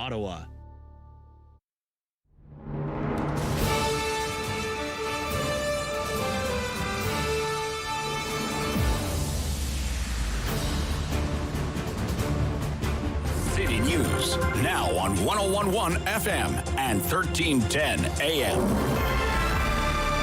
Ottawa. City News, now on 101.1 FM and 1310 AM.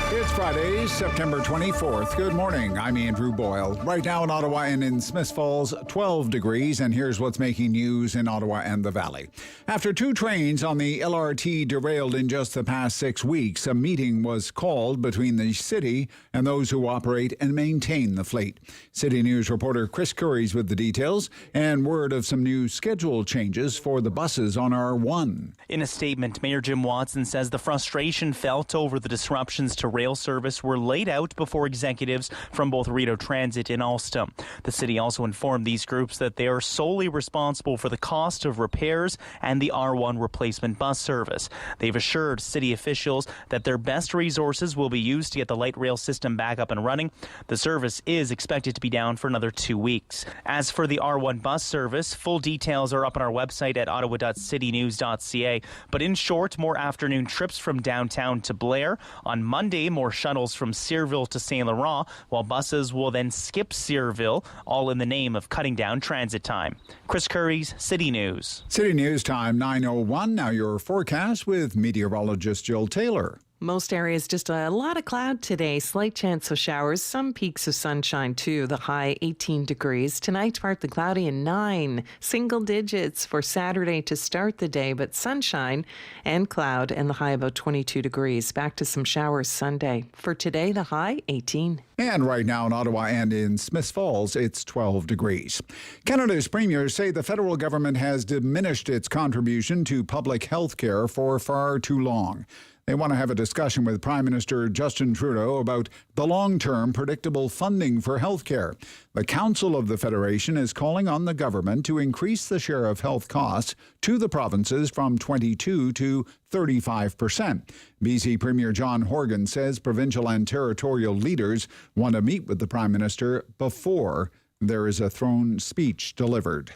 It's Friday, September 24th. Good morning. I'm Andrew Boyle. Right now in Ottawa and in Smiths Falls, 12 degrees, and here's what's making news in Ottawa and the Valley. After 2 trains on the LRT derailed in just the past 6 weeks, a meeting was called between the city and those who operate and maintain the fleet. City News reporter Chris Curry's with the details and word of some new schedule changes for the buses on R1. In a statement, Mayor Jim Watson says the frustration felt over the disruptions to rail service were laid out before executives from both Rideau Transit and Alstom. The city also informed these groups that they are solely responsible for the cost of repairs and the R1 replacement bus service. They've assured city officials that their best resources will be used to get the light rail system back up and running. The service is expected to be down for another 2 weeks. As for the R1 bus service, full details are up on our website at ottawa.citynews.ca. But in short, more afternoon trips from downtown to Blair. On Monday, more shuttles from Searville to St. Laurent, while buses will then skip Searville, all in the name of cutting down transit time. Chris Curry's City News. City News time 9:01. Now your forecast with meteorologist Jill Taylor. Most areas just a lot of cloud today, slight chance of showers, some peaks of sunshine too. The high 18 degrees. Tonight partly cloudy and 9 single digits for Saturday to start the day, but sunshine and cloud and the high about 22 degrees. Back to some showers Sunday. For today, the high 18. And right now in Ottawa and in Smiths Falls, it's 12 degrees. Canada's premiers say the federal government has diminished its contribution to public health care for far too long. They want to have a discussion with Prime Minister Justin Trudeau about the long-term predictable funding for health care. The Council of the Federation is calling on the government to increase the share of health costs to the provinces from 22 to 35%. BC Premier John Horgan says provincial and territorial leaders want to meet with the Prime Minister before there is a throne speech delivered.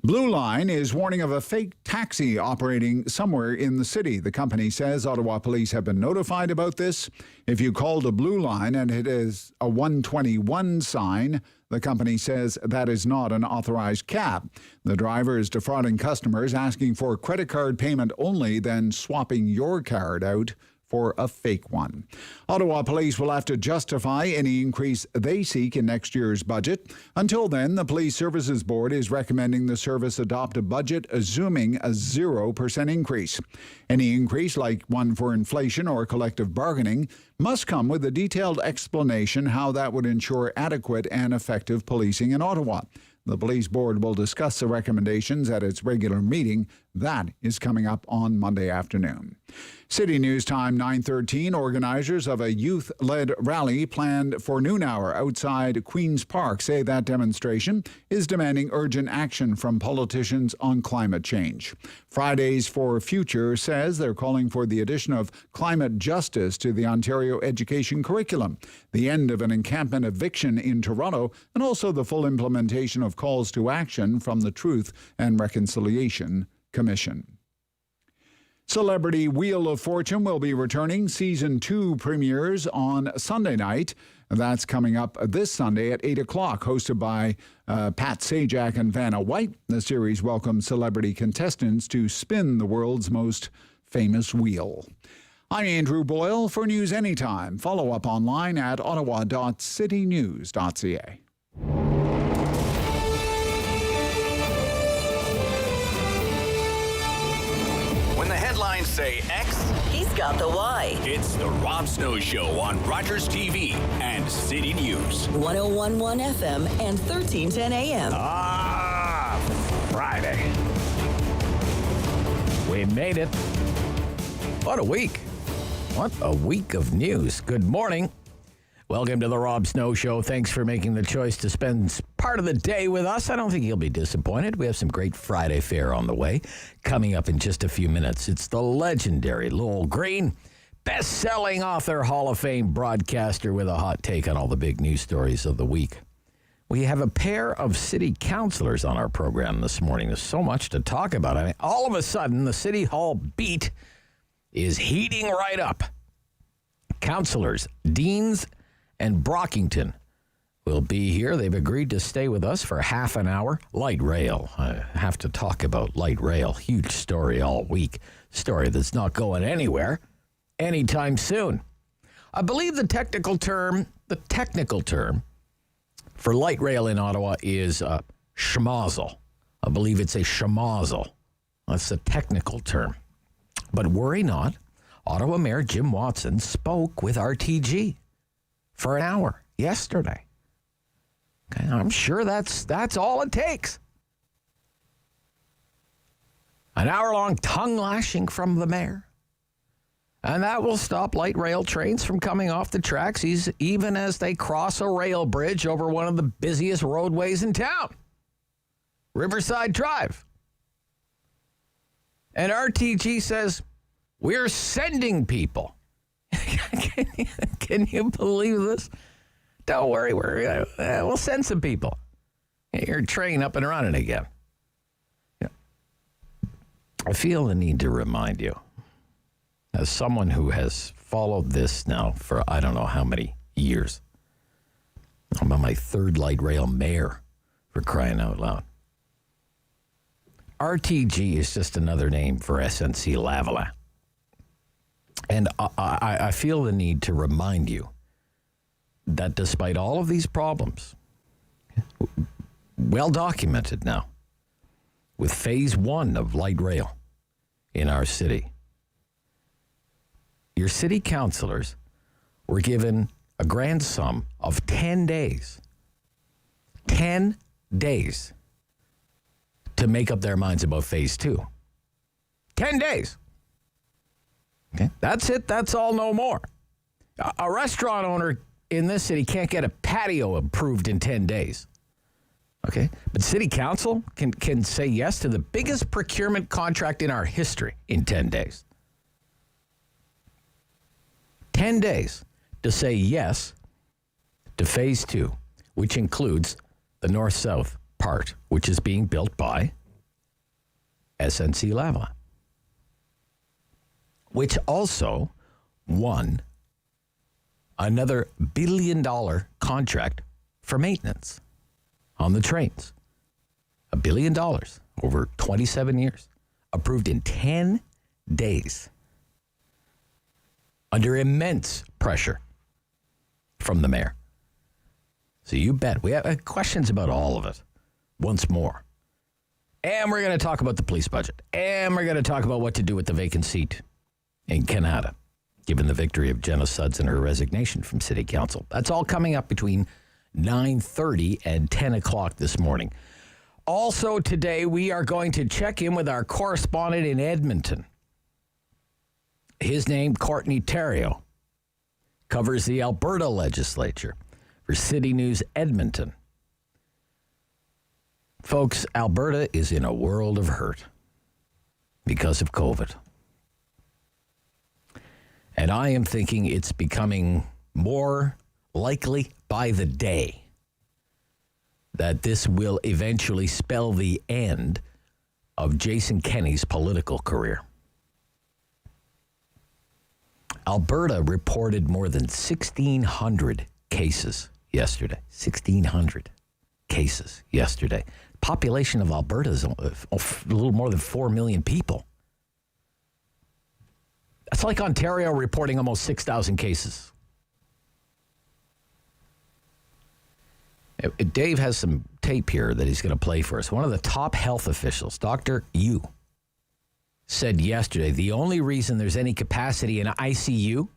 Blue Line is warning of a fake taxi operating somewhere in the city. The company says Ottawa police have been notified about this. If you called a Blue Line and it is a 121 sign, the company says that is not an authorized cab. The driver is defrauding customers, asking for credit card payment only, then swapping your card out for a fake one. Ottawa police will have to justify any increase they seek in next year's budget. Until then, the Police Services Board is recommending the service adopt a budget assuming a 0% increase. Any increase, like one for inflation or collective bargaining, must come with a detailed explanation how that would ensure adequate and effective policing in Ottawa. The Police Board will discuss the recommendations at its regular meeting. That is coming up on Monday afternoon. City News time 9:13. Organizers of a youth-led rally planned for noon hour outside Queen's Park say that demonstration is demanding urgent action from politicians on climate change. Fridays for Future says they're calling for the addition of climate justice to the Ontario education curriculum, the end of an encampment eviction in Toronto, and also the full implementation of calls to action from the Truth and Reconciliation Commission. Celebrity Wheel of Fortune will be returning. Season 2 premieres on Sunday night. That's coming up this Sunday at 8 o'clock, hosted by Pat Sajak and Vanna White. The series welcomes celebrity contestants to spin the world's most famous wheel. I'm Andrew Boyle. For News Anytime, follow up online at ottawa.citynews.ca. Say X, he's got the Y. It's the Rob Snow Show on Rogers TV and City News. 101.1 FM and 1310 AM. Friday. We made it. What a week. What a week of news. Good morning. Welcome to the Rob Snow Show. Thanks for making the choice to spend part of the day with us. I don't think you'll be disappointed. We have some great Friday fare on the way. Coming up in just a few minutes, it's the legendary Lowell Green, best-selling author, Hall of Fame broadcaster with a hot take on all the big news stories of the week. We have a pair of city councillors on our program this morning. There's so much to talk about. I mean, all of a sudden, the City Hall beat is heating right up. Councillors Deans and Brockington will be here. They've agreed to stay with us for half an hour. Light rail. I have to talk about light rail. Huge story all week. Story that's not going anywhere anytime soon. I believe the technical term for light rail in Ottawa is schmozzle. I believe it's a schmozzle. That's the technical term. But worry not, Ottawa Mayor Jim Watson spoke with RTG for an hour yesterday. Okay, I'm sure that's all it takes. An hour-long tongue lashing from the mayor. And that will stop light rail trains from coming off the tracks even as they cross a rail bridge over one of the busiest roadways in town, Riverside Drive. And RTG says, we're sending people. Can you believe this? Don't worry, we'll send some people. Get your train up and running again. Yeah. I feel the need to remind you, as someone who has followed this now for I don't know how many years. I'm on my third light rail mayor, for crying out loud. RTG is just another name for SNC Lavalin. And I feel the need to remind you that despite all of these problems, well documented now, with phase 1 of light rail in our city, your city councillors were given a grand sum of 10 days. 10 days to make up their minds about phase 2. 10 days. Okay, that's it. That's all, no more. A restaurant owner in this city can't get a patio approved in 10 days. Okay, but city council can say yes to the biggest procurement contract in our history in 10 days. 10 days to say yes to phase 2, which includes the north-south part, which is being built by SNC Lavalin, which also won another $1 billion contract for maintenance on the trains. $1 billion over 27 years, approved in 10 days. Under immense pressure from the mayor. So you bet. We have questions about all of it once more. And we're going to talk about the police budget. And we're going to talk about what to do with the vacant seat in Canada, given the victory of Jenna Sudds and her resignation from City Council. That's all coming up between 9:30 and 10 o'clock this morning. Also today, we are going to check in with our correspondent in Edmonton. His name, Courtney Theriault, covers the Alberta legislature for City News Edmonton. Folks, Alberta is in a world of hurt because of COVID. And I am thinking it's becoming more likely by the day that this will eventually spell the end of Jason Kenney's political career. Alberta reported more than 1,600 cases yesterday. 1,600 cases yesterday. Population of Alberta is a little more than 4 million people. That's like Ontario reporting almost 6,000 cases. Dave has some tape here that he's going to play for us. One of the top health officials, Dr. Yu, said yesterday the only reason there's any capacity in ICU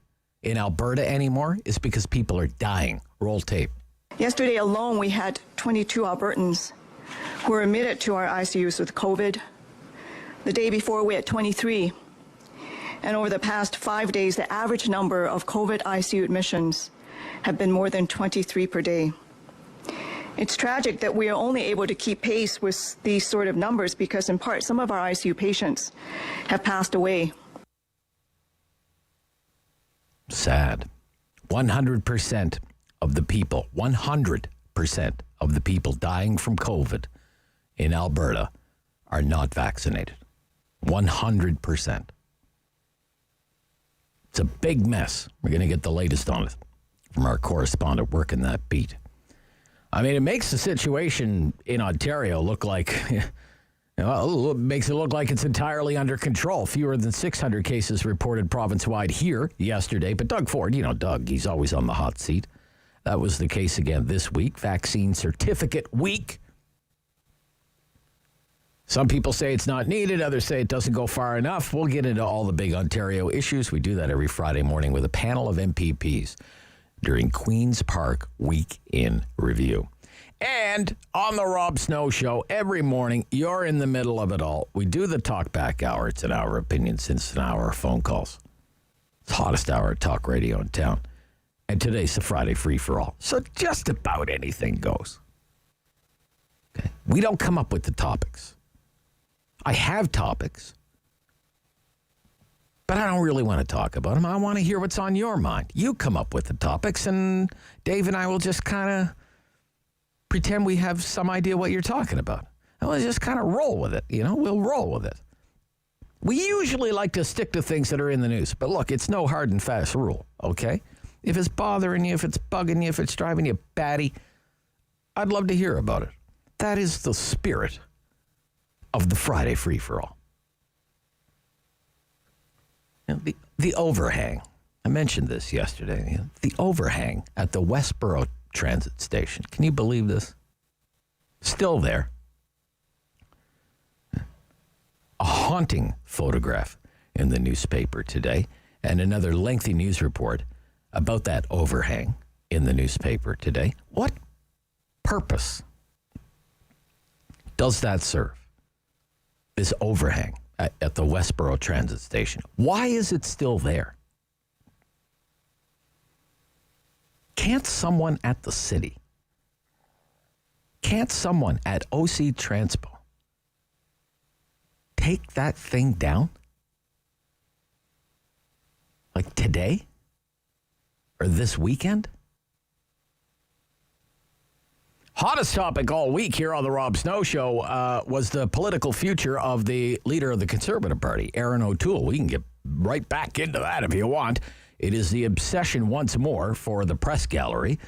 in Alberta anymore is because people are dying. Roll tape. Yesterday alone, we had 22 Albertans who were admitted to our ICUs with COVID. The day before, we had 23. And over the past 5 days, the average number of COVID ICU admissions have been more than 23 per day. It's tragic that we are only able to keep pace with these sort of numbers because, in part, some of our ICU patients have passed away. Sad. 100% of the people, 100% of the people dying from COVID in Alberta are not vaccinated. 100%. It's a big mess. We're going to get the latest on it from our correspondent working that beat. I mean, it makes the situation in Ontario look like, it makes it look like it's entirely under control. Fewer than 600 cases reported province-wide here yesterday. But Doug Ford, Doug, he's always on the hot seat. That was the case again this week. Vaccine certificate week. Some people say it's not needed. Others say it doesn't go far enough. We'll get into all the big Ontario issues. We do that every Friday morning with a panel of MPPs during Queen's Park Week in Review. And on the Rob Snow Show, every morning, you're in the middle of it all. We do the talkback hour. It's an hour of opinions, it's an hour of phone calls. It's the hottest hour of talk radio in town. And today's the Friday free-for-all. So just about anything goes. Okay. We don't come up with the topics. I have topics, but I don't really want to talk about them. I want to hear what's on your mind. You come up with the topics, and Dave and I will just kind of pretend we have some idea what you're talking about. And we'll just kind of roll with it, We'll roll with it. We usually like to stick to things that are in the news, but look, it's no hard and fast rule, okay? If it's bothering you, if it's bugging you, if it's driving you batty, I'd love to hear about it. That is the spirit of the Friday free-for-all. The overhang. I mentioned this yesterday. The overhang at the Westboro Transit Station. Can you believe this? Still there. A haunting photograph in the newspaper today, and another lengthy news report about that overhang in the newspaper today. What purpose does that serve? This overhang at the Westboro Transit Station. Why is it still there? Can't someone at the city, can't someone at OC Transpo take that thing down? Like today? Or this weekend? Hottest topic all week here on the Rob Snow Show was the political future of the leader of the Conservative Party, Erin O'Toole. We can get right back into that if you want. It is the obsession once more for the press gallery.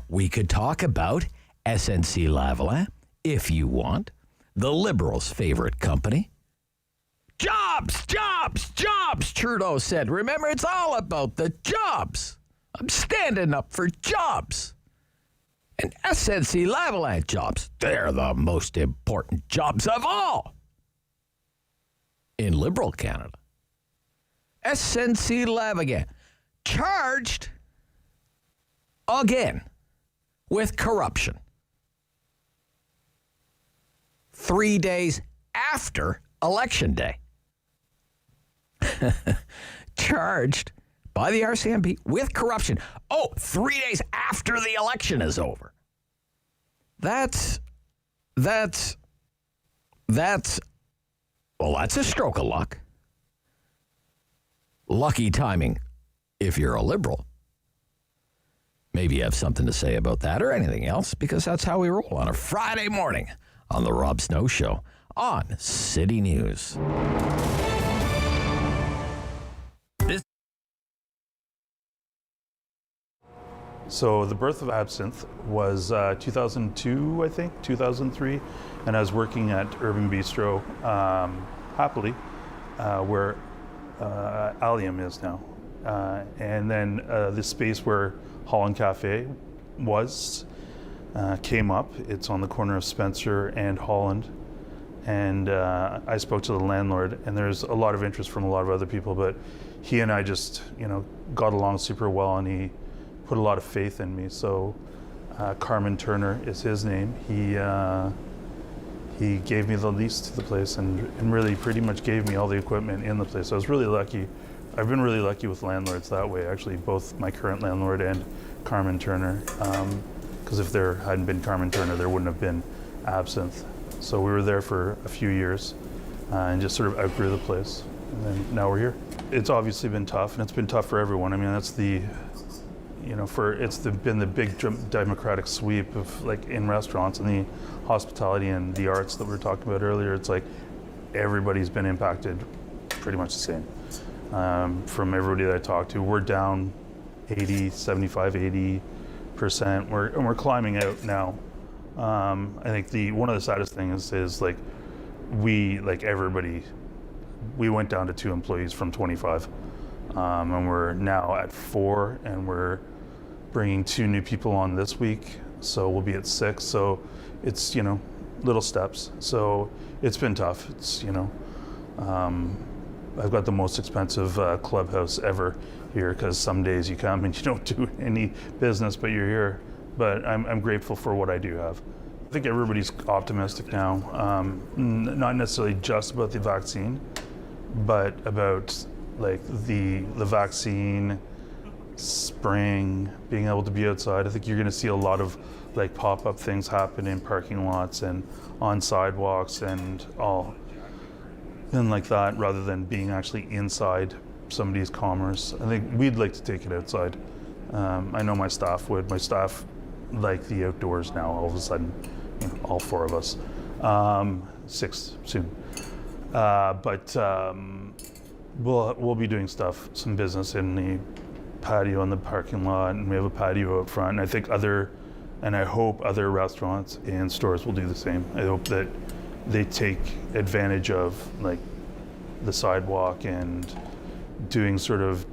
We could talk about SNC-Lavalin if you want, the Liberals' favorite company. Jobs, jobs, jobs, Trudeau said. Remember, it's all about the jobs. I'm standing up for jobs. And SNC-Lavalin jobs, they're the most important jobs of all in Liberal Canada. SNC-Lavalin charged again with corruption 3 days after Election Day. Charged by the RCMP with corruption. 3 days after the election is over. That's a stroke of luck. Lucky timing if you're a Liberal. Maybe you have something to say about that or anything else, because that's how we roll on a Friday morning on the Rob Snow Show on City News. So the birth of absinthe was 2002, I think, 2003, and I was working at Urban Bistro, Hubley, where Allium is now. And then the space where Holland Cafe was came up. It's on the corner of Spencer and Holland. And I spoke to the landlord, and there's a lot of interest from a lot of other people, but he and I just, got along super well, and he put a lot of faith in me. So Carmen Turner is his name. He gave me the lease to the place and really pretty much gave me all the equipment in the place. So I was really lucky. I've been really lucky with landlords that way, actually, both my current landlord and Carmen Turner. Because if there hadn't been Carmen Turner, there wouldn't have been Absinthe. So we were there for a few years and just sort of outgrew the place. And then now we're here. It's obviously been tough, and it's been tough for everyone. I mean, that's the been the big democratic sweep of like in restaurants and the hospitality and the arts that we were talking about earlier. It's like everybody's been impacted pretty much the same. From everybody that I talked to, we're down 80%. We're climbing out now. I think one of the saddest things is like we went down to 2 employees from 25, and we're now at 4, and we're bringing 2 new people on this week, so we'll be at 6. So it's little steps. So it's been tough. It's I've got the most expensive clubhouse ever here, because some days you come and you don't do any business, but you're here. But I'm grateful for what I do have. I think everybody's optimistic now, not necessarily just about the vaccine, but about like the vaccine, spring, being able to be outside. I think you're going to see a lot of like pop-up things happen in parking lots and on sidewalks and like that, rather than being actually inside somebody's commerce. I think we'd like to take it outside. I know my staff would. My staff like the outdoors now, all of a sudden, all 4 of us. 6 soon. But we'll be doing some business in the patio in the parking lot, and we have a patio out front. And I hope other restaurants and stores will do the same. I hope that they take advantage of like the sidewalk and doing sort of,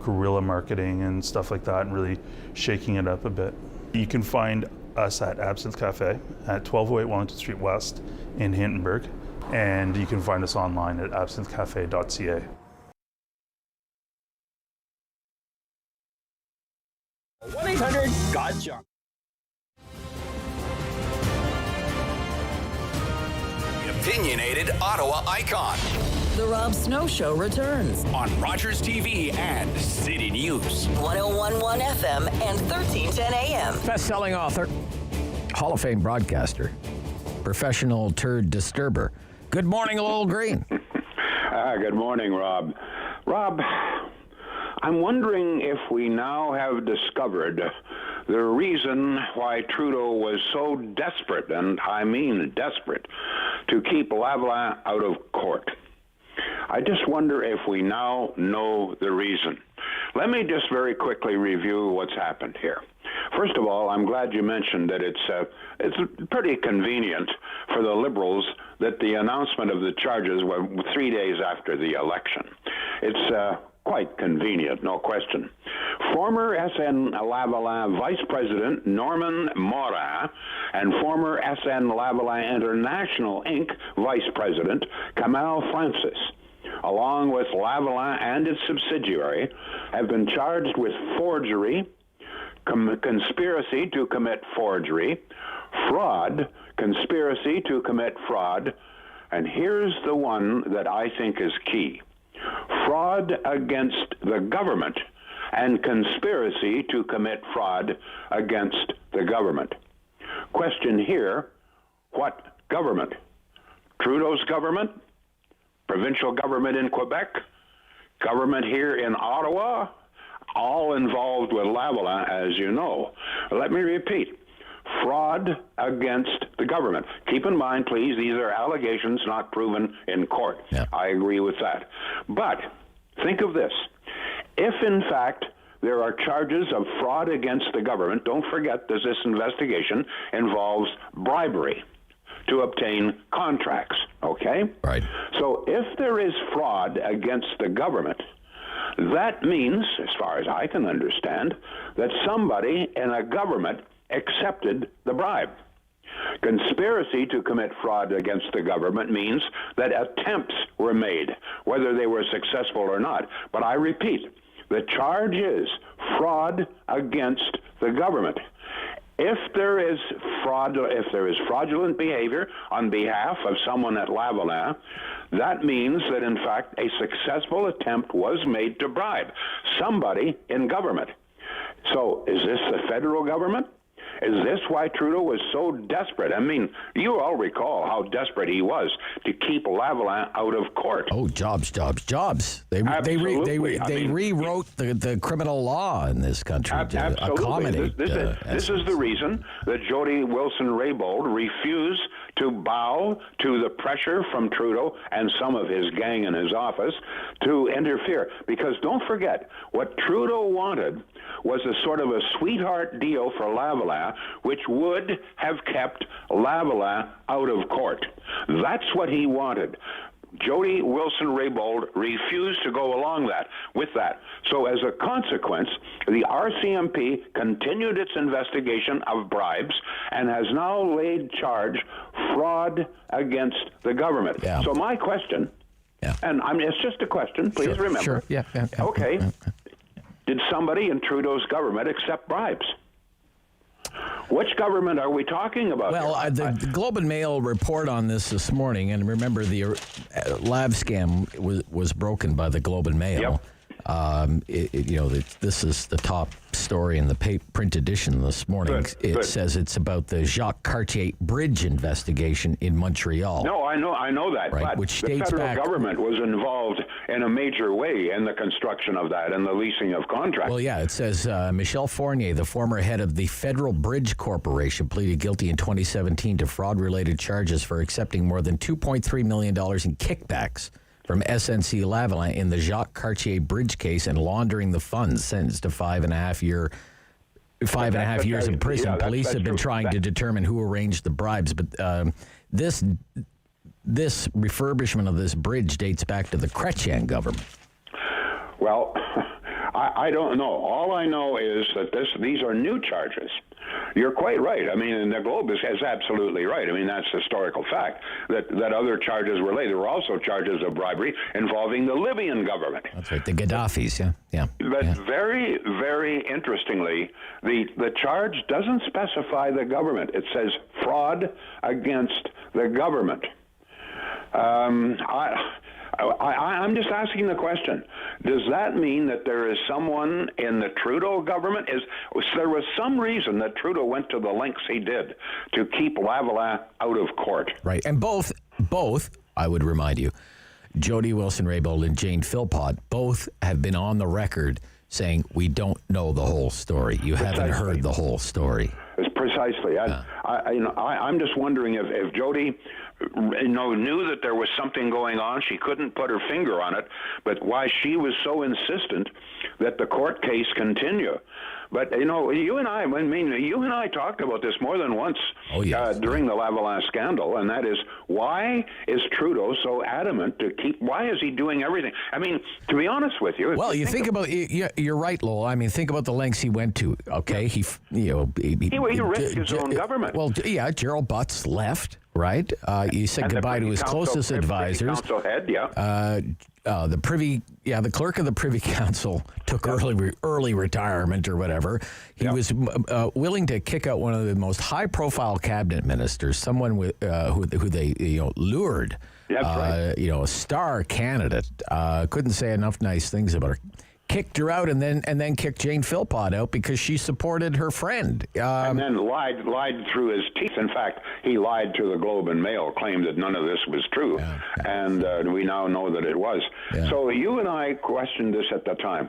guerrilla marketing and stuff like that, and really shaking it up a bit. You can find us at Absinthe Cafe at 1208 Wellington Street West in Hintonburg, and you can find us online at absinthecafe.ca. 1-800-GOT-JOHN. Opinionated Ottawa icon The Rob Snow Show returns on Rogers TV and City News. 101.1 FM and 1310 AM. Best-selling author, Hall of Fame broadcaster, professional turd disturber. Good morning, Lowell Green. Good morning, Rob. Rob, I'm wondering if we now have discovered the reason why Trudeau was so desperate, and I mean desperate, to keep Lavalin out of court. I just wonder if we now know the reason. Let me just very quickly review what's happened here. First of all, I'm glad you mentioned that it's pretty convenient for the Liberals that the announcement of the charges were 3 days after the election. It's quite convenient, no question. Former SN Lavalin Vice President Norman Morin and former SN Lavalin International Inc. Vice President Kamal Francis, along with Lavalin and its subsidiary, have been charged with forgery, conspiracy to commit forgery, fraud, conspiracy to commit fraud, and here's the one that I think is key: fraud against the government and conspiracy to commit fraud against the government. Question here, what government? Trudeau's government? Provincial government in Quebec? Government here in Ottawa? All involved with Lavalin, as you know. Let me repeat. Fraud against the government. Keep in mind, please, these are allegations not proven in court. Yeah. I agree with that. But think of this. If, in fact, there are charges of fraud against the government, don't forget that this investigation involves bribery to obtain contracts, okay? Right. So if there is fraud against the government, that means, as far as I can understand, that somebody in a government accepted the bribe. Conspiracy to commit fraud against the government means that attempts were made, whether they were successful or not. But I repeat, the charge is fraud against the government. If there is fraud, if there is fraudulent behavior on behalf of someone at Lavalin, that means that, in fact, a successful attempt was made to bribe somebody in government. So is this the federal government? Is this why Trudeau was so desperate? I mean, you all recall how desperate he was to keep Lavalin out of court. Oh, jobs. They rewrote the criminal law in this country to accommodate. This is the reason that Jody Wilson-Raybould refused to bow to the pressure from Trudeau and some of his gang in his office to interfere. Because don't forget, what Trudeau wanted was a sort of a sweetheart deal for Lavalin, which would have kept Lavalin out of court. That's what he wanted. Jody Wilson-Raybould refused to go along with that. So as a consequence, the RCMP continued its investigation of bribes and has now laid charge fraud against the government. Yeah. So my question, and it's just a question, please remember. Sure. Yeah. Okay. Did somebody in Trudeau's government accept bribes? Which government are we talking about? Well, the Globe and Mail report on this morning, and remember the lab scam was broken by the Globe and Mail. Yep. This is the top story in the print edition this morning. It says it's about the Jacques Cartier Bridge investigation in Montreal. No, I know that. Right, but which the dates federal back. Government was involved in a major way in the construction of that and the leasing of contracts. Well, yeah, it says Michel Fournier, the former head of the Federal Bridge Corporation, pleaded guilty in 2017 to fraud-related charges for accepting more than $2.3 million in kickbacks from SNC Lavalin in the Jacques Cartier Bridge case and laundering the funds, sentenced to 5.5 years in prison. Police have been trying to determine who arranged the bribes, but this refurbishment of this bridge dates back to the Chrétien government. Well, I don't know. All I know is that these are new charges. You're quite right. I mean, and the Globe is absolutely right. I mean, that's historical fact that other charges were laid. There were also charges of bribery involving the Libyan government. That's right, the Gaddafis, yeah. But very, very interestingly, the charge doesn't specify the government. It says fraud against the government. I'm just asking the question. Does that mean that there is someone in the Trudeau government? There was some reason that Trudeau went to the lengths he did to keep Lavalin out of court. Right, and both, I would remind you, Jody Wilson-Raybould and Jane Philpott both have been on the record saying we don't know the whole story. You haven't heard the whole story. Precisely. I'm just wondering if Jody knew that there was something going on. She couldn't put her finger on it, but why she was so insistent that the court case continue. But, you and I talked about this more than once during the Lavalin scandal, and that is, why is Trudeau so adamant why is he doing everything? I mean, to be honest with you... Well, you're right, Lowell. I mean, think about the lengths he went to, okay? He risked his own government. Well, yeah, Gerald Butts left, right? He said goodbye to his closest advisors. Council head, the clerk of the Privy Council took early retirement or whatever. He was willing to kick out one of the most high-profile cabinet ministers, someone who they lured. That's right. A star candidate. Couldn't say enough nice things about her. Kicked her out and then kicked Jane Philpott out because she supported her friend. And then lied through his teeth. In fact, he lied to the Globe and Mail, claimed that none of this was true. And we now know that it was. Yeah. So you and I questioned this at the time.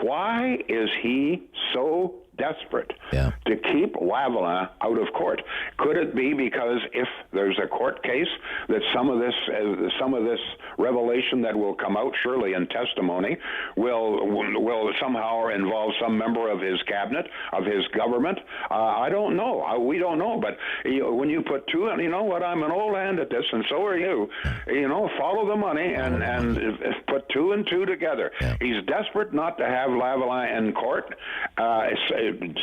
Why is he so desperate to keep Lavalin out of court? Could it be because if there's a court case that some of this revelation that will come out, surely in testimony, will somehow involve some member of his cabinet, of his government? I don't know. We don't know. But when you put two, I'm an old hand at this, and so are you. Follow the money and put two and two together. Yeah. He's desperate not to have Lavalin in court.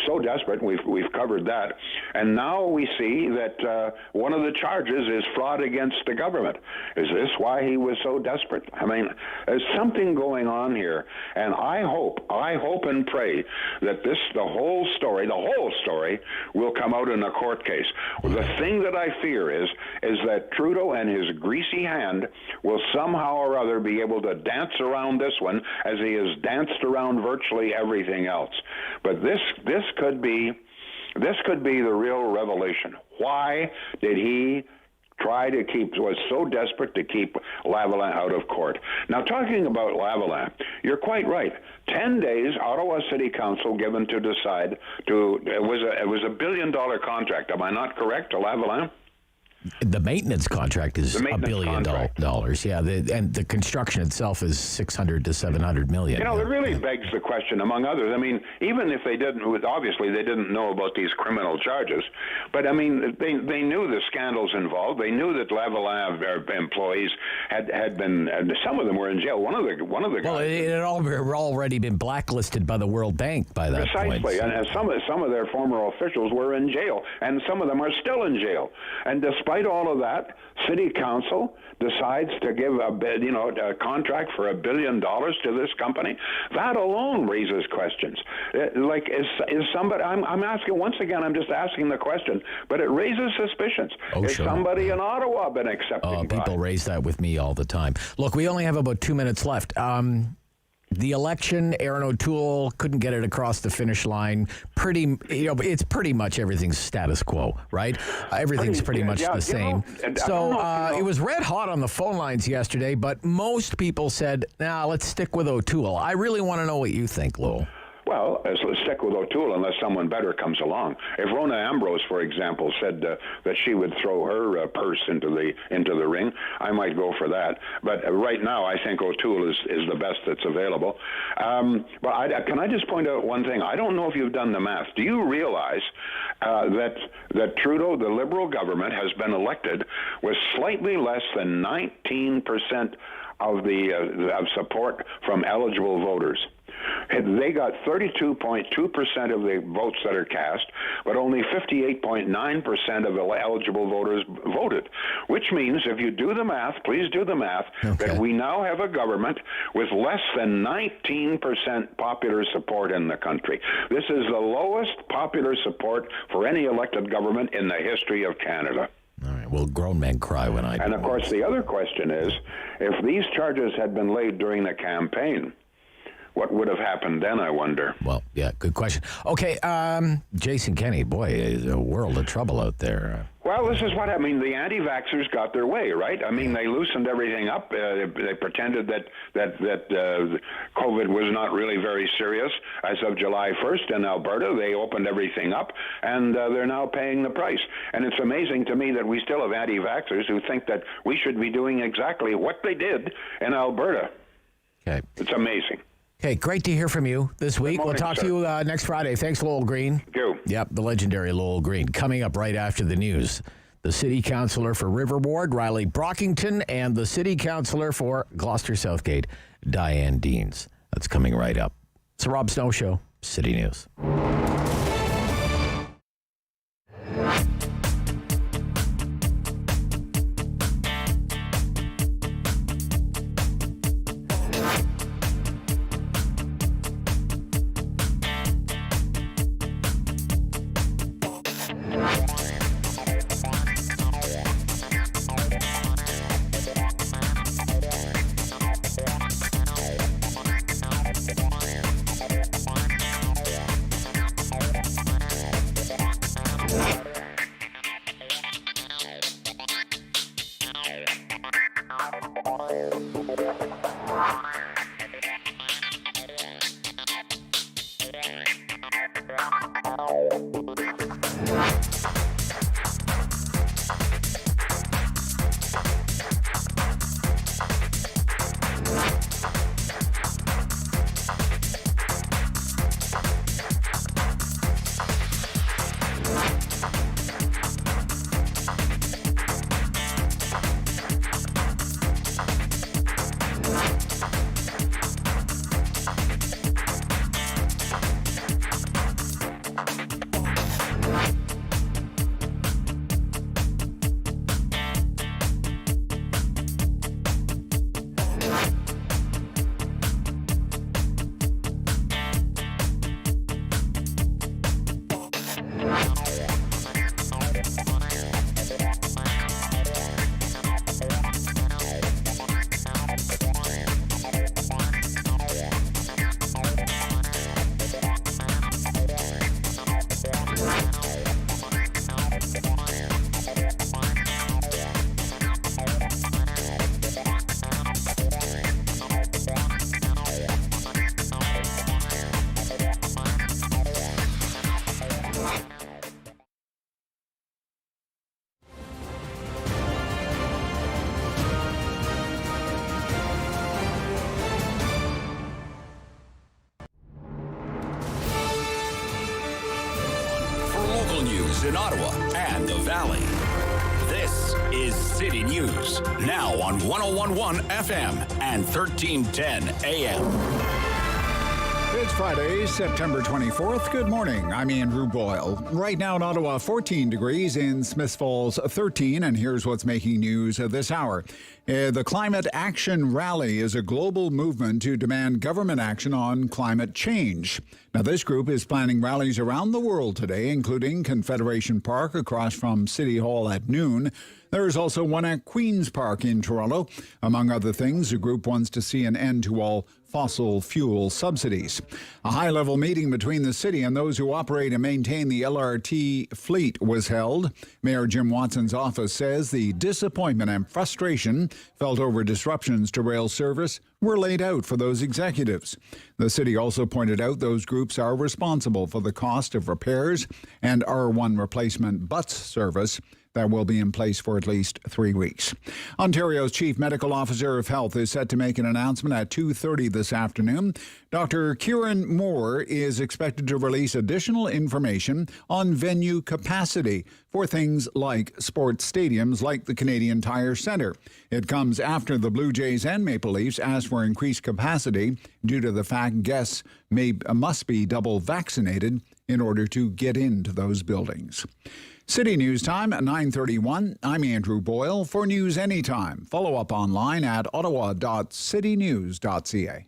So desperate, we've covered that, and now we see that one of the charges is fraud against the government. Is this why he was so desperate? I mean, there's something going on here, and I hope and pray that the whole story will come out in a court case. The thing that I fear is that Trudeau and his greasy hand will somehow or other be able to dance around this one as he has danced around virtually everything else. But this could be this could be the real revelation. Why did he was so desperate to keep Lavalin out of court? Now, talking about Lavalin, you're quite right. 10 days, Ottawa City Council given to decide it was a $1 billion contract. Am I not correct, to Lavalin? The maintenance contract is $1 billion. Yeah, and the construction itself is $600 to $700 million. You know, it really begs the question, among others. I mean, even if they didn't, obviously they didn't know about these criminal charges, but I mean, they knew the scandals involved. They knew that Lavalin employees had been, some of them were in jail. One of the guys. Well, it had already been blacklisted by the World Bank by that point. Precisely, and some of their former officials were in jail, and some of them are still in jail. And despite all of that, City Council decides to give a contract for $1 billion to this company. That alone raises questions. Like, is somebody? I'm asking once again. I'm just asking the question, but it raises suspicions. Is somebody in Ottawa been accepting? People raise that with me all the time. Look, we only have about 2 minutes left. The election, Aaron O'Toole couldn't get it across the finish line. It's pretty much everything's status quo, right? Everything's pretty much the same. It was red hot on the phone lines yesterday, but most people said, let's stick with O'Toole. I really want to know what you think, Lowell. Well, let's stick with O'Toole unless someone better comes along. If Rona Ambrose, for example, said that she would throw her purse into the ring, I might go for that. But right now, I think O'Toole is the best that's available. But can I just point out one thing? I don't know if you've done the math. Do you realize that Trudeau, the Liberal government, has been elected with slightly less than 19% of support from eligible voters? They got 32.2% of the votes that are cast, but only 58.9% of eligible voters voted, which means if you do the math, please do the math, that we now have a government with less than 19% popular support in the country. This is the lowest popular support for any elected government in the history of Canada. All right. Well, grown men cry when I do. And of course, the other question is, if these charges had been laid during the campaign, what would have happened then, I wonder? Well, yeah, good question. Okay, Jason Kenney, boy, is a world of trouble out there. Well, this is what I mean. The anti-vaxxers got their way, right? I mean, they loosened everything up. They pretended that COVID was not really very serious. As of July 1st in Alberta, they opened everything up, and they're now paying the price. And it's amazing to me that we still have anti-vaxxers who think that we should be doing exactly what they did in Alberta. Okay. It's amazing. Okay, great to hear from you this week. Morning, we'll talk to you next Friday. Thanks, Lowell Green. Thank you. Yep, the legendary Lowell Green. Coming up right after the news, the City Councillor for River Ward, Riley Brockington, and the City Councillor for Gloucester Southgate, Diane Deans. That's coming right up. It's the Rob Snow Show, City News. in Ottawa and the Valley. This is City News, now on 101.1 FM and 1310 AM. It's Friday, September 24th. Good morning. I'm Andrew Boyle. Right now in Ottawa, 14 degrees, in Smiths Falls, 13. And here's what's making news this hour. The Climate Action Rally is a global movement to demand government action on climate change. Now, this group is planning rallies around the world today, including Confederation Park across from City Hall at noon. There is also one at Queen's Park in Toronto. Among other things, the group wants to see an end to all fossil fuel subsidies. A high-level meeting between the city and those who operate and maintain the LRT fleet was held. Mayor Jim Watson's office says the disappointment and frustration felt over disruptions to rail service were laid out for those executives. The city also pointed out those groups are responsible for the cost of repairs and R1 replacement bus service that will be in place for at least 3 weeks. Ontario's Chief Medical Officer of Health is set to make an announcement at 2:30 this afternoon. Dr. Kieran Moore is expected to release additional information on venue capacity for things like sports stadiums like the Canadian Tire Centre. It comes after the Blue Jays and Maple Leafs asked for increased capacity due to the fact guests must be double vaccinated in order to get into those buildings. City News Time at 9:31. I'm Andrew Boyle. For news anytime, follow up online at ottawa.citynews.ca.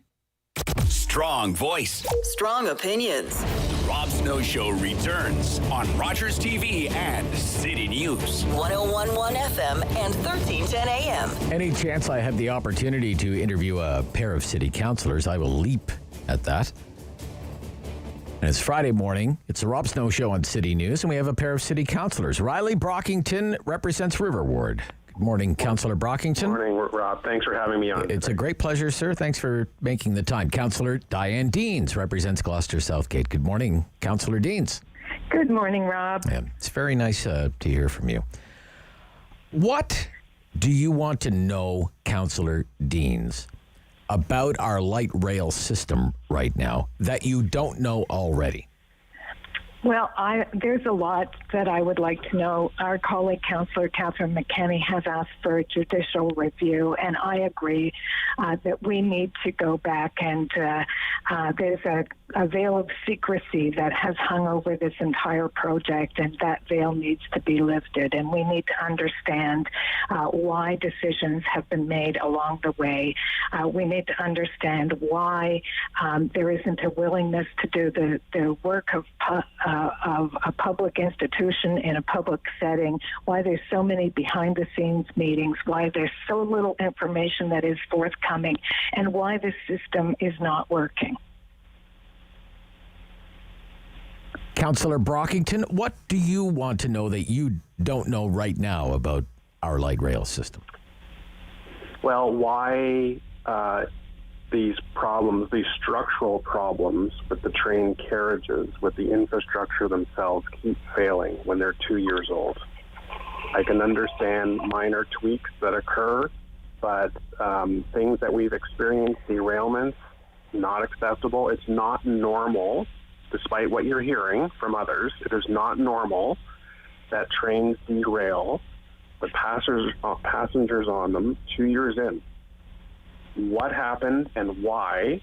Strong voice. Strong opinions. The Rob Snow Show returns on Rogers TV and City News. 101.1 FM and 1310 AM. Any chance I have the opportunity to interview a pair of city councillors, I will leap at that. And it's Friday morning. It's the Rob Snow Show on City News, and we have a pair of city councillors. Riley Brockington represents River Ward. Good morning, Councillor Brockington. Good morning, Rob. Thanks for having me on. It's a great pleasure, sir. Thanks for making the time. Councillor Diane Deans represents Gloucester Southgate. Good morning, Councillor Deans. Good morning, Rob. Yeah, it's very nice to hear from you. What do you want to know, Councillor Deans, about our light rail system right now that you don't know already? Well, there's a lot that I would like to know. Our colleague, Councillor Catherine McKenney, has asked for a judicial review, and I agree that we need to go back and there's a veil of secrecy that has hung over this entire project, and that veil needs to be lifted, and we need to understand why decisions have been made along the way. We need to understand why there isn't a willingness to do the work of a public institution in a public setting, why there's so many behind-the-scenes meetings, why there's so little information that is forthcoming, and why this system is not working. Councillor Brockington, what do you want to know that you don't know right now about our light rail system? Well, why these problems, these structural problems with the train carriages, with the infrastructure themselves, keep failing when they're 2 years old. I can understand minor tweaks that occur, but things that we've experienced, derailments, not acceptable. It's not normal, despite what you're hearing from others. It is not normal that trains derail with passengers on them 2 years in. What happened and why?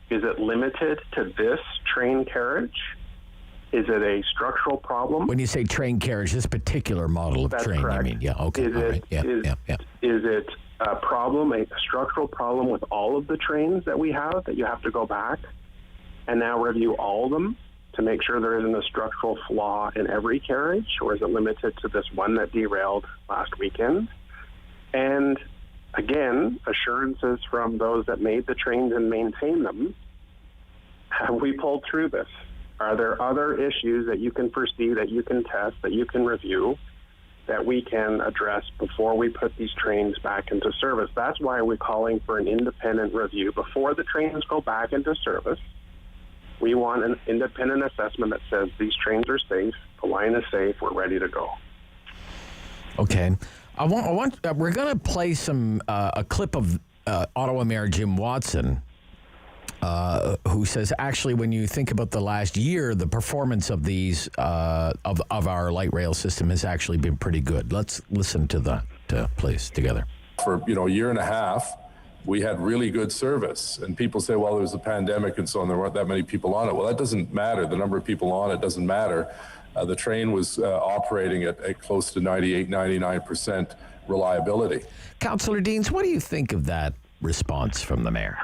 Is it limited to this train carriage? Is it a structural problem? When you say train carriage, this particular model of That's train, correct. I mean, yeah, okay. Is it a problem, a structural problem with all of the trains that we have, that you have to go back and now review all of them to make sure there isn't a structural flaw in every carriage? Or is it limited to this one that derailed last weekend? And again, assurances from those that made the trains and maintain them. Have we pulled through this? Are there other issues that you can foresee, that you can test, that you can review, that we can address before we put these trains back into service? That's why we're calling for an independent review. Before the trains go back into service, we want an independent assessment that says these trains are safe, the line is safe, we're ready to go. Okay. We're going to play a clip of Ottawa Mayor Jim Watson who says, actually, when you think about the last year, the performance of these of our light rail system has actually been pretty good. Let's listen to that, please, together. For a year and a half, we had really good service, and people say, well, there was a pandemic and so on, there weren't that many people on it. Well, that doesn't matter. The number of people on it doesn't matter. The train was operating at close to 98, 99% reliability. Councillor Deans, what do you think of that response from the mayor?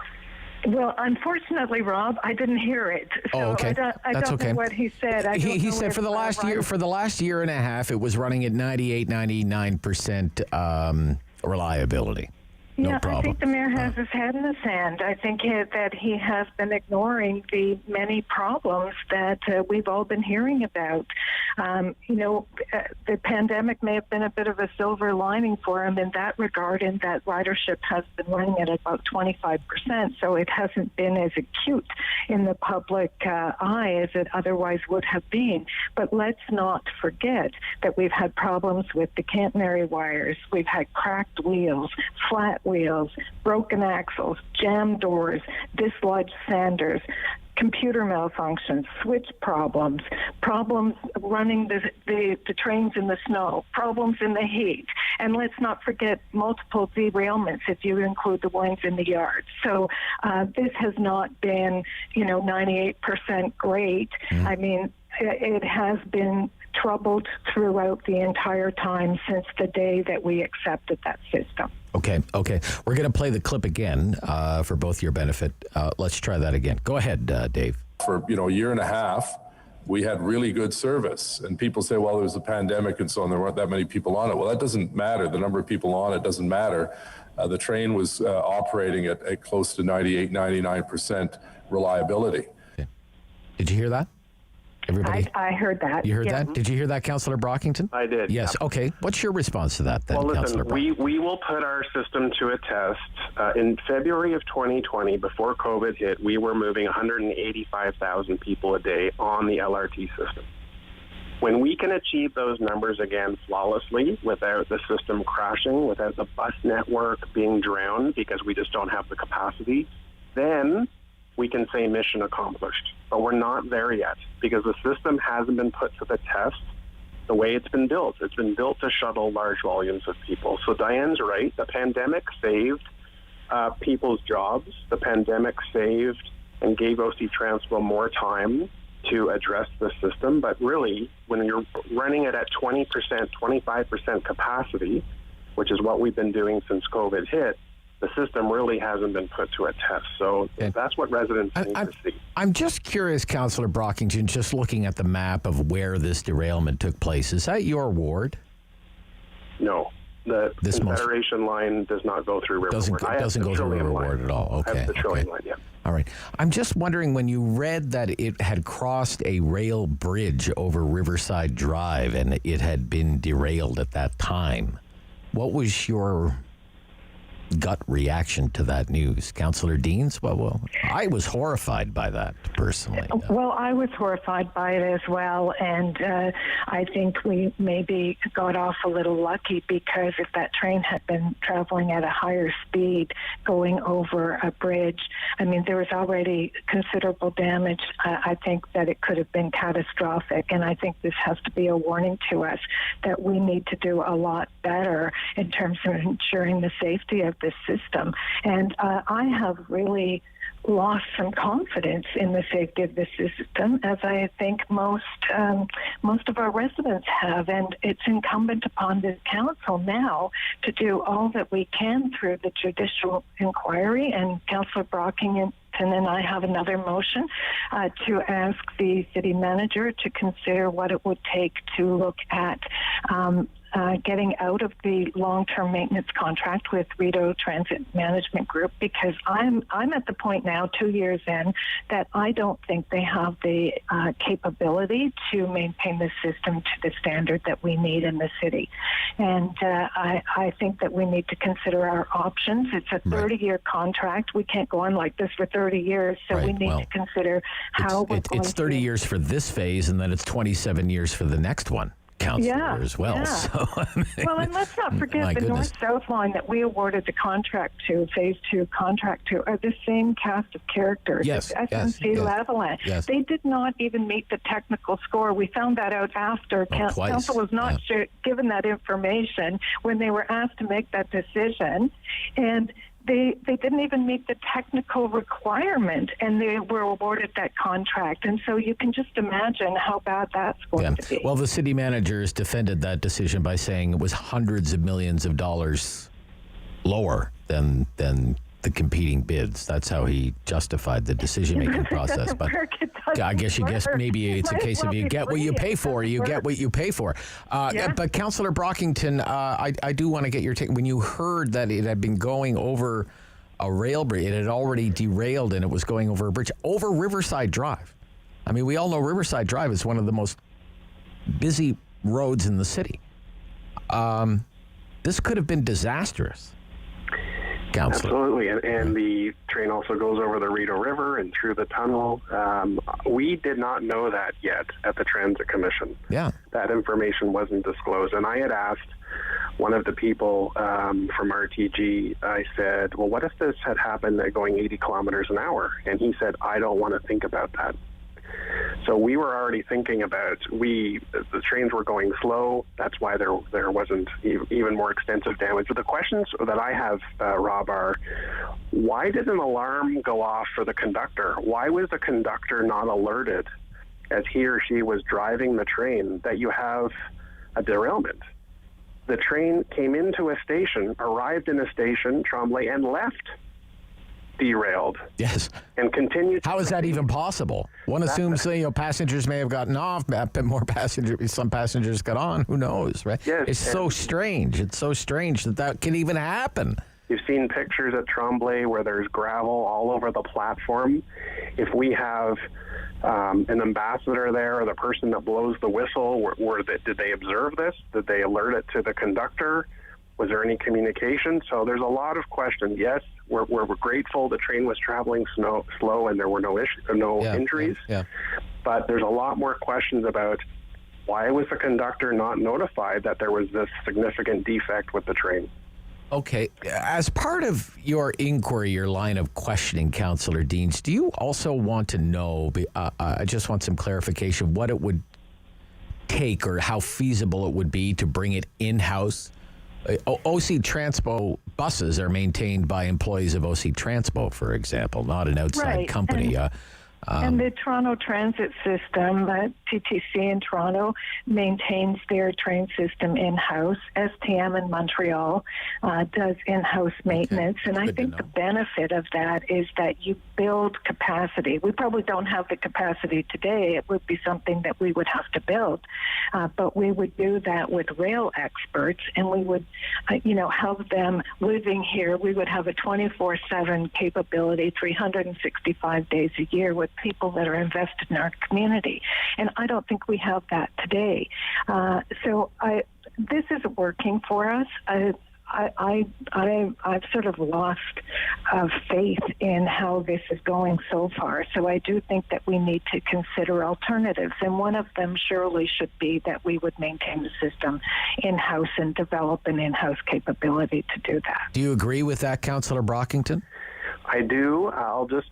Well, unfortunately, Rob, I didn't hear it. So okay. I don't know what he said. He said for the last year and a half, it was running at 98, 99% reliability. No problem. I think the mayor has his head in the sand. I think that he has been ignoring the many problems that we've all been hearing about. The pandemic may have been a bit of a silver lining for him in that regard, in that ridership has been running at about 25%, so it hasn't been as acute in the public eye as it otherwise would have been. But let's not forget that we've had problems with the catenary wires, we've had cracked wheels, flat wheels, broken axles, jammed doors, dislodged sanders, computer malfunctions, switch problems running the trains in the snow, problems in the heat, and let's not forget multiple derailments if you include the ones in the yard. So this has not been, 98% great. I mean, it has been troubled throughout the entire time since the day that we accepted that system. Okay. We're going to play the clip again for both your benefit. Let's try that again. Go ahead, Dave. For a year and a half, we had really good service, and people say, well, there was a pandemic and so on, there weren't that many people on it. Well, that doesn't matter. The number of people on it doesn't matter. The train was operating at close to 98, 99% reliability. Okay. Did you hear that? Everybody? I heard that. You heard that? Did you hear that, Councillor Brockington? I did. Yes. Yeah. Okay. What's your response to that, then, Well, Councillor listen, we will put our system to a test. In February of 2020, before COVID hit, we were moving 185,000 people a day on the LRT system. When we can achieve those numbers again flawlessly, without the system crashing, without the bus network being drowned because we just don't have the capacity, then we can say mission accomplished. But we're not there yet because the system hasn't been put to the test the way it's been built. It's been built to shuttle large volumes of people. So Diane's right. The pandemic saved people's jobs. The pandemic saved and gave OC Transpo more time to address the system. But really, when you're running it at 20%, 25% capacity, which is what we've been doing since COVID hit, the system really hasn't been put to a test. So that's what residents need to see. I'm just curious, Councillor Brockington, just looking at the map of where this derailment took place. Is that your ward? No. The Confederation line does not go through River Ward. Doesn't go through River Ward at all. Okay. I have the Trillium line, yeah. All right. I'm just wondering, when you read that it had crossed a rail bridge over Riverside Drive and it had been derailed at that time, what was your gut reaction to that news? Councillor Deans? Well, I was horrified by that, personally. Well, I was horrified by it as well, and I think we maybe got off a little lucky, because if that train had been traveling at a higher speed going over a bridge, I mean, there was already considerable damage. I think that it could have been catastrophic, and I think this has to be a warning to us that we need to do a lot better in terms of ensuring the safety of this system. And I have really lost some confidence in the safety of the system, as I think most of our residents have. And it's incumbent upon this council now to do all that we can through the judicial inquiry. And Councillor Brockington and I have another motion to ask the city manager to consider what it would take to look at getting out of the long-term maintenance contract with Rideau Transit Management Group, because I'm at the point now, 2 years in, that I don't think they have the capability to maintain the system to the standard that we need in the city. And I think that we need to consider our options. It's a 30-year contract. We can't go on like this for 30 years, so we need to consider how it's 30 years for this phase, and then it's 27 years for the next one. councillor as well. Yeah. So, I mean, well, and let's not forget my the goodness. North-South line that we awarded the contract to, Phase 2 contract to, are the same cast of characters. Yes, It's yes, SNC yes, Lavalin. yes. They did not even meet the technical score. We found that out after. Twice, Council was not given that information when they were asked to make that decision. And they didn't even meet the technical requirement, and they were awarded that contract. And so you can just imagine how bad that's going to be. Well, the city managers defended that decision by saying it was hundreds of millions of dollars lower than the competing bids. That's how he justified the decision-making process. But I guess maybe it's a case of you get what you pay for. You get what you pay for. But Councillor Brockington, I do want to get your take. When you heard that it had been going over a rail bridge, it had already derailed and it was going over a bridge over Riverside Drive. I mean, we all know Riverside Drive is one of the most busy roads in the city. This could have been disastrous. Councillor. Absolutely, and the train also goes over the Rideau River and through the tunnel. We did not know that yet at the Transit Commission. Yeah. That information wasn't disclosed. And I had asked one of the people from RTG, I said, well, what if this had happened at going 80 kilometers an hour? And he said, I don't want to think about that. So we were already thinking about, the trains were going slow. That's why there wasn't even more extensive damage. But the questions that I have, Rob, are, why did an alarm go off for the conductor? Why was the conductor not alerted as he or she was driving the train that you have a derailment? The train came into a station, arrived in a station, Tremblay, and left derailed. Yes. And continued. How is that even possible? One assumes passengers may have gotten off, some passengers got on. Who knows, right? Yes, it's so strange. It's so strange that can even happen. You've seen pictures at Tremblay where there's gravel all over the platform. If we have an ambassador there or the person that blows the whistle, did they observe this? Did they alert it to the conductor? Was there any communication? So there's a lot of questions. Yes, we're grateful the train was traveling slow and there were no injuries. Yeah. But there's a lot more questions about why was the conductor not notified that there was this significant defect with the train? Okay. As part of your inquiry, your line of questioning, Councillor Deans, do you also want to know, I just want some clarification, what it would take or how feasible it would be to bring it in-house? OC Transpo buses are maintained by employees of OC Transpo, for example, not an outside company. And the Toronto Transit System, TTC in Toronto, maintains their train system in-house. STM in Montreal does in-house maintenance. And I think the benefit of that is that you build capacity. We probably don't have the capacity today. It would be something that we would have to build. But we would do that with rail experts, and we would, have them living here. We would have a 24/7 capability, 365 days a year with people that are invested in our community. And I don't think we have that today. This isn't working for us. I've sort of lost faith in how this is going so far. So I do think that we need to consider alternatives. And one of them surely should be that we would maintain the system in-house and develop an in-house capability to do that. Do you agree with that, Councillor Brockington? I do. I'll just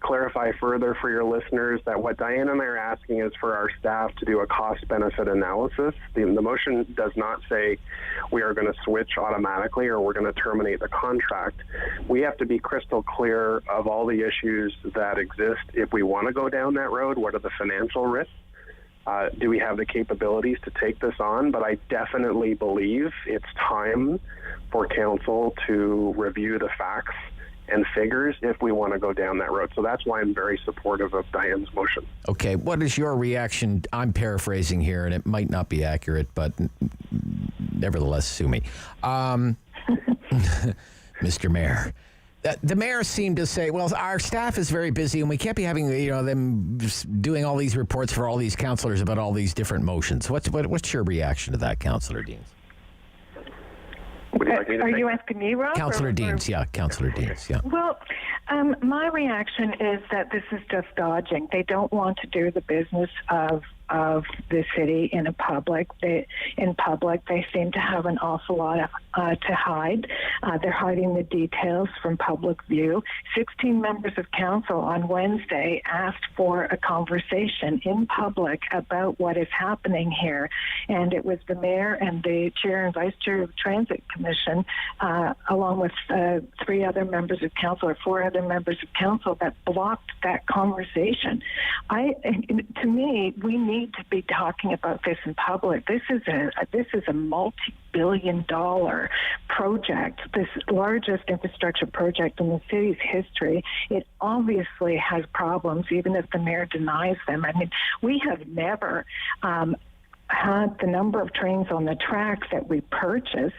clarify further for your listeners that what Diane and I are asking is for our staff to do a cost-benefit analysis. The motion does not say we are going to switch automatically or we're going to terminate the contract. We have to be crystal clear of all the issues that exist if we want to go down that road. What are the financial risks? Do we have the capabilities to take this on? But I definitely believe it's time for council to review the facts and figures if we want to go down that road. So that's why I'm very supportive of Diane's motion. Okay, what is your reaction? I'm paraphrasing here, and it might not be accurate, but nevertheless, sue me. Mr. Mayor, the mayor seemed to say, well, our staff is very busy, and we can't be having them doing all these reports for all these councillors about all these different motions. What's your reaction to that, Councillor Deans? Are you asking me, Rob? Councillor Deans, yeah. Councillor Deans, yeah. Well, my reaction is that this is just dodging. They don't want to do the business of of the city in public. They seem to have an awful lot to hide. They're hiding the details from public view. 16 members of council on Wednesday asked for a conversation in public about what is happening here, and it was the mayor and the chair and vice chair of the Transit Commission, along with 4 other members of council that blocked that conversation. To me, we need to be talking about this in public. This is a multi-billion-dollar project, this largest infrastructure project in the city's history. It obviously has problems, even if the mayor denies them. I mean, we have never had the number of trains on the tracks that we purchased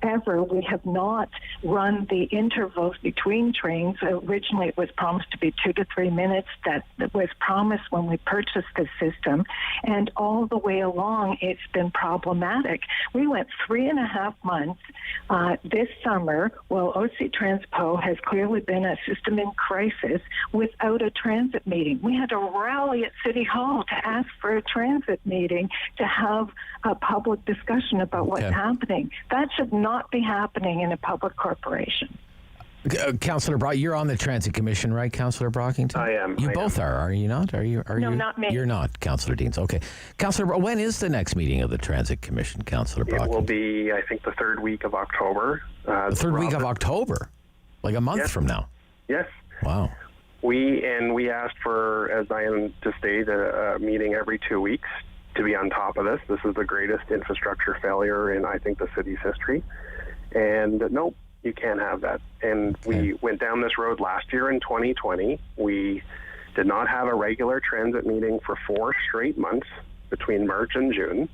ever. We have not run the intervals between trains. Originally, it was promised to be 2 to 3 minutes. That was promised when we purchased the system. And all the way along, it's been problematic. We went 3.5 months this summer. Well, OC Transpo has clearly been a system in crisis without a transit meeting. We had to rally at City Hall to ask for a transit meeting to have a public discussion about what's happening. That should not be happening in a public corporation. Councillor Brock, you're on the Transit Commission, right, Councillor Brockington? I am. You both are you not? Are you? No, not me. You're not, Councillor Deans. Okay. Councillor, when is the next meeting of the Transit Commission, Councillor Brockington? It will be, I think, the 3rd week of October. The 3rd week of October? Like a month from now? Yes. Wow. We asked for, as I am to state, a meeting every 2 weeks to be on top of this. This is the greatest infrastructure failure in, I think, the city's history. And nope, you can't have that. And we went down this road last year in 2020. We did not have a regular transit meeting for 4 straight months between March and June.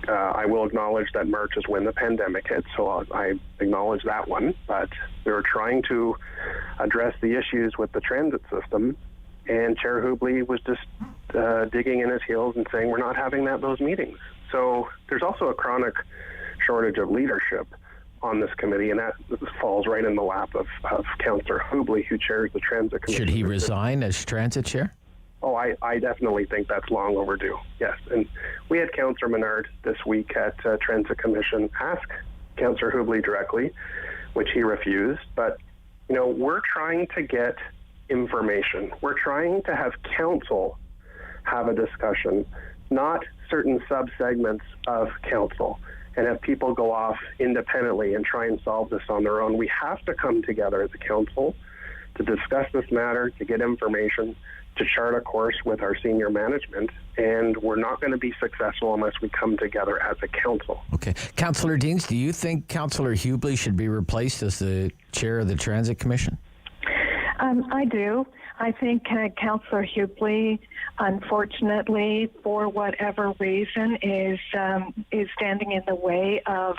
I will acknowledge that March is when the pandemic hit, so I acknowledge that one. But we were trying to address the issues with the transit system, and Chair Hubley was just digging in his heels and saying we're not having those meetings. So there's also a chronic shortage of leadership on this committee, and that falls right in the lap of Councillor Hubley, who chairs the Transit Commission. Should he resign as Transit Chair? Oh, I definitely think that's long overdue, yes. And we had Councillor Menard this week at Transit Commission ask Councillor Hubley directly, which he refused. But, we're trying to get information. We're trying to have council have a discussion, not certain subsegments of council, and have people go off independently and try and solve this on their own. We have to come together as a council to discuss this matter, to get information, to chart a course with our senior management, and we're not going to be successful unless we come together as a council. Okay. Councillor Deans, do you think Councillor Hubley should be replaced as the chair of the Transit Commission? I do. I think Councillor Hubley, unfortunately, for whatever reason, is standing in the way of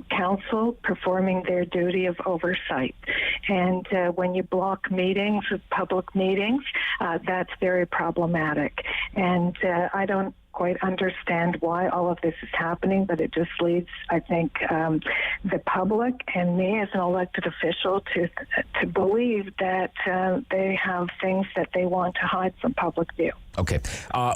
council performing their duty of oversight. And when you block meetings, public meetings, that's very problematic. And I don't quite understand why all of this is happening, but it just leads, I think, the public and me as an elected official to believe that they have things that they want to hide from public view. Okay.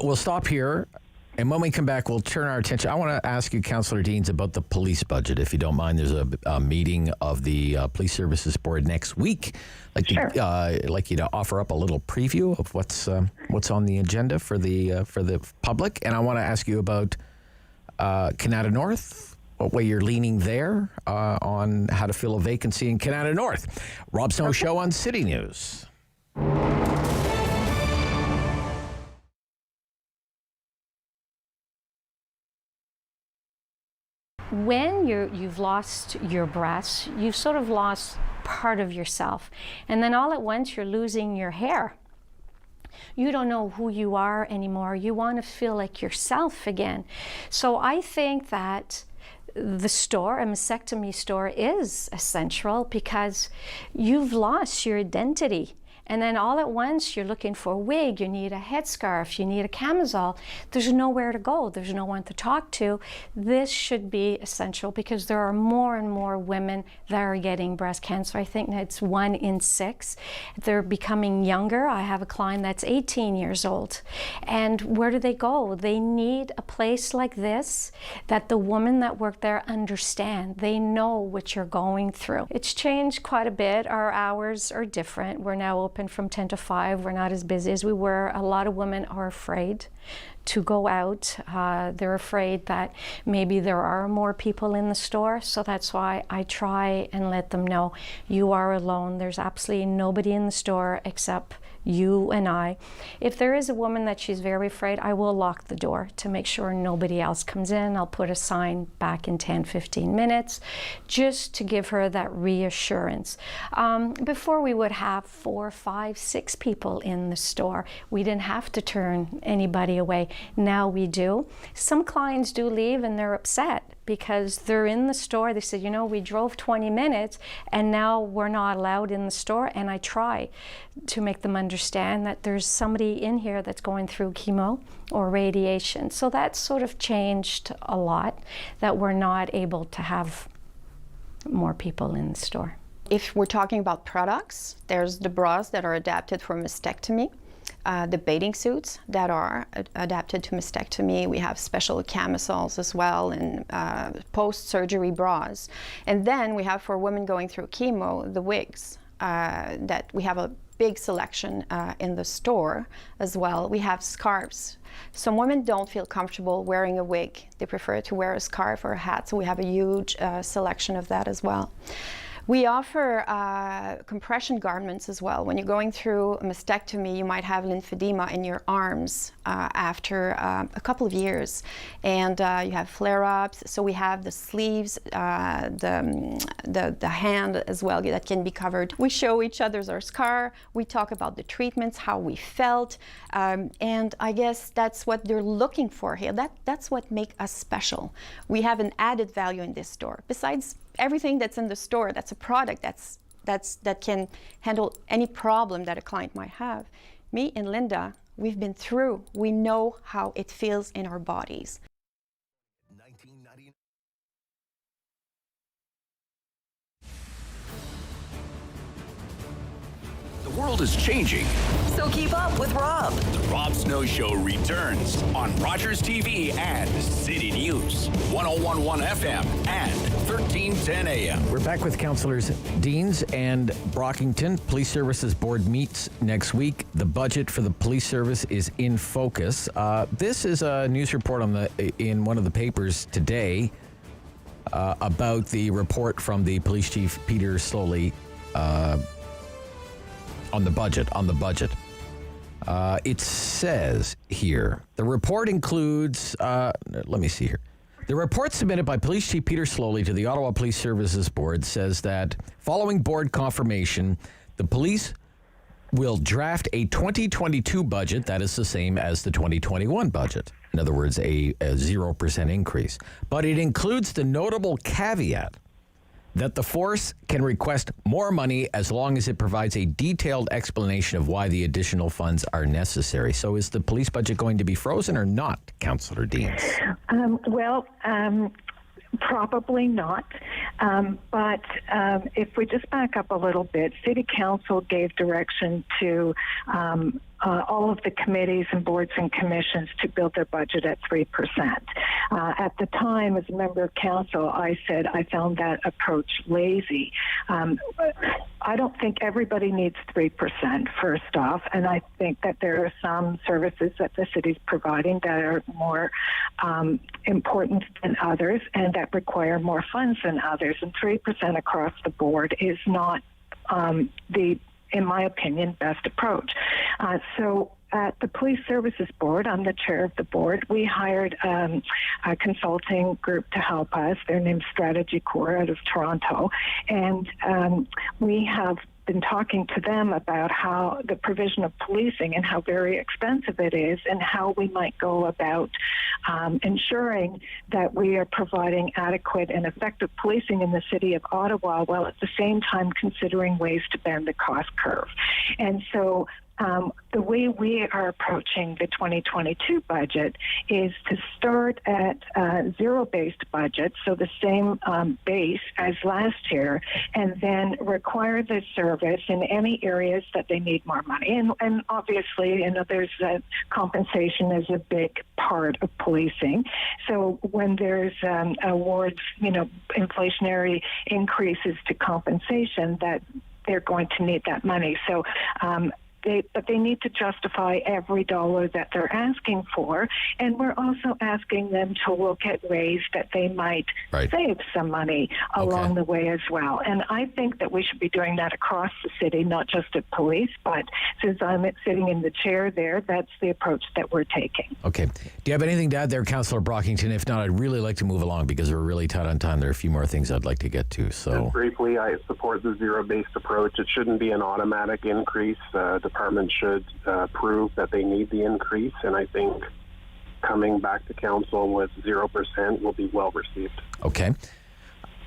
We'll stop here. And when we come back, we'll turn our attention. I want to ask you, Councillor Deans, about the police budget, if you don't mind. There's a meeting of the Police Services Board next week. I'd like you to offer up a little preview of what's on the agenda for the public. And I want to ask you about Canada North, what way you're leaning there on how to fill a vacancy in Canada North. Rob Snow Show on City News. When you've lost your breasts, you've sort of lost part of yourself. And then all at once you're losing your hair. You don't know who you are anymore. You want to feel like yourself again. So I think that the store, a mastectomy store, is essential because you've lost your identity. And then all at once, you're looking for a wig, you need a headscarf, you need a camisole. There's nowhere to go. There's no one to talk to. This should be essential because there are more and more women that are getting breast cancer. I think it's 1 in 6. They're becoming younger. I have a client that's 18 years old. And where do they go? They need a place like this that the women that work there understand. They know what you're going through. It's changed quite a bit. Our hours are different. We're now open from 10 to 5. We're not as busy as we were. A lot of women are afraid to go out. They're afraid that maybe there are more people in the store. So that's why I try and let them know you are alone. There's absolutely nobody in the store except you and I. If there is a woman that she's very afraid, I will lock the door to make sure nobody else comes in. I'll put a sign back in 10-15 minutes just to give her that reassurance. Before we would have 4, 5, 6 people in the store. We didn't have to turn anybody away. Now we do. Some clients do leave and they're upset because they're in the store. They said, you know, we drove 20 minutes and now we're not allowed in the store. And I try to make them understand that there's somebody in here that's going through chemo or radiation. So that's sort of changed a lot, that we're not able to have more people in the store. If we're talking about products, there's the bras that are adapted for mastectomy. The bathing suits that are adapted to mastectomy. We have special camisoles as well, and post-surgery bras. And then we have, for women going through chemo, the wigs that we have a big selection in the store as well. We have scarves. Some women don't feel comfortable wearing a wig. They prefer to wear a scarf or a hat, so we have a huge selection of that as well. We offer compression garments as well. When you're going through a mastectomy, you might have lymphedema in your arms after a couple of years, and you have flare-ups. So we have the sleeves, the hand as well that can be covered. We show each other's our scar. We talk about the treatments, how we felt, and I guess that's what they're looking for here. That's what makes us special. We have an added value in this store. Besides everything that's in the store, that's a product that can handle any problem that a client might have. Me and Linda, we've been through. We know how it feels in our bodies. The world is changing. So keep up with Rob. The Rob Snow Show returns on Rogers TV and City News, 101.1 FM and 1310 AM. We're back with Councillors Deans and Brockington. Police Services Board meets next week. The budget for the police service is in focus. This is a news report in one of the papers today about the report from the police chief, Peter Slowly, on the budget. It says here, the report includes, let me see here. The report submitted by Police Chief Peter Slowly to the Ottawa Police Services Board says that following board confirmation, the police will draft a 2022 budget that is the same as the 2021 budget. In other words, a 0% increase. But it includes the notable caveat that the force can request more money as long as it provides a detailed explanation of why the additional funds are necessary. So is the police budget going to be frozen or not, Councillor Deans? Probably not. But if we just back up a little bit, City Council gave direction to all of the committees and boards and commissions to build their budget at 3%. At the time, as a member of council, I said I found that approach lazy. I don't think everybody needs 3%, first off, and I think that there are some services that the city's providing that are more important than others and that require more funds than others, and 3% across the board is not in my opinion, best approach. So at the Police Services Board, I'm the chair of the board, we hired a consulting group to help us. Their name's Strategy Core out of Toronto. And we have been talking to them about how the provision of policing and how very expensive it is, and how we might go about ensuring that we are providing adequate and effective policing in the city of Ottawa, while at the same time considering ways to bend the cost curve. And so the way we are approaching the 2022 budget is to start at a zero-based budget, so the same base as last year, and then require the service in any areas that they need more money. And obviously, there's compensation is a big part of policing. So when there's awards, inflationary increases to compensation, that they're going to need that money. So but they need to justify every dollar that they're asking for, and we're also asking them to look at ways that they might save some money along the way as well. And I think that we should be doing that across the city, not just at police, but since I'm sitting in the chair there, that's the approach that we're taking. Okay. Do you have anything to add there, Councillor Brockington? If not, I'd really like to move along because we're really tight on time. There are a few more things I'd like to get to. So just briefly, I support the zero-based approach. It shouldn't be an automatic increase. Department should prove that they need the increase, and I think coming back to council with 0% will be well received. Okay.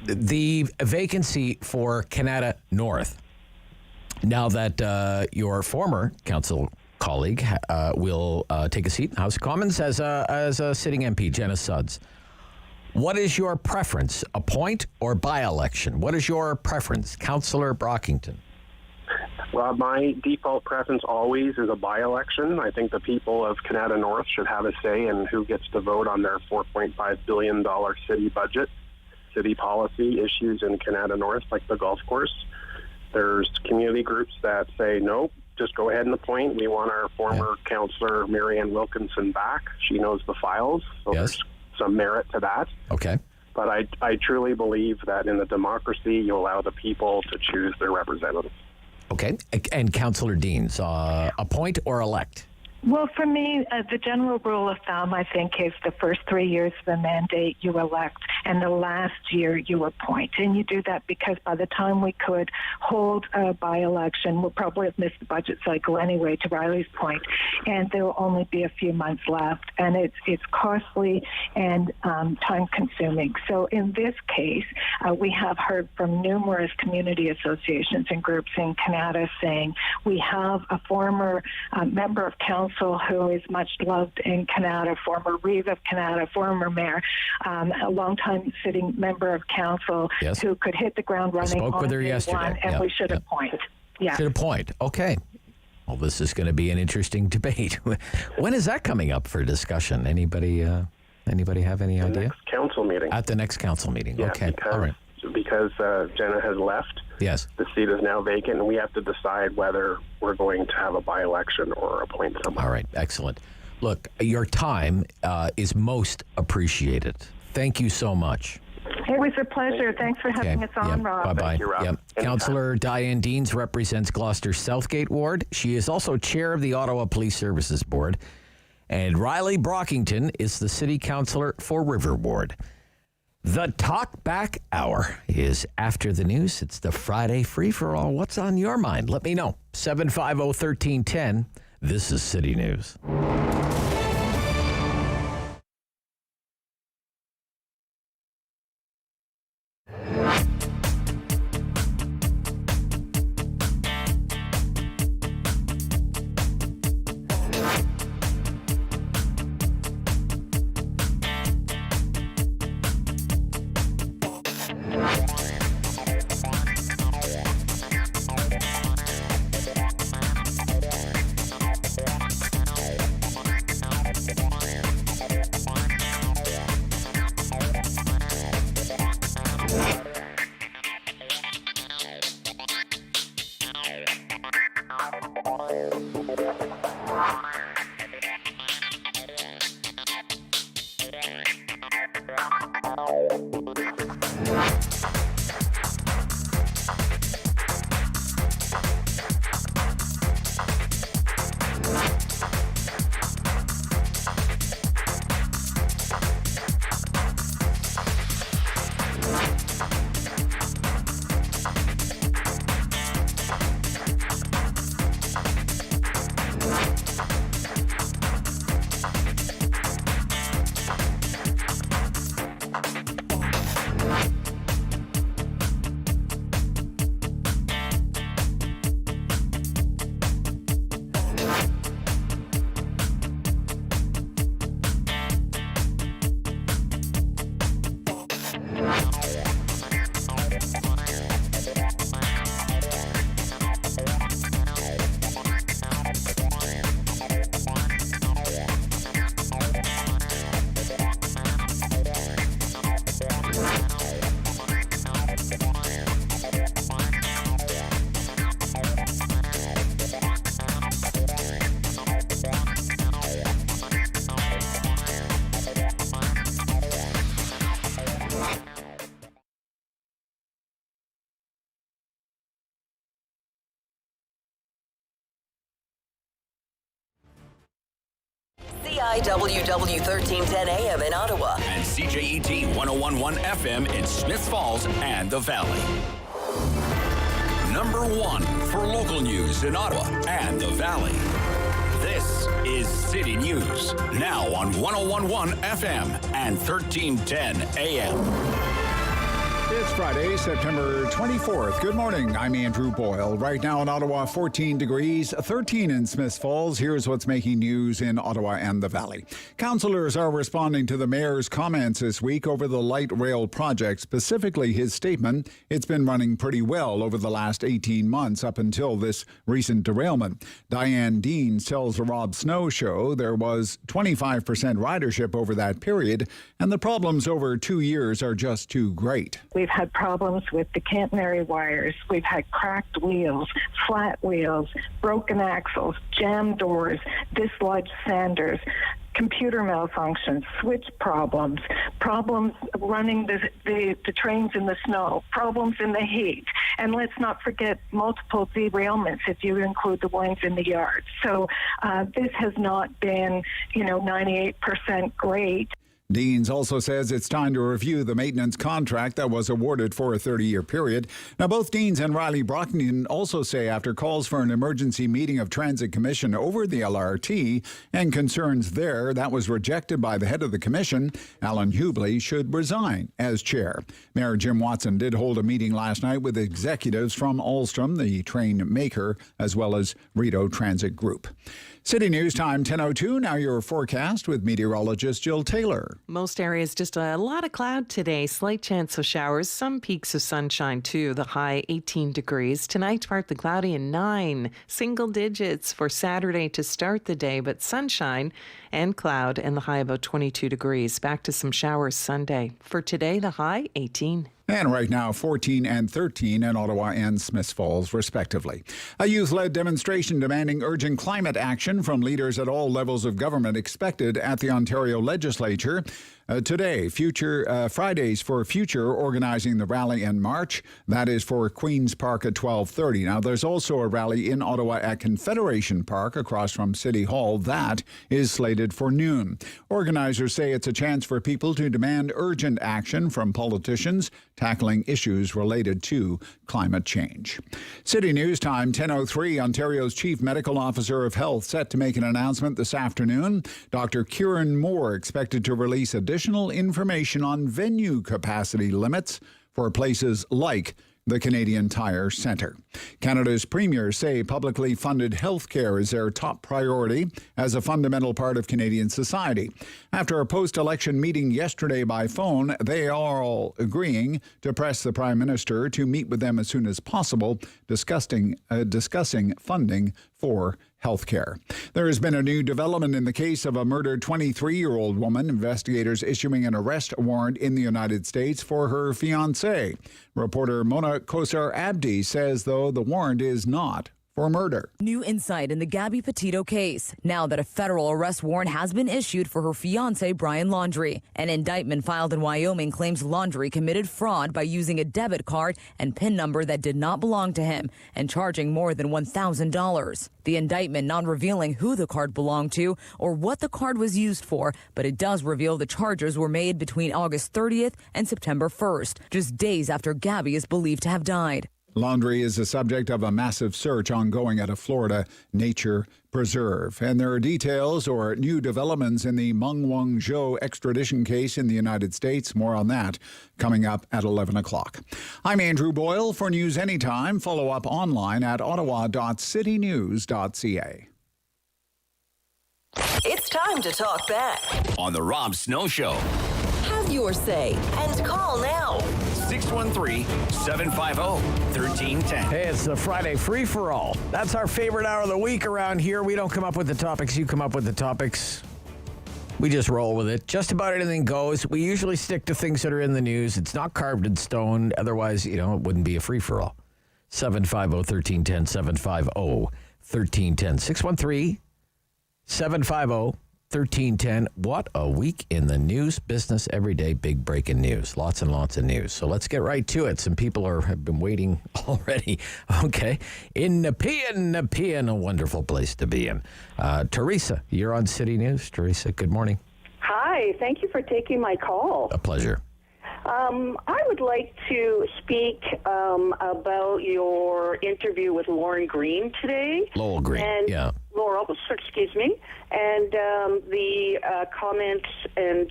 The vacancy for Canada North, now that your former council colleague will take a seat in the House of Commons as a sitting MP, Jenna Sudds, what is your preference, appoint or by-election? What is your preference, Councillor Brockington? Well, my default preference always is a by-election. I think the people of Canada North should have a say in who gets to vote on their $4.5 billion city budget, city policy issues in Canada North, like the golf course. There's community groups that say, no, just go ahead and appoint. We want our former councillor, Marianne Wilkinson, back. She knows the files, so there's some merit to that. Okay. But I truly believe that in a democracy, you allow the people to choose their representatives. Okay. And Councillor Deans, appoint or elect? Well, for me, the general rule of thumb, I think, is the first 3 years of the mandate you elect, and the last year you appoint. And you do that because by the time we could hold a by-election, we'll probably have missed the budget cycle anyway, to Riley's point, and there will only be a few months left. And it's costly and time-consuming. So in this case, we have heard from numerous community associations and groups in Canada saying we have a former member of council who is much loved in Canada, former Reeve of Canada, former mayor, a long-time sitting member of council who could hit the ground running. I spoke with her yesterday. And we should appoint. Yeah. Should appoint. Okay. Well, this is going to be an interesting debate. When is that coming up for discussion? Anybody have any idea? Next council meeting. At the next council meeting. Yeah, okay. All right. Because Jenna has left. Yes. The seat is now vacant, and we have to decide whether we're going to have a by-election or appoint someone. All right. Excellent. Look, your time is most appreciated. Thank you so much. It was a pleasure. Thanks for having us on, Rob. Bye-bye. Thank you, Rob. Yep. Councillor Diane Deans represents Gloucester Southgate Ward. She is also chair of the Ottawa Police Services Board. And Riley Brockington is the city councillor for River Ward. The Talk Back Hour is after the news. It's the Friday free-for-all. What's on your mind? Let me know. 750-1310. This is City News. CIWW 1310 AM in Ottawa. And CJET 1011 FM in Smiths Falls and the Valley. Number 1 for local news in Ottawa and the Valley. This is City News, now on 1011 FM and 1310 AM. It's Friday, September 24th. Good morning. I'm Andrew Boyle. Right now in Ottawa, 14 degrees, 13 in Smiths Falls. Here's what's making news in Ottawa and the Valley. Councillors are responding to the mayor's comments this week over the light rail project, specifically his statement. It's been running pretty well over the last 18 months up until this recent derailment. Diane Dean tells the Rob Snow Show there was 25% ridership over that period, and the problems over 2 years are just too great. We've had problems with the catenary wires. We've had cracked wheels, flat wheels, broken axles, jammed doors, dislodged sanders, computer malfunctions, switch problems running the trains in the snow, problems in the heat. And let's not forget multiple derailments if you include the ones in the yard. So this has not been, 98% great. Deans also says it's time to review the maintenance contract that was awarded for a 30-year period. Now, both Deans and Riley Brockington also say after calls for an emergency meeting of Transit Commission over the LRT and concerns there that was rejected by the head of the commission, Alan Hubley, should resign as chair. Mayor Jim Watson did hold a meeting last night with executives from Alstom, the train maker, as well as Rideau Transit Group. City News Time 10:02. Now your forecast with meteorologist Jill Taylor. Most areas just a lot of cloud today. Slight chance of showers. Some peaks of sunshine too. The high 18 degrees. Tonight partly cloudy and 9 single digits for Saturday to start the day, but sunshine and cloud and the high about 22 degrees. Back to some showers Sunday. For today, the high 18. And right now, 14 and 13 in Ottawa and Smiths Falls, respectively. A youth-led demonstration demanding urgent climate action from leaders at all levels of government expected at the Ontario Legislature. Today, Fridays for Future organizing the rally and march. That is for Queen's Park at 12:30. Now, there's also a rally in Ottawa at Confederation Park across from City Hall. That is slated for noon. Organizers say it's a chance for people to demand urgent action from politicians tackling issues related to climate change. City News Time 10:03. Ontario's Chief Medical Officer of Health set to make an announcement this afternoon. Dr. Kieran Moore expected to release additional information on venue capacity limits for places like the Canadian Tire Centre. Canada's premiers say publicly funded health care is their top priority as a fundamental part of Canadian society. After a post-election meeting yesterday by phone, they are all agreeing to press the Prime Minister to meet with them as soon as possible, discussing funding for health care. There has been a new development in the case of a murdered 23-year-old woman. Investigators issuing an arrest warrant in the United States for her fiancé. Reporter Mona Kosar Abdi says, though, the warrant is not for murder. New insight in the Gabby Petito case. Now that a federal arrest warrant has been issued for her fiancé, Brian Laundrie. An indictment filed in Wyoming claims Laundrie committed fraud by using a debit card and PIN number that did not belong to him and charging more than $1,000. The indictment not revealing who the card belonged to or what the card was used for, but it does reveal the charges were made between August 30th and September 1st, just days after Gabby is believed to have died. Laundrie is the subject of a massive search ongoing at a Florida nature preserve. And there are details or new developments in the Meng Wanzhou extradition case in the United States. More on that coming up at 11 o'clock. I'm Andrew Boyle. For News Anytime, follow up online at ottawa.citynews.ca. It's time to talk back on the Rob Snow Show. Have your say and call now. 613-750-1310. Hey, it's the Friday free-for-all. That's our favorite hour of the week around here. We don't come up with the topics. You come up with the topics. We just roll with it. Just about anything goes. We usually stick to things that are in the news. It's not carved in stone. Otherwise, it wouldn't be a free-for-all. 750-1310, 750-1310. 613-750-1310. 1310. What a week in the news business. Every day, big breaking news. Lots and lots of news. So let's get right to it. Some people have been waiting already. Okay. In Nepean, a wonderful place to be in. Teresa, you're on City News. Teresa, good morning. Hi. Thank you for taking my call. A pleasure. I would like to speak about your interview with Lauren Green today. Lowell Green, yeah. Laurel, excuse me. And the comments and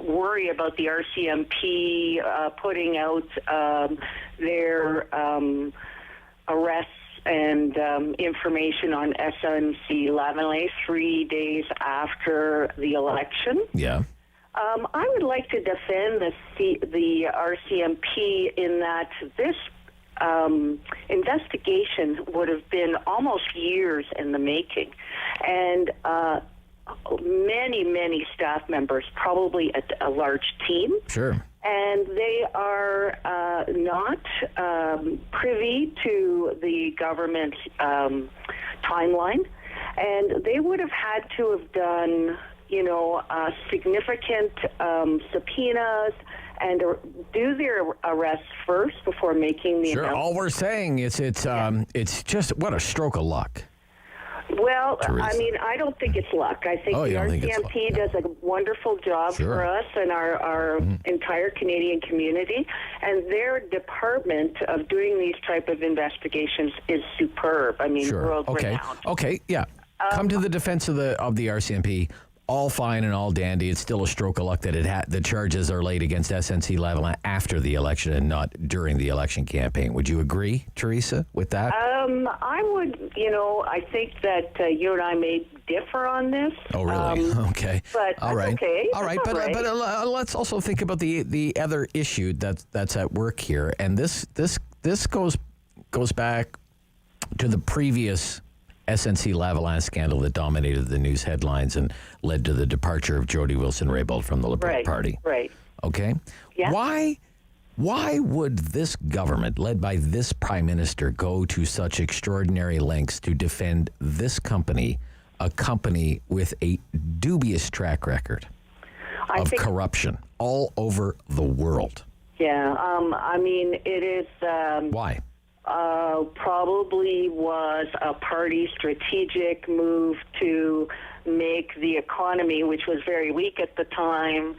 worry about the RCMP putting out their arrests and information on SNC Lavalin 3 days after the election. Yeah. I would like to defend the RCMP in that this investigation would have been almost years in the making. And many staff members, probably a large team. Sure. And they are not privy to the government timeline. And they would have had to have done significant subpoenas and do their arrests first before making the announcement. All we're saying is it's just what a stroke of luck. Well, Teresa. I mean, I don't think it's luck. I think the RCMP does a wonderful job for us and our entire Canadian community, and their department of doing these type of investigations is superb. I mean, world-renowned. Okay, yeah. Come to the defense of the RCMP. All fine and all dandy. It's still a stroke of luck that the charges are laid against SNC Lavalin after the election and not during the election campaign. Would you agree, Teresa, with that? I would. I think that you and I may differ on this. Oh, really? Okay. But all right. Okay. All right. But let's also think about the other issue that's at work here, and this goes back to the previous SNC Lavalin scandal that dominated the news headlines and led to the departure of Jody Wilson-Raybould from the Liberal Party. Right. Okay? Yeah. Why would this government, led by this prime minister, go to such extraordinary lengths to defend this company, a company with a dubious track record of corruption all over the world? Yeah. I mean, it is... Why? Probably was a party strategic move to make the economy, which was very weak at the time,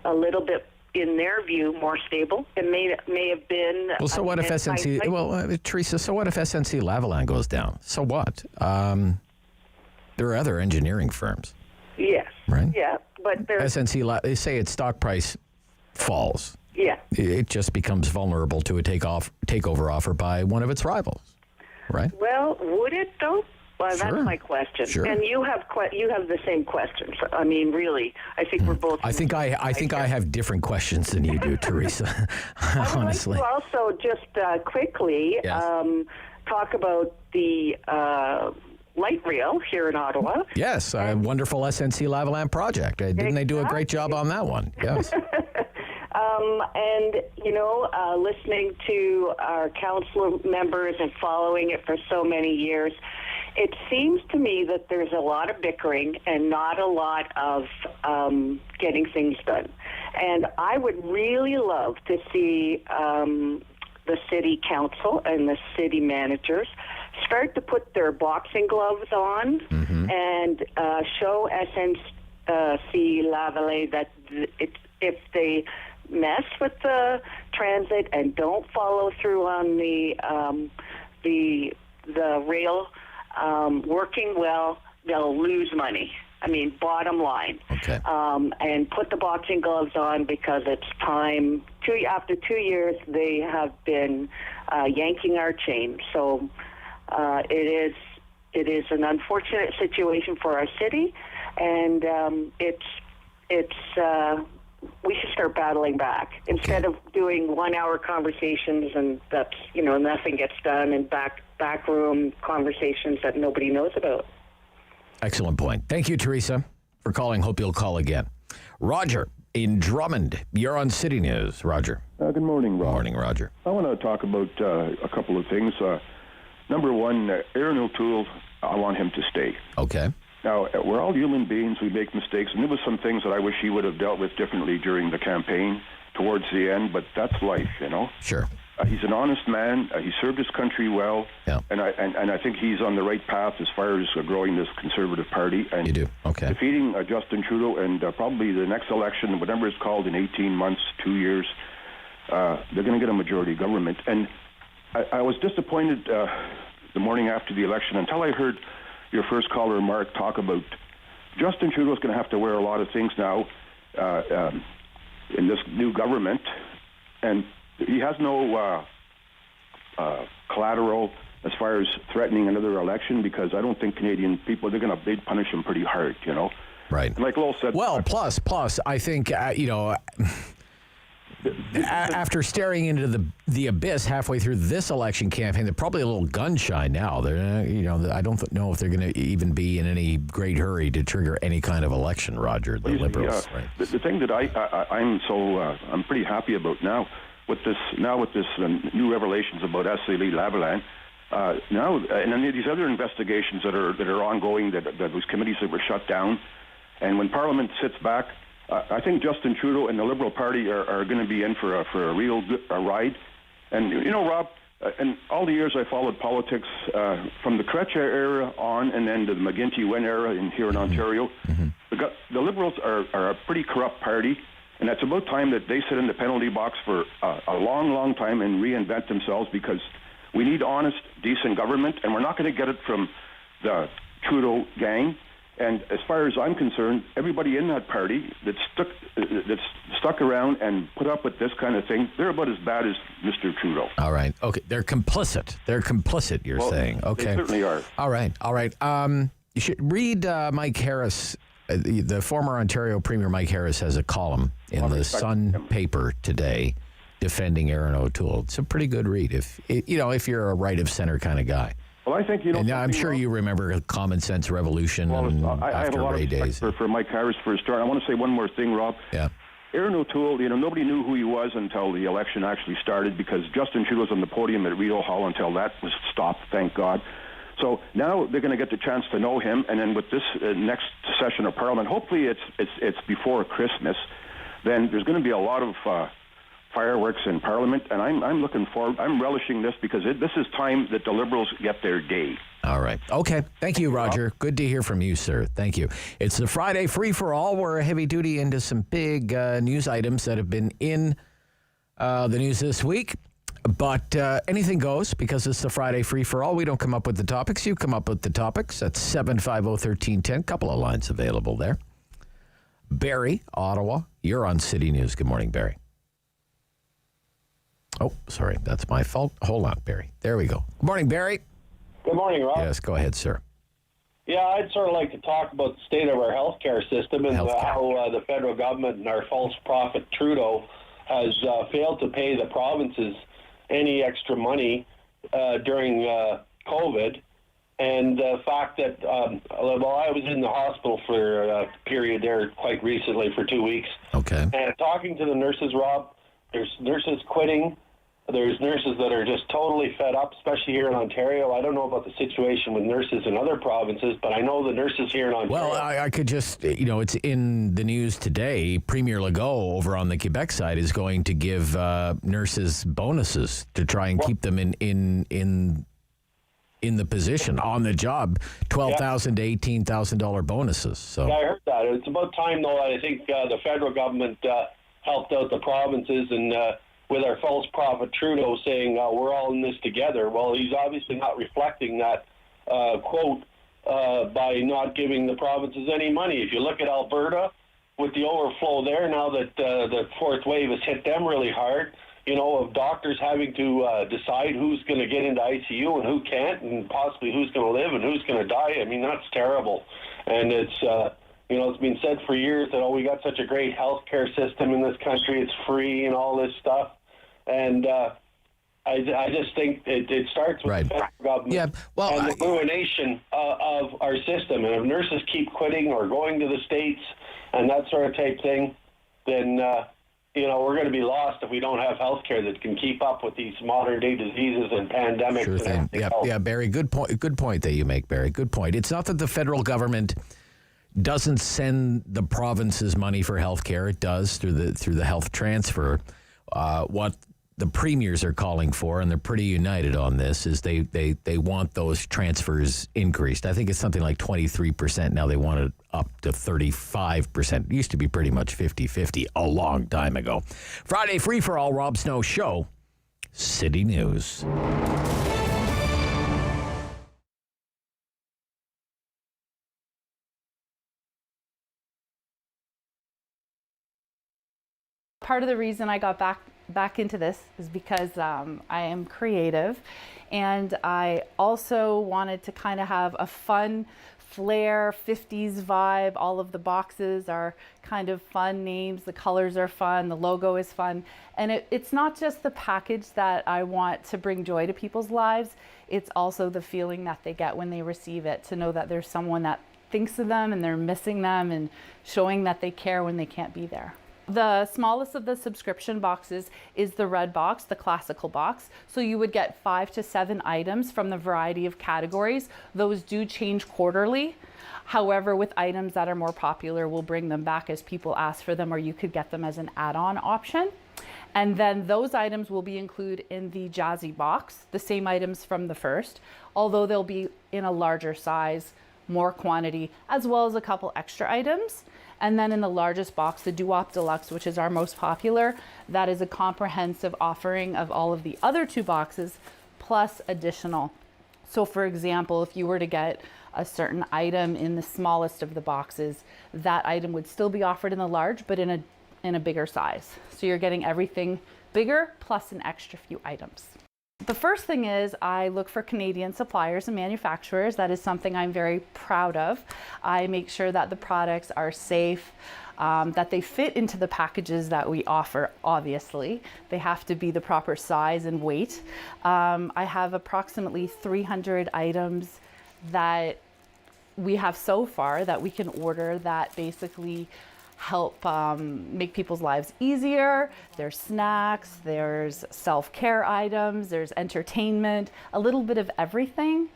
a little bit, in their view, more stable. It may have been. Well, so what if SNC? Teresa, so what if SNC Lavalin goes down? So what? There are other engineering firms. Yes. Right. Yeah, but SNC. They say its stock price falls. Yeah. It just becomes vulnerable to a takeover offer by one of its rivals, right? Well, would it though? Well, Sure. That's my question. Sure. And you have the same questions. I mean, really, I think we're both. I think I have different questions than you do, Teresa. Honestly. I would like to also just quickly talk about the light rail here in Ottawa. Yes, a wonderful SNC Lavalin project. Didn't they do a great job on that one? Yes. And, listening to our council members and following it for so many years, it seems to me that there's a lot of bickering and not a lot of getting things done. And I would really love to see the city council and the city managers start to put their boxing gloves on and show SNC Lavalin that if they mess with the transit and don't follow through on the rail working well, they'll lose money. I mean, bottom line. Okay. And put the boxing gloves on because it's time. After 2 years, they have been yanking our chain. So it is an unfortunate situation for our city, and we should start battling back instead of doing 1 hour conversations and that's nothing gets done and backroom conversations that nobody knows about. Excellent point. Thank you, Teresa, for calling. Hope you'll call again. Roger in Drummond, you're on City News. Roger. Good morning, Rob. Morning, Roger. I want to talk about a couple of things. Number one, Aaron O'Toole, I want him to stay. Okay. Now, we're all human beings. We make mistakes, and there was some things that I wish he would have dealt with differently during the campaign towards the end, but that's life, you know? Sure. He's an honest man. He served his country well, and I think he's on the right path as far as growing this Conservative Party. And you do? Okay. Defeating Justin Trudeau, and probably the next election, whatever it's called, in 18 months, 2 years, they're going to get a majority government. And I was disappointed the morning after the election until I heard your first caller, Mark, talk about Justin Trudeau's going to have to wear a lot of things now in this new government, and he has no collateral as far as threatening another election, because I don't think Canadian people, they'd punish him pretty hard, you know. Right. And like Lowell said. Well, plus, I think after staring into the abyss halfway through this election campaign, they're probably a little gun shy now. They're, I don't know if they're going to even be in any great hurry to trigger any kind of election, Roger, the Liberals. Right. The thing that I'm pretty happy about now with this new revelations about Lee Lavalin, now and then these other investigations that are ongoing, that those committees that were shut down, and when Parliament sits back, I think Justin Trudeau and the Liberal Party are going to be in for a real good ride. And you know, Rob, in all the years I followed politics, from the Chrétien era on, and then to the McGuinty-Wynne era here in Ontario, the Liberals are a pretty corrupt party. And it's about time that they sit in the penalty box for a long, long time and reinvent themselves, because we need honest, decent government, and we're not going to get it from the Trudeau gang. And as far as I'm concerned, everybody in that party that's stuck around and put up with this kind of thing, they're about as bad as Mr. Trudeau. All right. Okay. They're complicit, you're saying. Okay. They certainly are. All right. You should read Mike Harris. The former Ontario Premier Mike Harris has a column in the Sun paper today defending Aaron O'Toole. It's a pretty good read if you're a right of center kind of guy. Well, I think And I'm sure you remember Common Sense Revolution and I have a lot of respect for Mike Harris for a start. I want to say one more thing, Rob. Yeah. Aaron O'Toole, nobody knew who he was until the election actually started, because Justin Trudeau was on the podium at Rideau Hall until that was stopped, thank God. So now they're going to get the chance to know him, and then with this next session of Parliament, hopefully it's before Christmas, then there's going to be a lot of fireworks in Parliament, and I'm looking forward. I'm relishing this, because this is time that the Liberals get their day. All right. Okay. Thank you, Roger. Good to hear from you, sir. Thank you. It's the Friday free-for-all. We're heavy duty into some big news items that have been in the news this week. But anything goes, because it's the Friday free-for-all. We don't come up with the topics. You come up with the topics. That's 750-1310. Couple of lines available there. Barry, Ottawa, you're on City News. Good morning, Barry. Oh, sorry. That's my fault. Hold on, Barry. There we go. Good morning, Barry. Good morning, Rob. Yes, go ahead, sir. Yeah, I'd sort of like to talk about the state of our healthcare system and how the federal government and our false prophet Trudeau has failed to pay the provinces any extra money during COVID, and the fact that I was in the hospital for a period there quite recently for 2 weeks. Okay. And talking to the nurses, Rob, there's nurses quitting. There's nurses that are just totally fed up, especially here in Ontario. I don't know about the situation with nurses in other provinces, but I know the nurses here in Ontario. Well, I could just, it's in the news today. Premier Legault over on the Quebec side is going to give nurses bonuses to try and keep them in the position, on the job, $12,000 to $18,000 bonuses. So yeah, I heard that. It's about time, though. I think the federal government helped out the provinces, and with our false prophet Trudeau saying we're all in this together. Well, he's obviously not reflecting that quote by not giving the provinces any money. If you look at Alberta, with the overflow there, now that the fourth wave has hit them really hard, of doctors having to decide who's going to get into ICU and who can't, and possibly who's going to live and who's going to die. I mean, that's terrible. And it's, it's been said for years that, we got such a great healthcare system in this country, it's free and all this stuff. And I just think it starts with the federal government and the ruination of our system. And if nurses keep quitting or going to the States and that sort of type thing, then, we're going to be lost if we don't have health care that can keep up with these modern day diseases and pandemics. Sure and thing. everything else. Yeah, Barry, good point that you make, Barry. Good point. It's not that the federal government doesn't send the provinces money for health care. It does through the health transfer. What the premiers are calling for, and they're pretty united on this, is they want those transfers increased. I think it's something like 23%. Now they want it up to 35%. It used to be pretty much 50-50 a long time ago. Friday Free for All, Rob Snow Show, City News. Part of the reason I got back into this is because I am creative, and I also wanted to kind of have a fun flair, 50s vibe. All of the boxes are kind of fun names, the colors are fun, the logo is fun, and it's not just the package that I want to bring joy to people's lives, it's also the feeling that they get when they receive it, to know that there's someone that thinks of them and they're missing them, and showing that they care when they can't be there. The smallest of the subscription boxes is the red box, the classical box. So you would get 5 to 7 items from the variety of categories. Those do change quarterly. However, with items that are more popular, we'll bring them back as people ask for them, or you could get them as an add-on option. And then those items will be included in the Jazzy box, the same items from the first, although they'll be in a larger size, more quantity, as well as a couple extra items. And then in the largest box, the Doo-Wop Deluxe, which is our most popular, that is a comprehensive offering of all of the other 2 boxes, plus additional. So for example, if you were to get a certain item in the smallest of the boxes, that item would still be offered in the large, but in a bigger size. So you're getting everything bigger, plus an extra few items. The first thing is I look for Canadian suppliers and manufacturers. That is something I'm very proud of. I make sure that the products are safe, that they fit into the packages that we offer, obviously. They have to be the proper size and weight. I have approximately 300 items that we have so far that we can order that basically help make people's lives easier. There's snacks, there's self-care items, there's entertainment, a little bit of everything.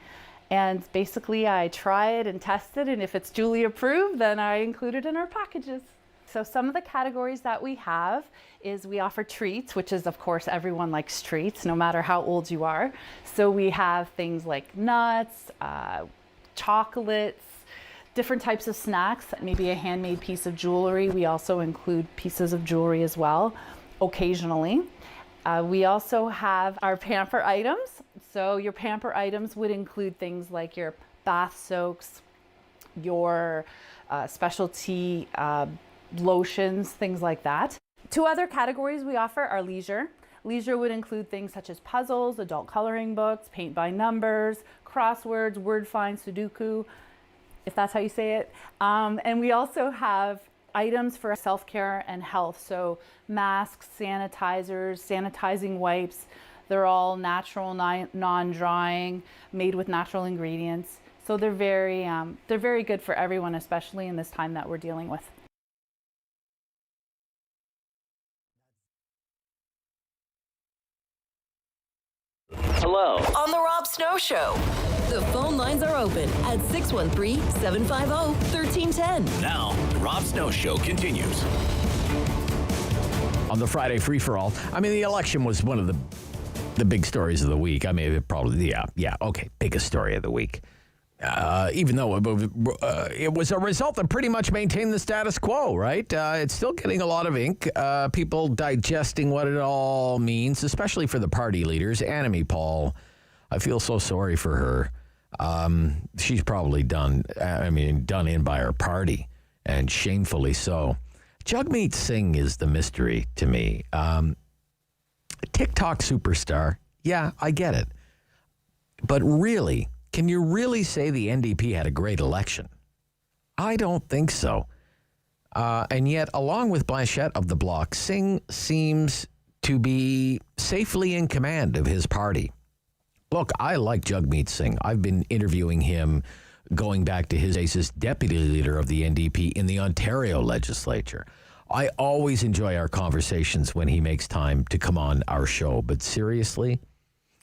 And basically I try it and test it, and if it's duly approved, then I include it in our packages. So some of the categories that we have is we offer treats, which is of course everyone likes treats, no matter how old you are. So we have things like nuts, chocolates, different types of snacks, maybe a handmade piece of jewelry. We also include pieces of jewelry as well, occasionally. We also have our Pamper Items. So your Pamper Items would include things like your bath soaks, your specialty lotions, things like that. 2 other categories we offer are leisure. Leisure would include things such as puzzles, adult coloring books, paint by numbers, crosswords, word find, Sudoku, if that's how you say it. And we also have items for self-care and health. So masks, sanitizers, sanitizing wipes. They're all natural, non-drying, made with natural ingredients. So they're very good for everyone, especially in this time that we're dealing with. Hello. On the Rob Snow Show. The phone lines are open at 613-750-1310. Now, the Rob Snow Show continues. On the Friday free-for-all, I mean, the election was one of the big stories of the week. I mean, biggest story of the week. Even though it was a result that pretty much maintained the status quo, right? It's still getting a lot of ink. People digesting what it all means, especially for the party leaders. Annamie Paul, I feel so sorry for her. She's probably done in by her party, and shamefully so. Jagmeet Singh is the mystery to me. TikTok superstar, yeah, I get it. But really, can you really say the NDP had a great election? I don't think so. And yet, along with Blanchette of the Bloc, Singh seems to be safely in command of his party. Look, I like Jagmeet Singh. I've been interviewing him going back to his days as deputy leader of the NDP in the Ontario legislature. I always enjoy our conversations when he makes time to come on our show. But seriously,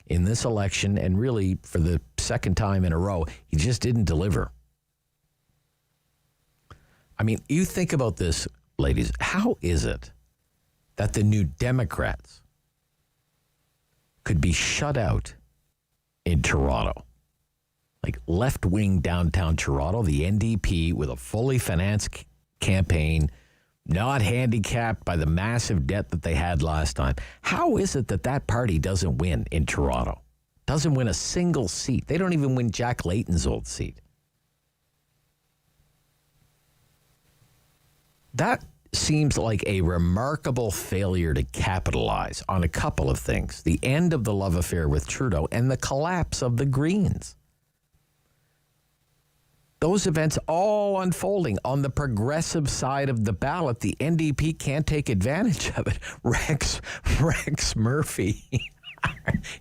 in this election, and really for the second time in a row, he just didn't deliver. I mean, you think about this, ladies. How is it that the New Democrats could be shut out in Toronto? Like left-wing downtown Toronto, the NDP with a fully financed campaign, not handicapped by the massive debt that they had last time. How is it that that party doesn't win in Toronto? Doesn't win a single seat. They don't even win Jack Layton's old seat. That seems like a remarkable failure to capitalize on a couple of things. The end of the love affair with Trudeau and the collapse of the Greens. Those events all unfolding on the progressive side of the ballot. The NDP can't take advantage of it. Rex Murphy,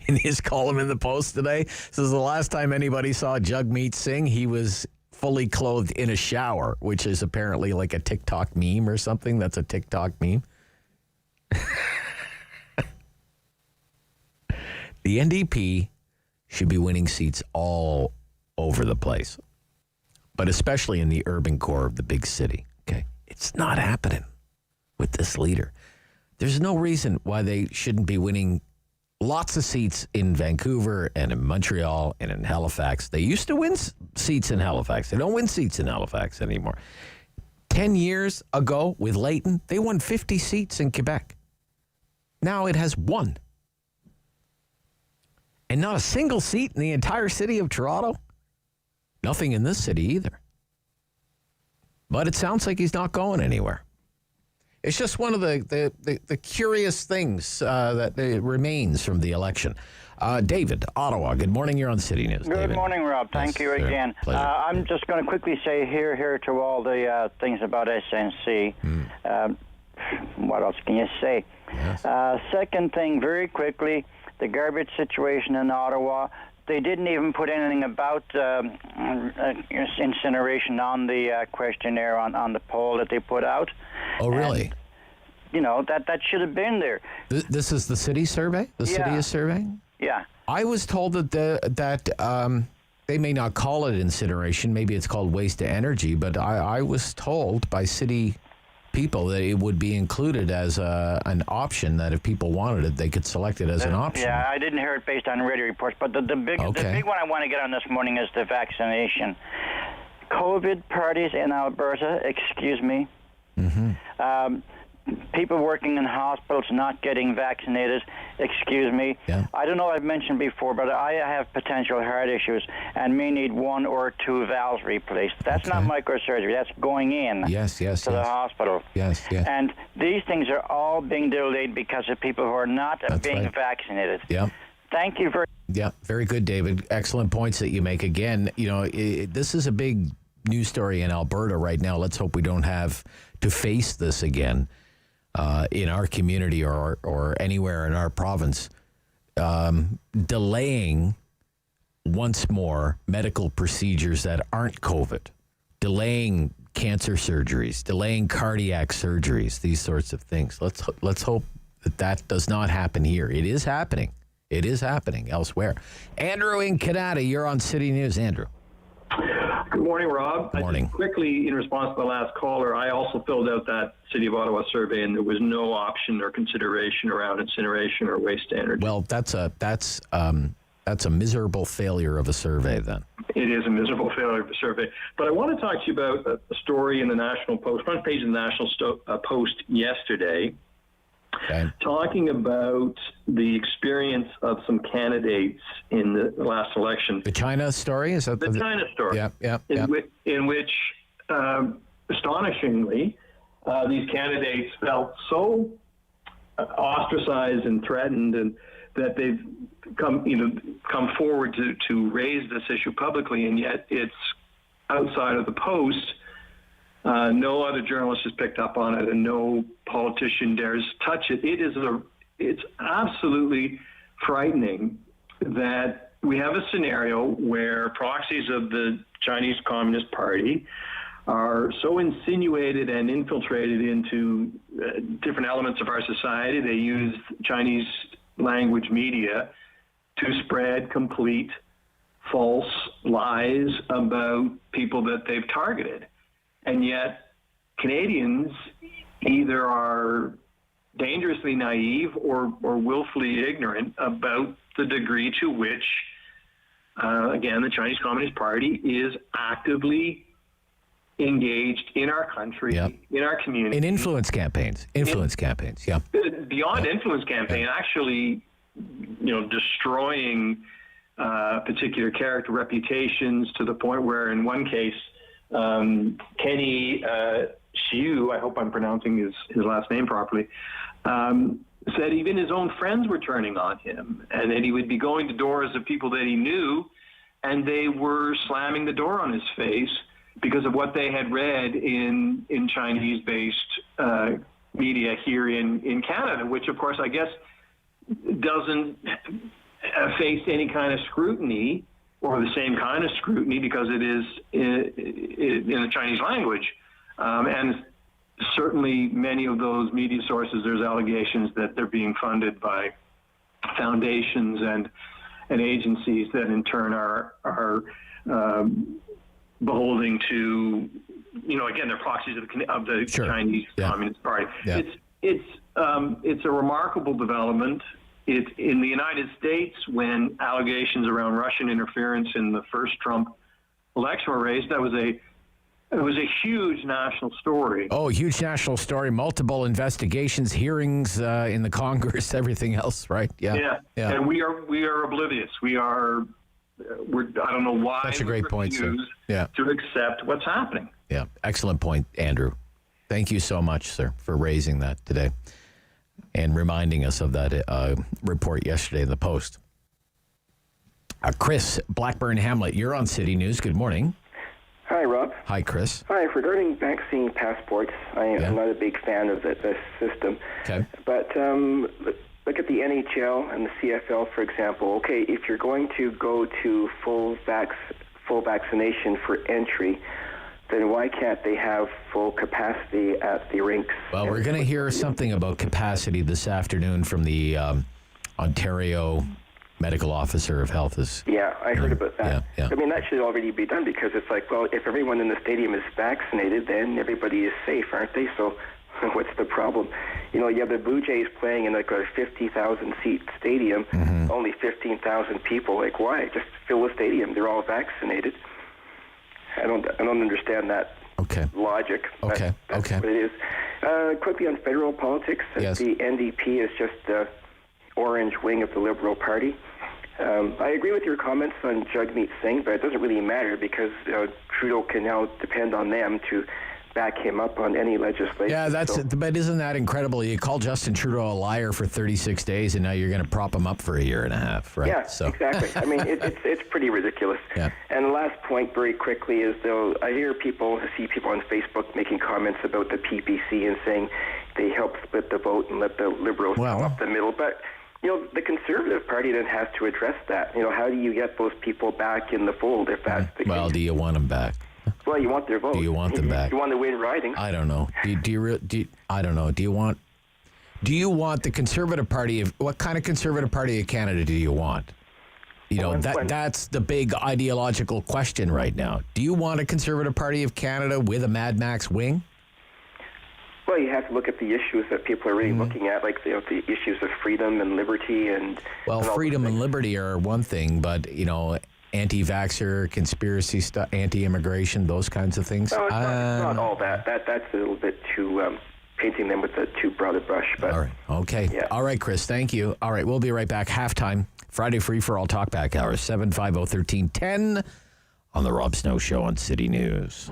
in his column in the Post today, says the last time anybody saw Jagmeet Singh, he was fully clothed in a shower, which is apparently like a TikTok meme or something. That's a TikTok meme. The NDP should be winning seats all over the place, but especially in the urban core of the big city. Okay, it's not happening with this leader. There's no reason why they shouldn't be winning lots of seats in Vancouver and in Montreal and in Halifax. They used to win seats in Halifax. They don't win seats in Halifax anymore. 10 years ago with Layton, they won 50 seats in Quebec. Now it has one. And not a single seat in the entire city of Toronto. Nothing in this city either. But it sounds like he's not going anywhere. It's just one of the curious things that remains from the election. David, Ottawa, good morning. You're on City News. Good morning, Rob. Thank you again. I'm just going to quickly say here to all the things about SNC. What else can you say? Yes. Second thing, very quickly, the garbage situation in Ottawa. They didn't even put anything about incineration on the questionnaire on the poll that they put out. Oh, really? And, you know, that should have been there. This is the city survey? The city is surveying? Yeah. I was told that they may not call it incineration. Maybe it's called waste to energy. But I was told by city people that it would be included as an option, that if people wanted it, they could select it as an option. Yeah, I didn't hear it based on radio reports. But the big one I want to get on this morning is the vaccination. COVID parties in Alberta, excuse me. Mm-hmm. People working in hospitals not getting vaccinated, excuse me. Yeah. I don't know if I've mentioned before, but I have potential heart issues and may need 1 or 2 valves replaced. That's not microsurgery. That's going in to the hospital. Yes. And these things are all being delayed because of people who are not being vaccinated. Yeah. Thank you very much. Yeah, very good, David. Excellent points that you make. Again, you know, this is a big news story in Alberta right now. Let's hope we don't have to face this again. In our community or anywhere in our province, delaying once more medical procedures that aren't COVID, delaying cancer surgeries, delaying cardiac surgeries, these sorts of things. Let's hope that does not happen here. It is happening. It is happening elsewhere. Andrew in Canada, you're on City News. Andrew. Good morning, Rob. Good morning. Quickly, in response to the last caller, I also filled out that City of Ottawa survey, and there was no option or consideration around incineration or waste to energy. Well, that's a miserable failure of a survey, then. It is a miserable failure of a survey. But I want to talk to you about a story in the National Post, front page of the National Post yesterday, talking about the experience of some candidates in the last election. The China story? Is that the China story? Yeah. In which, astonishingly, these candidates felt so ostracized and threatened, and that they've come forward to raise this issue publicly, and yet it's outside of the Post. No other journalist has picked up on it, and no politician dares touch it. It's absolutely frightening that we have a scenario where proxies of the Chinese Communist Party are so insinuated and infiltrated into different elements of our society. They use Chinese language media to spread complete false lies about people that they've targeted. And yet Canadians either are dangerously naive or willfully ignorant about the degree to which, again, the Chinese Communist Party is actively engaged in our country, in our community. In influence campaigns. Yeah. Beyond influence campaign, actually, destroying particular character reputations to the point where, in one case, Kenney Shiu, I hope I'm pronouncing his last name properly, said even his own friends were turning on him, and that he would be going to doors of people that he knew, and they were slamming the door on his face because of what they had read in Chinese-based media here in Canada, which, of course, I guess doesn't face any kind of scrutiny or the same kind of scrutiny because it is in the Chinese language. And certainly many of those media sources, there's allegations that they're being funded by foundations and agencies that in turn are beholding to, again, they're proxies of the Chinese Communist Party. Yeah. It's a remarkable development. In the United States, when allegations around Russian interference in the first Trump election were raised, it was a huge national story. Oh, huge national story, multiple investigations, hearings in the Congress, everything else, right? Yeah. And we are oblivious. We're I don't know why. That's a great point, sir. To accept what's happening. Yeah, excellent point, Andrew. Thank you so much, sir, for raising that today and reminding us of that report yesterday in the Post. Chris, Blackburn Hamlet, you're on City News. Good morning. Hi, Rob. Hi, Chris. Hi. Regarding vaccine passports, I'm not a big fan of this system. Okay. But look at the NHL and the CFL, for example. Okay, if you're going to go to full vaccination for entry, then why can't they have full capacity at the rinks? Well, we're going to hear something about capacity this afternoon from the Ontario Medical Officer of Health. Yeah, I heard about that. Yeah. I mean, that should already be done because it's like, well, if everyone in the stadium is vaccinated, then everybody is safe, aren't they? So what's the problem? You have the Blue Jays playing in like a 50,000-seat stadium, only 15,000 people. Like, why? Just fill the stadium. They're all vaccinated. I don't understand that logic. Okay. That's what it is. Quickly on federal politics, yes. The NDP is just the orange wing of the Liberal Party. I agree with your comments on Jagmeet Singh, but it doesn't really matter because Trudeau can now depend on them to back him up on any legislation. Yeah, but isn't that incredible? You call Justin Trudeau a liar for 36 days, and now you're going to prop him up for a year and a half, right? Yeah, exactly. I mean, it's pretty ridiculous. Yeah. And the last point, very quickly, is though I see people on Facebook making comments about the PPC and saying they helped split the vote and let the Liberals come up the middle, but. The Conservative Party then has to address that. How do you get those people back in the fold if that's the case? Well, do you want them back? Well, you want their vote. Do you want them back? You want to win ridings. I don't know. I don't know. Do you want the Conservative Party? What kind of Conservative Party of Canada do you want? That's the big ideological question right now. Do you want a Conservative Party of Canada with a Mad Max wing? Well, you have to look at the issues that people are really looking at, like the issues of freedom and liberty and. Well, freedom and liberty are one thing, but anti-vaxxer, conspiracy stuff, anti-immigration, those kinds of things. No, it's not all that. That's a little bit too painting them with a too broad a brush. But all right, okay, yeah. All right, Chris, thank you. All right, we'll be right back. Halftime, Friday Free for All Talkback Hours, 750-1310 on the Rob Snow Show on City News.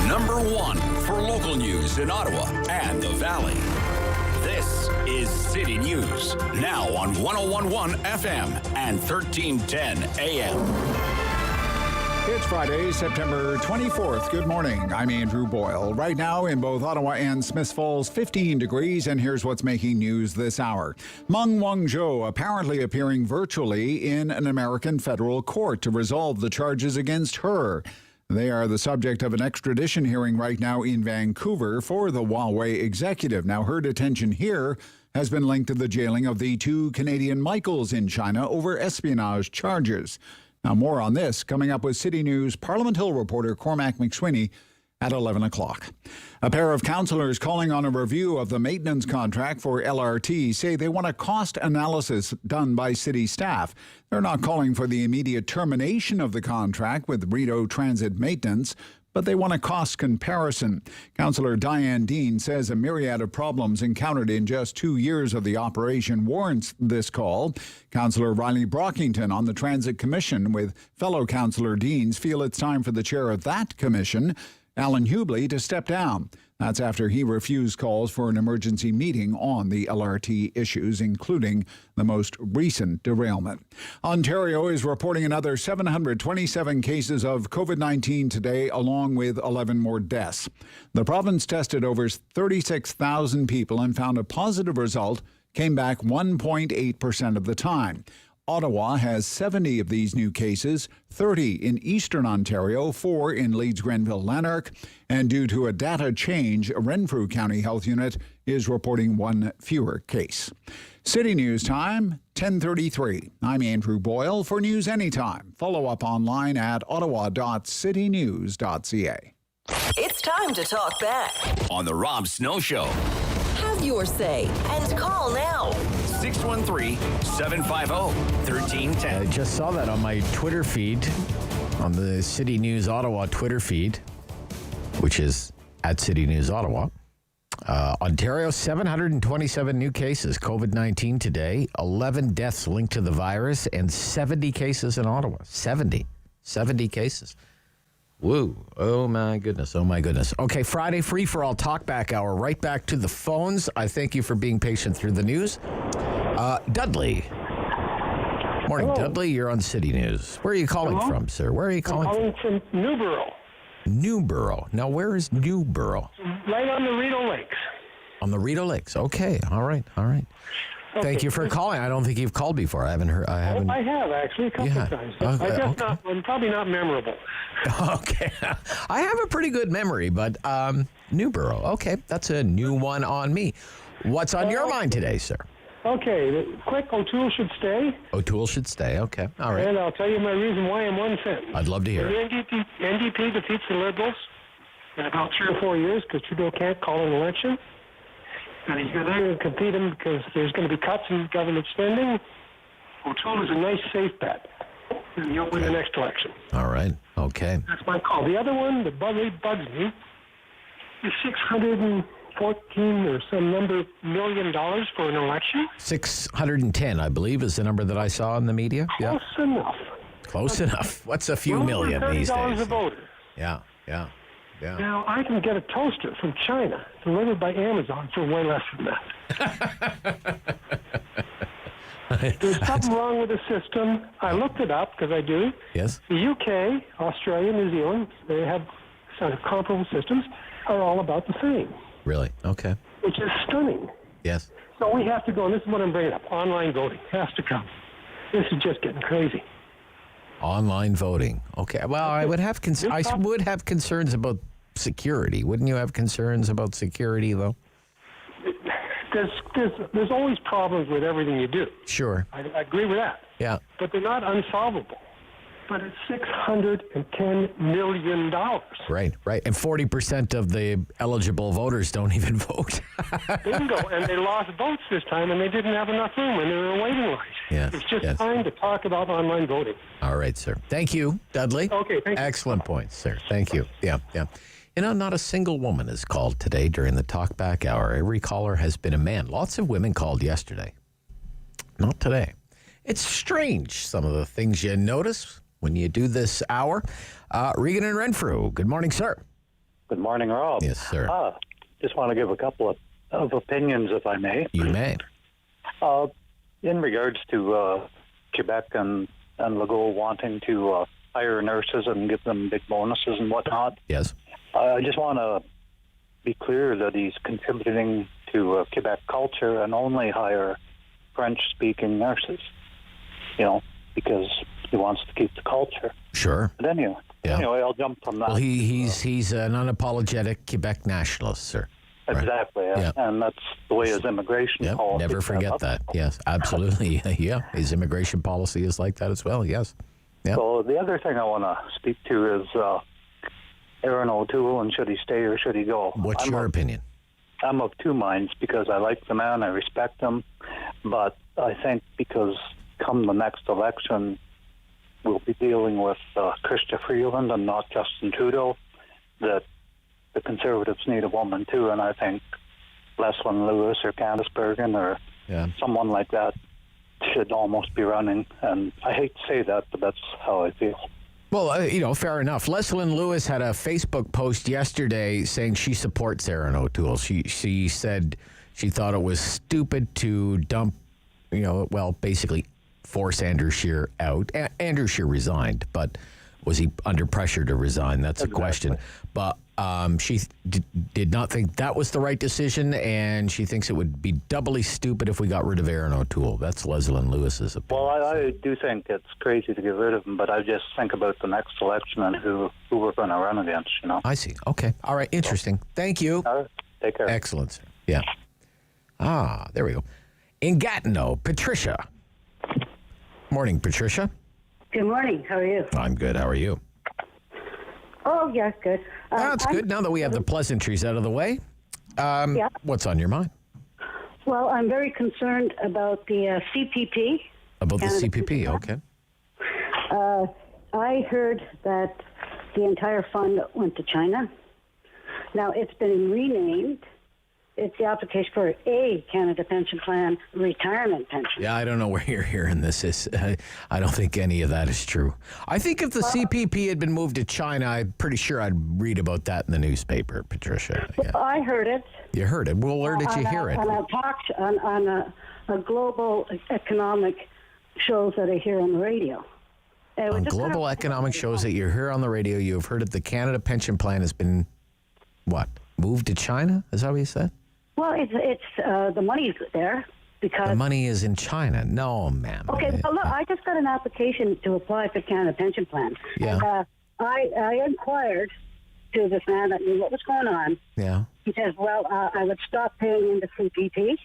Number one for local news in Ottawa and the Valley. This is City News, now on 101.1 FM and 1310 AM. It's Friday, September 24th. Good morning. I'm Andrew Boyle. Right now in both Ottawa and Smiths Falls, 15 degrees, and here's what's making news this hour. Meng Wanzhou apparently appearing virtually in an American federal court to resolve the charges against her. They are the subject of an extradition hearing right now in Vancouver for the Huawei executive. Now, her detention here has been linked to the jailing of the two Canadian Michaels in China over espionage charges. Now, more on this coming up with City News Parliament Hill reporter Cormac McSweeney at 11 o'clock. A pair of councillors calling on a review of the maintenance contract for LRT say they want a cost analysis done by city staff. They're not calling for the immediate termination of the contract with Rideau Transit Maintenance, but they want a cost comparison. Councillor Diane Dean says a myriad of problems encountered in just 2 years of the operation warrants this call. Councillor Riley Brockington on the Transit Commission with fellow Councillor Deans feel it's time for the chair of that commission, Alan Hubley, to step down. That's after he refused calls for an emergency meeting on the LRT issues, including the most recent derailment. Ontario is reporting another 727 cases of COVID-19 today, along with 11 more deaths. The province tested over 36,000 people and found a positive result, came back 1.8% of the time. Ottawa has 70 of these new cases, 30 in eastern Ontario, 4 in Leeds, Grenville, Lanark, and due to a data change, Renfrew County Health Unit is reporting 1 fewer case. City News time, 10:33. I'm Andrew Boyle. For News Anytime, follow up online at ottawa.citynews.ca. It's time to talk back On the Rob Snow Show. Have your say and call now. 613-750-1310. I just saw that on my Twitter feed, on the City News Ottawa Twitter feed, which is at City News Ottawa. Ontario, 727 new cases, COVID-19 today, 11 deaths linked to the virus, and 70 cases in Ottawa. 70 cases. Woo. Oh, my goodness. Oh, my goodness. Okay, Friday free-for-all talkback hour. Right back to the phones. I thank you for being patient through the news. Dudley. Morning, Hello. Dudley. You're on City News. Where are you calling from, sir? Where are you calling I'm calling from Newborough. Newborough. Now, where is Newborough? Right on the Rideau Lakes. On the Rideau Lakes. Okay. All right. Thank you for calling. I don't think you've called before. I haven't heard. I have actually a couple of times. Okay, I guess not. I'm probably not memorable. Okay. I have a pretty good memory, but Newborough. Okay, that's a new one on me. What's on your mind today, sir? Okay, quick. O'Toole should stay. O'Toole should stay. Okay. All right. And I'll tell you my reason why in one sentence. I'd love to hear it. The NDP defeats the Liberals in about 3 or 4 years because Trudeau can't call an election. And he's going to compete him because there's going to be cuts in government spending. O'Toole is a nice, safe bet. and you'll win the next election. All right. Okay. That's my call. The other one that really bugs me is $614 or some number $million for an election. 610, I believe, is the number that I saw in the media. Close enough. Close enough. What's a few million these $30 days? a voter. Yeah. Now, I can get a toaster from China delivered by Amazon for way less than that. There's something wrong with the system. I looked it up because I do. Yes. The UK, Australia, New Zealand, they have sort of comparable systems, are all about the same. Really? Okay. Which is stunning. Yes. So we have to go, and this is what I'm bringing up. Online voting has to come. This is just getting crazy. Online voting. Okay. Well, I would have concerns about security. Wouldn't you have concerns about security, though? There's always problems with everything you do. Sure. I agree with that. Yeah. But they're not unsolvable. But it's $610 million. Right. And 40% of the eligible voters don't even vote. Bingo. And they lost votes this time, and they didn't have enough room, and they were waiting lines. Yes. It's just time to talk about online voting. All right, sir. Thank you, Dudley. Okay, thank you. Excellent points, sir. Thank you. Yeah. You know, not a single woman is called today during the talkback hour. Every caller has been a man. Lots of women called yesterday. Not today. It's strange, some of the things you notice when you do this hour. Regan and Renfrew, good morning, sir. Good morning, Rob. Yes, sir. Just want to give a couple of opinions, if I may. You may. In regards to Quebec and Legault wanting to hire nurses and give them big bonuses and whatnot. Yes. I just want to be clear that he's contributing to Quebec culture and only hire French-speaking nurses, because he wants to keep the culture. Sure. But anyway, I'll jump from that. Well, he's an unapologetic Quebec nationalist, sir. Exactly, Yeah. And that's the way his immigration policy. Never forget that. Yes, absolutely. Yeah, his immigration policy is like that as well. Yes. Yeah. So the other thing I want to speak to is Aaron O'Toole, and should he stay or should he go? What's your opinion? I'm of two minds because I like the man, I respect him, but I think because come the next election, we'll be dealing with Chrystia Freeland and not Justin Trudeau, that the Conservatives need a woman too, and I think Leslyn Lewis or Candice Bergen or someone like that should almost be running, and I hate to say that, but that's how I feel. Well, fair enough. Leslyn Lewis had a Facebook post yesterday saying she supports Aaron O'Toole. She said she thought it was stupid to dump, basically force Andrew Scheer out. Andrew Scheer resigned, but was he under pressure to resign? That's a question. But she did not think that was the right decision, and she thinks it would be doubly stupid if we got rid of Aaron O'Toole. That's Leslyn Lewis's opinion. Well, I do think it's crazy to get rid of him, but I just think about the next election and who we're going to run against, I see. Okay. All right. Interesting. Thank you. All right. Take care. Excellent, sir. Yeah. There we go. In Gatineau, Patricia. Morning, Patricia. Good morning. How are you? I'm good. How are you? Oh, yes, good. That's good. Now that we have the pleasantries out of the way, what's on your mind? Well, I'm very concerned about the CPP. About the CPP, okay. I heard that the entire fund went to China. Now, it's been renamed. It's the application for a Canada Pension Plan retirement pension. Yeah, I don't know where you're hearing this. I don't think any of that is true. I think if the CPP had been moved to China, I'm pretty sure I'd read about that in the newspaper, Patricia. Yeah. Well, I heard it. You heard it. Well, where did you hear it? And I talked on a global economic shows that I hear on the radio. On global economic shows that you hear on the radio, you have heard that the Canada Pension Plan has been, moved to China? Is that what you said? Well, it's the money's there because... The money is in China. No, ma'am. Okay, well, look, I just got an application to apply for Canada Pension Plan. Yeah. And, I inquired to this man that knew what was going on. Yeah. He says, well, I would stop paying into CPP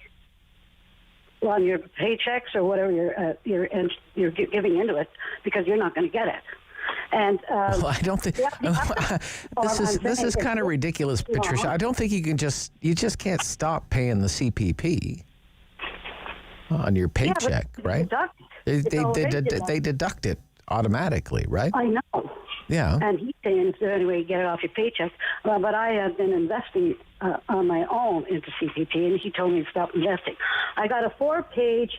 on your paychecks or whatever you're giving into it because you're not going to get it. And well, I don't think this is kind of ridiculous, Patricia. I don't think you just can't stop paying the CPP on your paycheck, right? They They deduct it automatically, right? I know. Yeah. And he's saying, is there any way you get it off your paycheck? But I have been investing on my own into CPP, and he told me to stop investing. I got a 4-page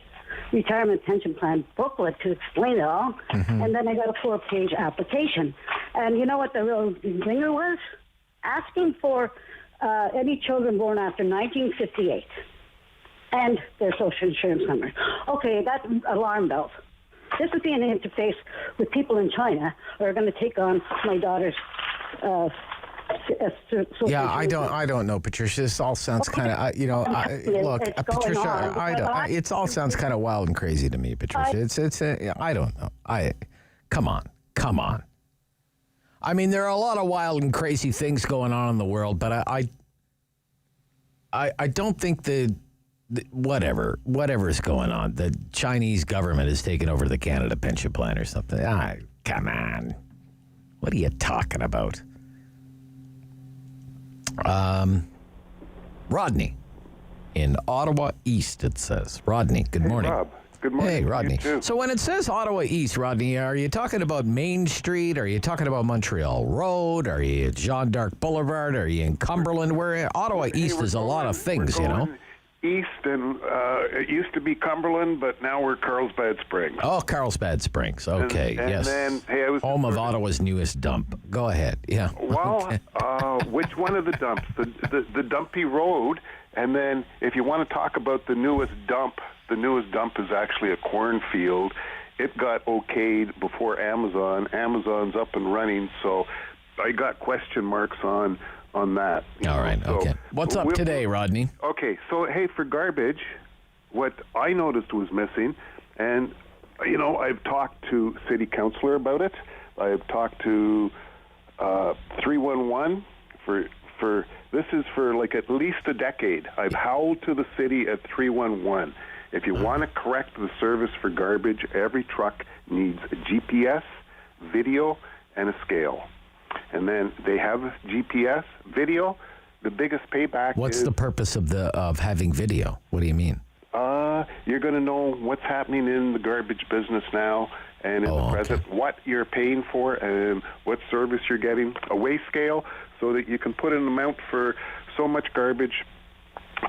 retirement pension plan booklet to explain it all, and then I got a 4-page application. And you know what the real zinger was? Asking for any children born after 1958 and their social insurance number. Okay, that's alarm bells. This would be an interface with people in China who are going to take on my daughter's social Yeah, insurance. I don't know, Patricia. This all sounds kind of, look, Patricia, it all sounds kind of wild and crazy to me, Patricia. I don't know. Come on. I mean, there are a lot of wild and crazy things going on in the world, but I don't think whatever's going on, the Chinese government has taken over the Canada pension plan or something. Come on. What are you talking about? Rodney in Ottawa East, it says. Rodney, good morning. Rob. Good morning. Hey, Rodney. You too. So when it says Ottawa East, Rodney, are you talking about Main Street? Are you talking about Montreal Road? Are you at Jean d'Arc Boulevard? Are you in Cumberland? Ottawa East is a lot of things, you know. East, and it used to be Cumberland, but now we're Carlsbad Springs. Oh, Carlsbad Springs. Okay, and yes. Then, hey, I was home of Ottawa's newest dump. Go ahead. Yeah. Well, Okay. which one of the dumps? The Dumpy Road, and then if you want to talk about the newest dump is actually a cornfield. It got okayed before Amazon. Amazon's up and running, so I got question marks on that. All right, so okay. What's up today, Rodney? Okay, so, hey, for garbage, what I noticed was missing, and, I've talked to City Councillor about it. I've talked to 311 for this is for like at least a decade. I've howled to the city at 311. If you want to correct the service for garbage, every truck needs a GPS, video, and a scale. And then they have GPS, video. The biggest payback What's is... the purpose of having video? What do you mean? You're going to know what's happening in the garbage business now and in the present, what you're paying for and what service you're getting, a weigh scale, so that you can put an amount for so much garbage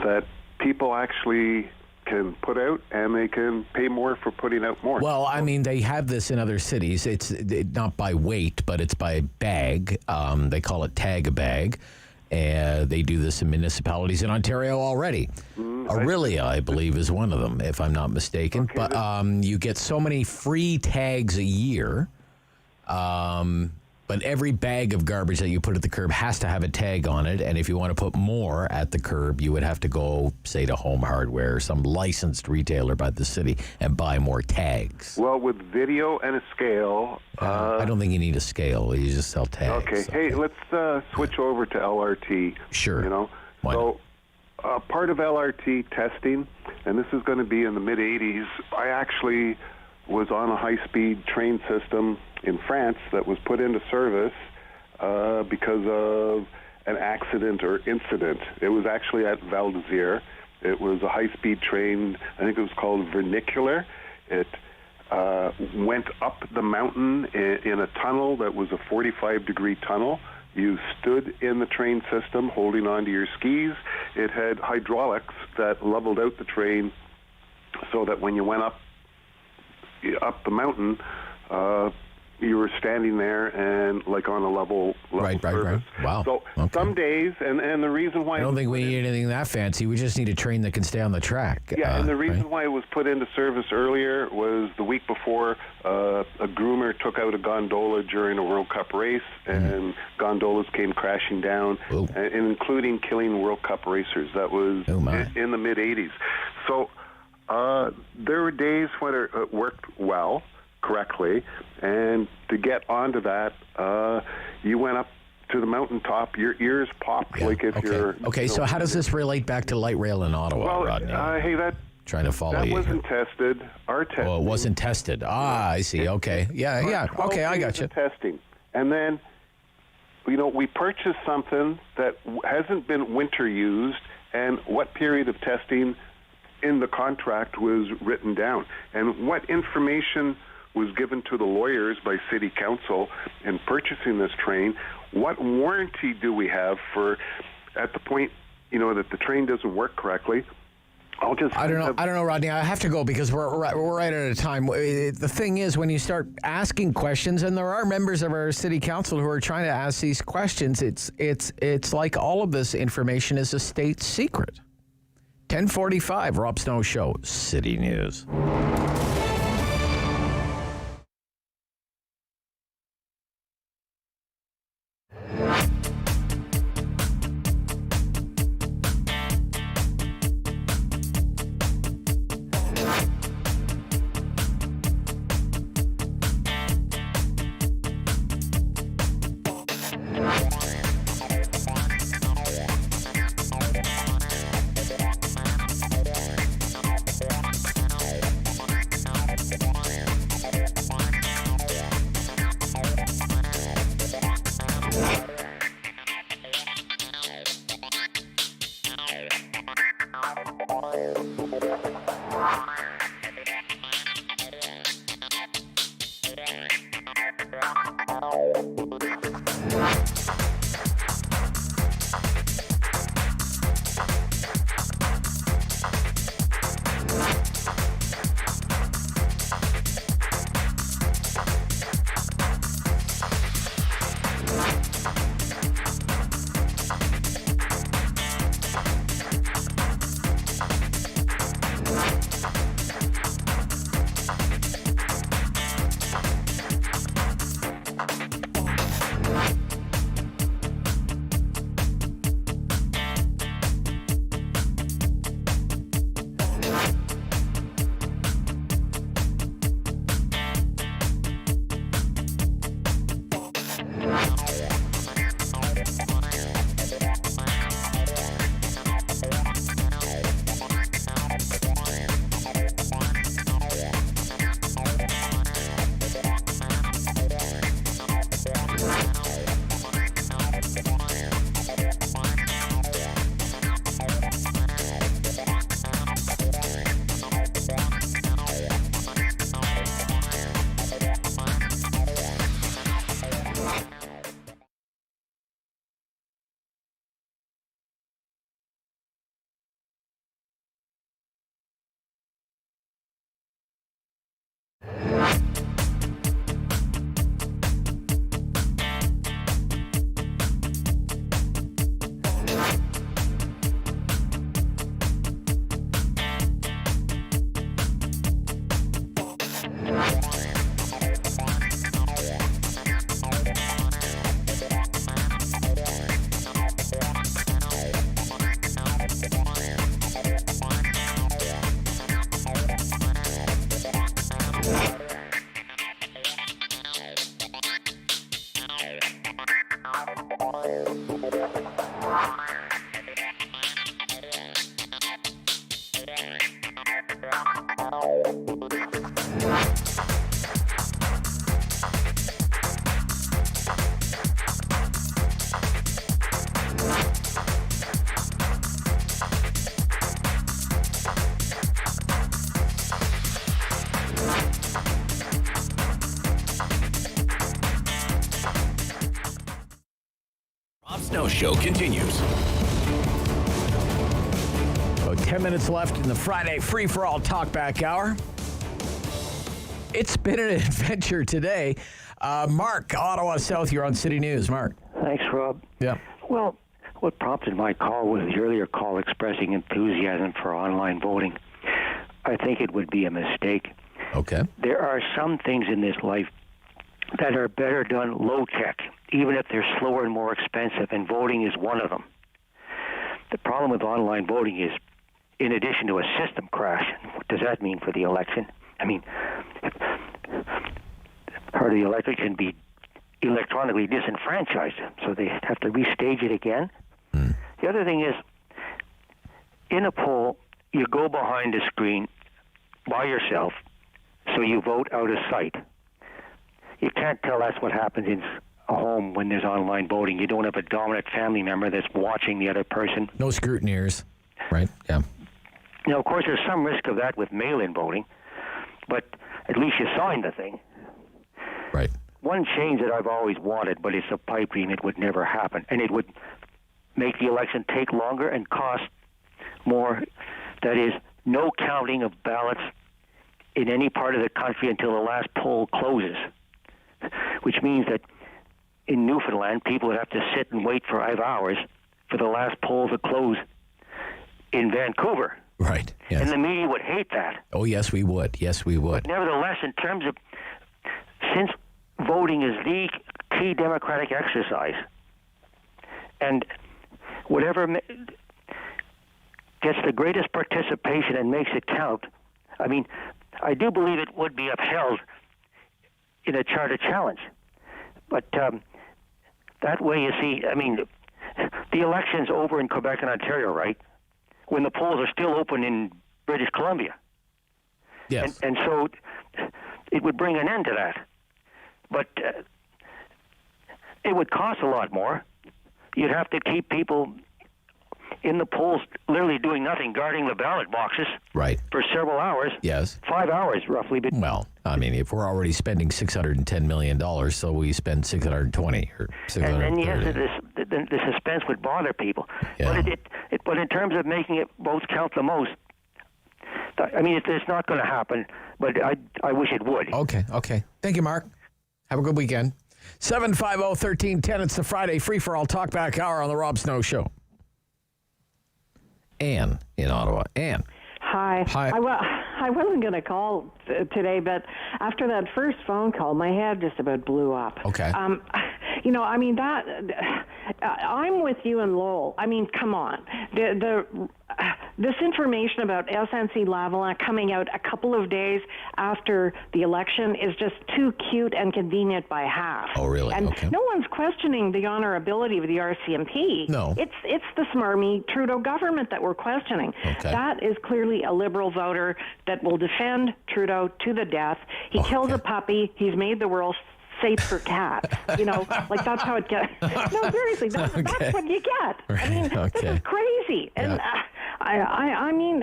that people actually can put out, and they can pay more for putting out more. Well, I mean, they have this in other cities. It's not by weight, but it's by bag. They call it tag a bag. They do this in municipalities in Ontario already. Aurelia, I believe, is one of them, if I'm not mistaken. Okay, but you get so many free tags a year. But every bag of garbage that you put at the curb has to have a tag on it. And if you want to put more at the curb, you would have to go, say, to Home Hardware, some licensed retailer by the city, and buy more tags. Well, with video and a scale... I don't think you need a scale. You just sell tags. Okay. Hey, let's switch over to LRT. Sure. So part of LRT testing, and this is going to be in the mid-'80s, I actually was on a high-speed train system in France that was put into service because of an accident or incident. It was actually at Val d'Isère. It was a high-speed train. I think it was called vernacular. It went up the mountain in a tunnel that was a 45-degree tunnel. You stood in the train system holding onto your skis. It had hydraulics that leveled out the train so that when you went up the mountain, you were standing there and like on a level right. Wow. So some days, and the reason why... I don't think we need anything that fancy. We just need a train that can stay on the track. Yeah, and the reason why it was put into service earlier was the week before a groomer took out a gondola during a World Cup race, and gondolas came crashing down, and including killing World Cup racers. That was in the mid-'80s. So there were days when it worked well, correctly, and to get onto that, you went up to the mountaintop, your ears popped like if you're... Okay, so how does this relate back to light rail in Ottawa, Rodney? Hey, trying to follow that you. Wasn't tested. Our testing... Oh, it wasn't tested. I see. Okay. Yeah. Okay, I got you. Testing. And then, we purchased something that hasn't been winter used, and what period of testing in the contract was written down, and what information was given to the lawyers by City Council in purchasing this train, what warranty do we have for at the point, that the train doesn't work correctly? I don't know, Rodney. I have to go because we're right at a time. The thing is, when you start asking questions, and there are members of our city council who are trying to ask these questions, it's like all of this information is a state secret. 10:45, Rob Snow Show, City News. Snow Show continues. About 10 minutes left in the Friday free-for-all talkback hour. It's been an adventure today. Mark, Ottawa South, you're on City News. Mark. Thanks, Rob. Yeah. Well, what prompted my call was the earlier call expressing enthusiasm for online voting. I think it would be a mistake. Okay. There are some things in this life that are better done low-tech, even if they're slower and more expensive, and voting is one of them. The problem with online voting is, in addition to a system crash, what does that mean for the election? I mean, part of the election can be electronically disenfranchised, so they have to restage it again. The other thing is, in a poll, you go behind a screen by yourself, so you vote out of sight. You can't tell that's what happens in a home when there's online voting. You don't have a dominant family member that's watching the other person. No scrutineers, right? Yeah. Now, of course, there's some risk of that with mail-in voting, but at least you signed the thing. Right. One change that I've always wanted, but it's a pipe dream, it would never happen. And it would make the election take longer and cost more. That is, no counting of ballots in any part of the country until the last poll closes, which means that in Newfoundland, people would have to sit and wait for 5 hours for the last poll to close in Vancouver. Right. Yes. And the media would hate that. Oh, yes, we would. Yes, we would. But nevertheless, in terms of, since voting is the key democratic exercise, and whatever gets the greatest participation and makes it count, I mean, I do believe it would be upheld in a charter challenge. But that way, you see, I mean, the election's over in Quebec and Ontario, right? When the polls are still open in British Columbia. Yes. And so it would bring an end to that. But it would cost a lot more. You'd have to keep people in the polls literally doing nothing, guarding the ballot boxes right. for several hours. Yes. 5 hours, roughly. Well, I mean, if we're already spending $610 million, so we spend $620 or $630. And then yes, the suspense would bother people. Yeah. But in terms of making it votes count the most, I mean, it's not going to happen, but I wish it would. Okay. Thank you, Mark. Have a good weekend. 750-1310. It's the Friday free-for-all talkback hour on the Rob Snow Show. Anne in Ottawa. Anne. Hi. I wasn't going to call today, but after that first phone call, my head just about blew up. Okay. You know, I mean, I'm with you and Lowell. I mean, come on. This information about SNC-Lavalin coming out a couple of days after the election is just too cute and convenient by half. Oh, really? And okay. no one's questioning the honorability of the RCMP. No. It's the smarmy Trudeau government that we're questioning. Okay. That is clearly a Liberal voter that will defend Trudeau to the death. He kills a puppy. He's made the world safe for cats. You know, like that's how it gets. No, seriously, that's what you get. Right. I mean, this is crazy. And I mean,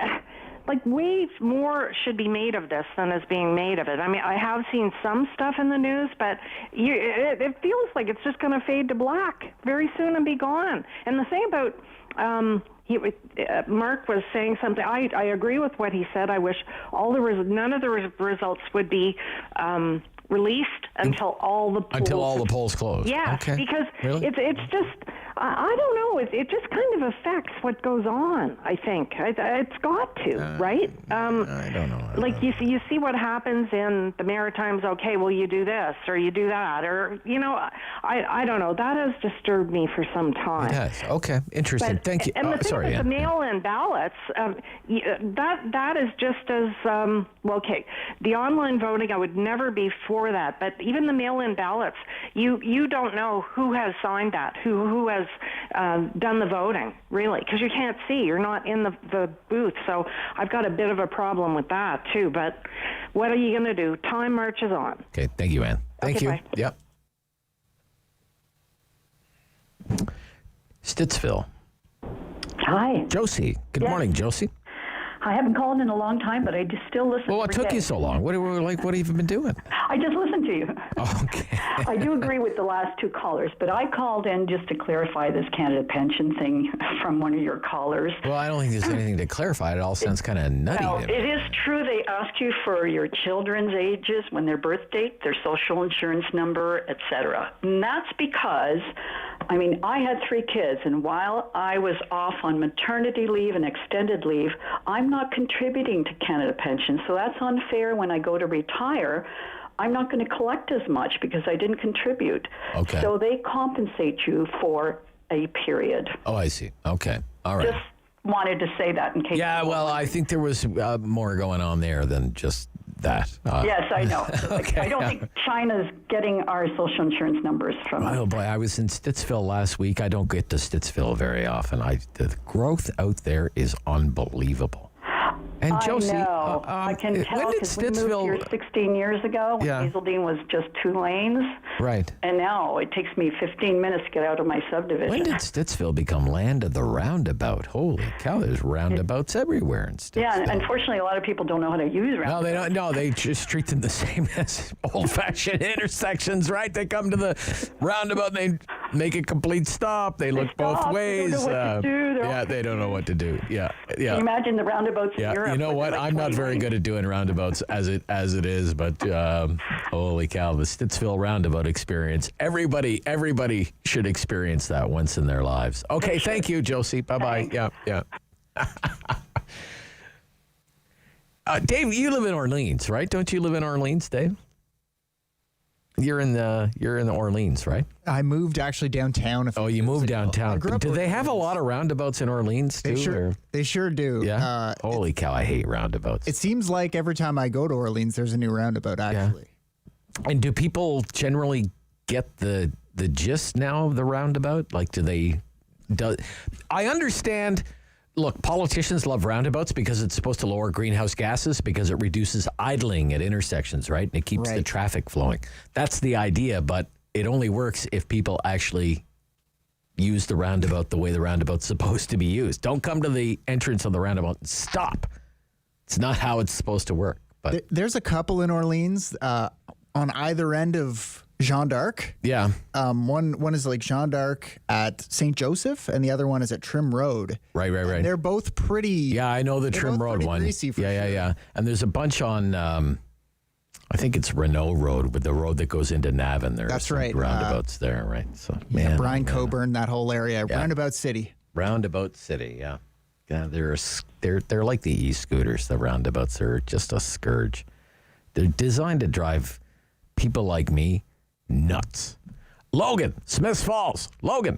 like way more should be made of this than is being made of it. I mean, I have seen some stuff in the news, but it feels like it's just going to fade to black very soon and be gone. And the thing about Mark was saying something. I agree with what he said. I wish none of the results would be released until all the polls close. Yeah, okay. because really? it's just I don't know. It just kind of affects what goes on. I think it's got to, right? I don't know. Like you see what happens in the Maritimes. Okay, well you do this or you do that, or you know, I don't know. That has disturbed me for some time. It has. Okay, interesting. Thank you. And the thing with the mail-in ballots, that is just as well. Okay, the online voting, I would never be for that. But even the mail-in ballots, you don't know who has signed that, who has done the voting, really, because you can't see. You're not in the booth. So I've got a bit of a problem with that too. But what are you going to do? Time marches on. Okay, thank you, Ann. Thank you. Bye. Yep. Stittsville. Hi. Josie. Good morning, Josie. I haven't called in a long time, but I just still listen. Well, what took you so long? What have you been doing? I just listened to you. Oh, okay. I do agree with the last two callers, but I called in just to clarify this Canada pension thing from one of your callers. Well, I don't think there's anything to clarify. It all sounds kind of nutty. Well, it is true they ask you for your children's ages, when their birth date, their social insurance number, etc. And that's because, I mean, I had 3 kids, and while I was off on maternity leave and extended leave, I'm not contributing to Canada Pension, so that's unfair. When I go to retire, I'm not going to collect as much because I didn't contribute. Okay. So they compensate you for a period. Oh, I see. Okay. All right. Just wanted to say that in case. Yeah, well, I think there was more going on there than just that. Yes, I know. Okay. I don't think China's getting our social insurance numbers from us. Oh, boy, I was in Stittsville last week. I don't get to Stittsville very often. The growth out there is unbelievable. And Josie, I know. I can tell when did because we moved Stittsville? here 16 years ago when Yeah. Hazeldean was just 2 lanes. Right. And now it takes me 15 minutes to get out of my subdivision. When did Stittsville become land of the roundabout? Holy cow! There's roundabouts everywhere in Stittsville. Yeah, and unfortunately, a lot of people don't know how to use roundabouts. No, they don't. No, they just treat them the same as old-fashioned intersections, right? They come to the roundabout and they make a complete stop. They look both ways. They don't know what to do. Yeah, they don't know what to do. Yeah. Can you imagine the roundabouts in Europe? You know what? I'm not very good at doing roundabouts as it is, but holy cow, the Stittsville roundabout experience. Everybody should experience that once in their lives. Okay, thank you, Josie. Bye-bye. Yeah. Dave, you live in Orleans, right? Don't you live in Orleans, Dave? You're in Orleans, right? I moved actually downtown. You moved downtown. Do they have a lot of roundabouts in Orleans too? They sure do. Yeah. Holy cow, I hate roundabouts. It seems like every time I go to Orleans, there's a new roundabout. Actually. Yeah. And do people generally get the gist now of the roundabout? Like, I understand. Look, politicians love roundabouts because it's supposed to lower greenhouse gases because it reduces idling at intersections, right? And it keeps the traffic flowing. That's the idea, but it only works if people actually use the roundabout the way the roundabout's supposed to be used. Don't come to the entrance of the roundabout and stop. It's not how it's supposed to work. But there's a couple in Orleans on either end of Jeanne d'Arc. Yeah. One is like Jeanne d'Arc at St. Joseph, and the other one is at Trim Road. Right. And they're both pretty. Yeah, I know the Trim Road one. Greasy for sure. Yeah. And there's a bunch on, I think it's Renault Road, with the road that goes into Navan. There's roundabouts there, right? So, Brian Coburn, that whole area, Roundabout City. Roundabout City, yeah. Yeah, they're like the e-scooters. The roundabouts are just a scourge. They're designed to drive people like me nuts. Logan, Smiths Falls. Logan.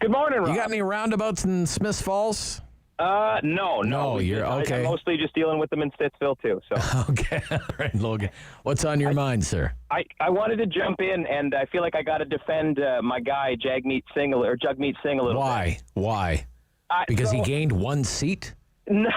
Good morning, Rob. You got any roundabouts in Smiths Falls? No. You're okay. I'm mostly just dealing with them in Stittsville, too. So. Okay. All right, Logan. What's on your mind, sir? I wanted to jump in, and I feel like I got to defend my guy, Jagmeet Singh a little bit. Why? Because he gained 1 seat? No.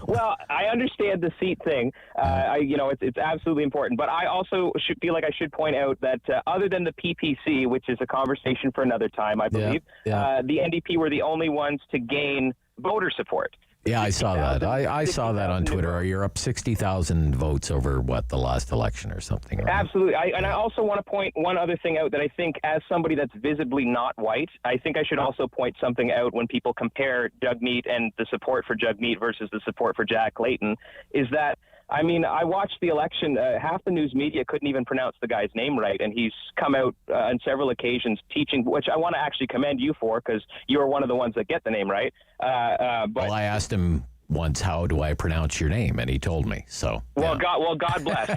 Well, I understand the seat thing. It's absolutely important. But I also feel like I should point out that other than the PPC, which is a conversation for another time, I believe, the NDP were the only ones to gain voter support. Yeah, I saw that. I saw that on Twitter. You're up 60,000 votes over, the last election or something, right? Absolutely. I also want to point one other thing out that I think, as somebody that's visibly not white, I think I should also point something out when people compare Jagmeet and the support for Jagmeet versus the support for Jack Layton, is that, I watched the election. Half the news media couldn't even pronounce the guy's name right, and he's come out on several occasions teaching, which I want to actually commend you for, because you are one of the ones that get the name right. Well, I asked him once, how do I pronounce your name? And he told me. So, God bless.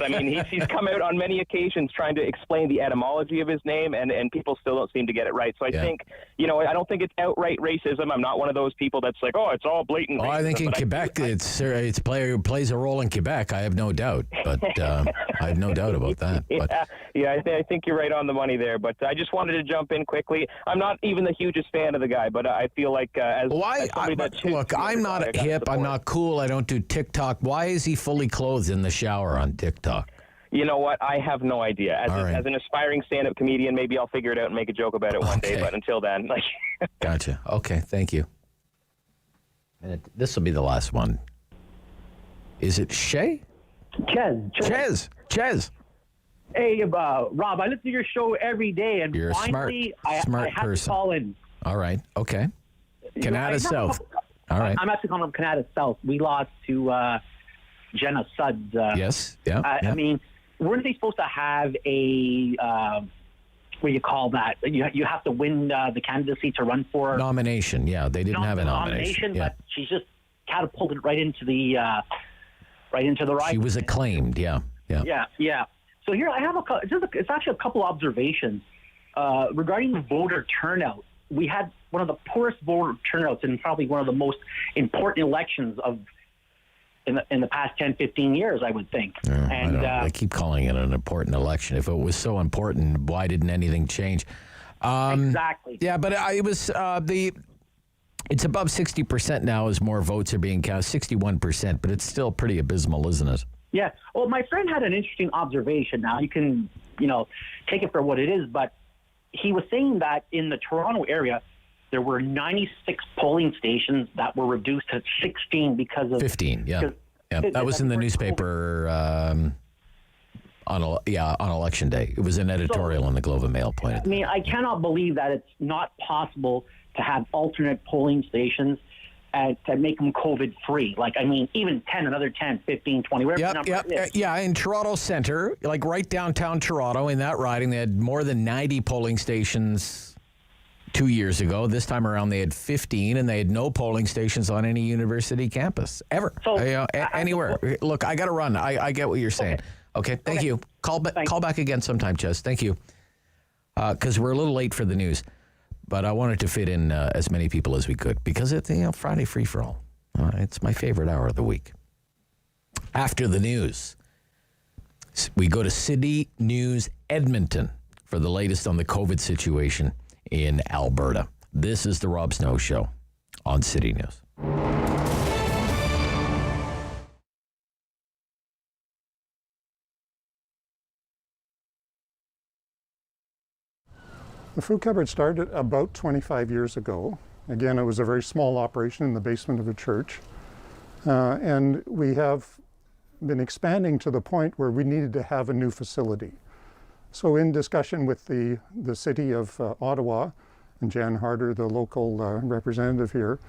He's come out on many occasions trying to explain the etymology of his name, and people still don't seem to get it right. So I think, I don't think it's outright racism. I'm not one of those people that's like, oh, it's all blatant. I think in Quebec, it plays a role in Quebec. I have no doubt, but I have no doubt about that. I think you're right on the money there. But I just wanted to jump in quickly. I'm not even the hugest fan of the guy, but I feel like I'm not hip. I'm not cool. I don't do TikTok. Why is he fully clothed in the shower on TikTok? You know what? I have no idea. As an aspiring stand-up comedian, maybe I'll figure it out and make a joke about it one day. But until then, Gotcha. Okay, thank you. And this will be the last one. Is it Shay? Ches. Hey, Rob, I listen to your show every day, and you're finally, a smart I have person. to call in. All right. Okay. Canada South. All right. I'm actually calling from Canada South. We lost to Jenna Suds. Yes. Yeah. Weren't they supposed to have a what do you call that? You have to win the candidacy to run for nomination. Yeah, they didn't have a nomination. But she's just catapulted right into the right. She was acclaimed. Yeah. So here I have it's actually a couple observations regarding the voter turnout. We had one of the poorest voter turnouts in probably one of the most important elections in the past 10, 15 years, I would think. I keep calling it an important election. If it was so important, why didn't anything change? Exactly. Yeah, but it was It's above 60% now as more votes are being cast, 61%, but it's still pretty abysmal, isn't it? Yeah. Well, my friend had an interesting observation. Now, you can, take it for what it is, but he was saying that in the Toronto area, there were 96 polling stations that were reduced to 16 because of... 15, yeah. That was in the newspaper on Election Day. It was an editorial in the Globe and Mail pointed. I mean, I cannot believe that it's not possible to have alternate polling stations and to make them COVID-free. Even 10, another 10, 15, 20, whatever the number is. Yeah, in Toronto Centre, right downtown Toronto, in that riding, they had more than 90 polling stations 2 years ago. This time around, they had 15, and they had no polling stations on any university campus, ever. So, anywhere. Look, I got to run. I get what you're saying. Okay, thank you. Call back again sometime, Chess. Thank you. Because we're a little late for the news. But I wanted to fit in as many people as we could because it's Friday free-for-all. It's my favorite hour of the week. After the news, we go to City News Edmonton for the latest on the COVID situation in Alberta. This is the Rob Snow Show on City News. The food cupboard started about 25 years ago. Again, it was a very small operation in the basement of a church. And we have been expanding to the point where we needed to have a new facility. So in discussion with the city of Ottawa, and Jan Harder, the local representative here,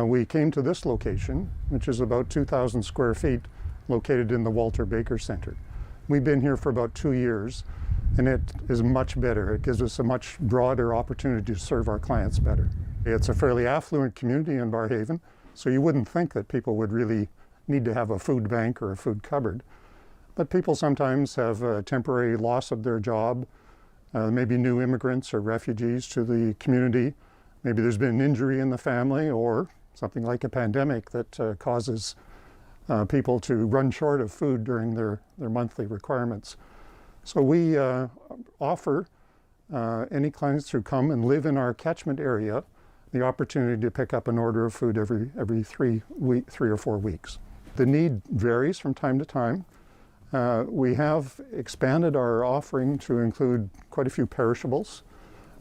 we came to this location, which is about 2,000 square feet, located in the Walter Baker Centre. We've been here for about 2 years. And it is much better. It gives us a much broader opportunity to serve our clients better. It's a fairly affluent community in Barrhaven, so you wouldn't think that people would really need to have a food bank or a food cupboard. But people sometimes have a temporary loss of their job, maybe new immigrants or refugees to the community. Maybe there's been an injury in the family or something like a pandemic that causes people to run short of food during their monthly requirements. So we offer any clients who come and live in our catchment area the opportunity to pick up an order of food every 3 or 4 weeks. The need varies from time to time. We have expanded our offering to include quite a few perishables,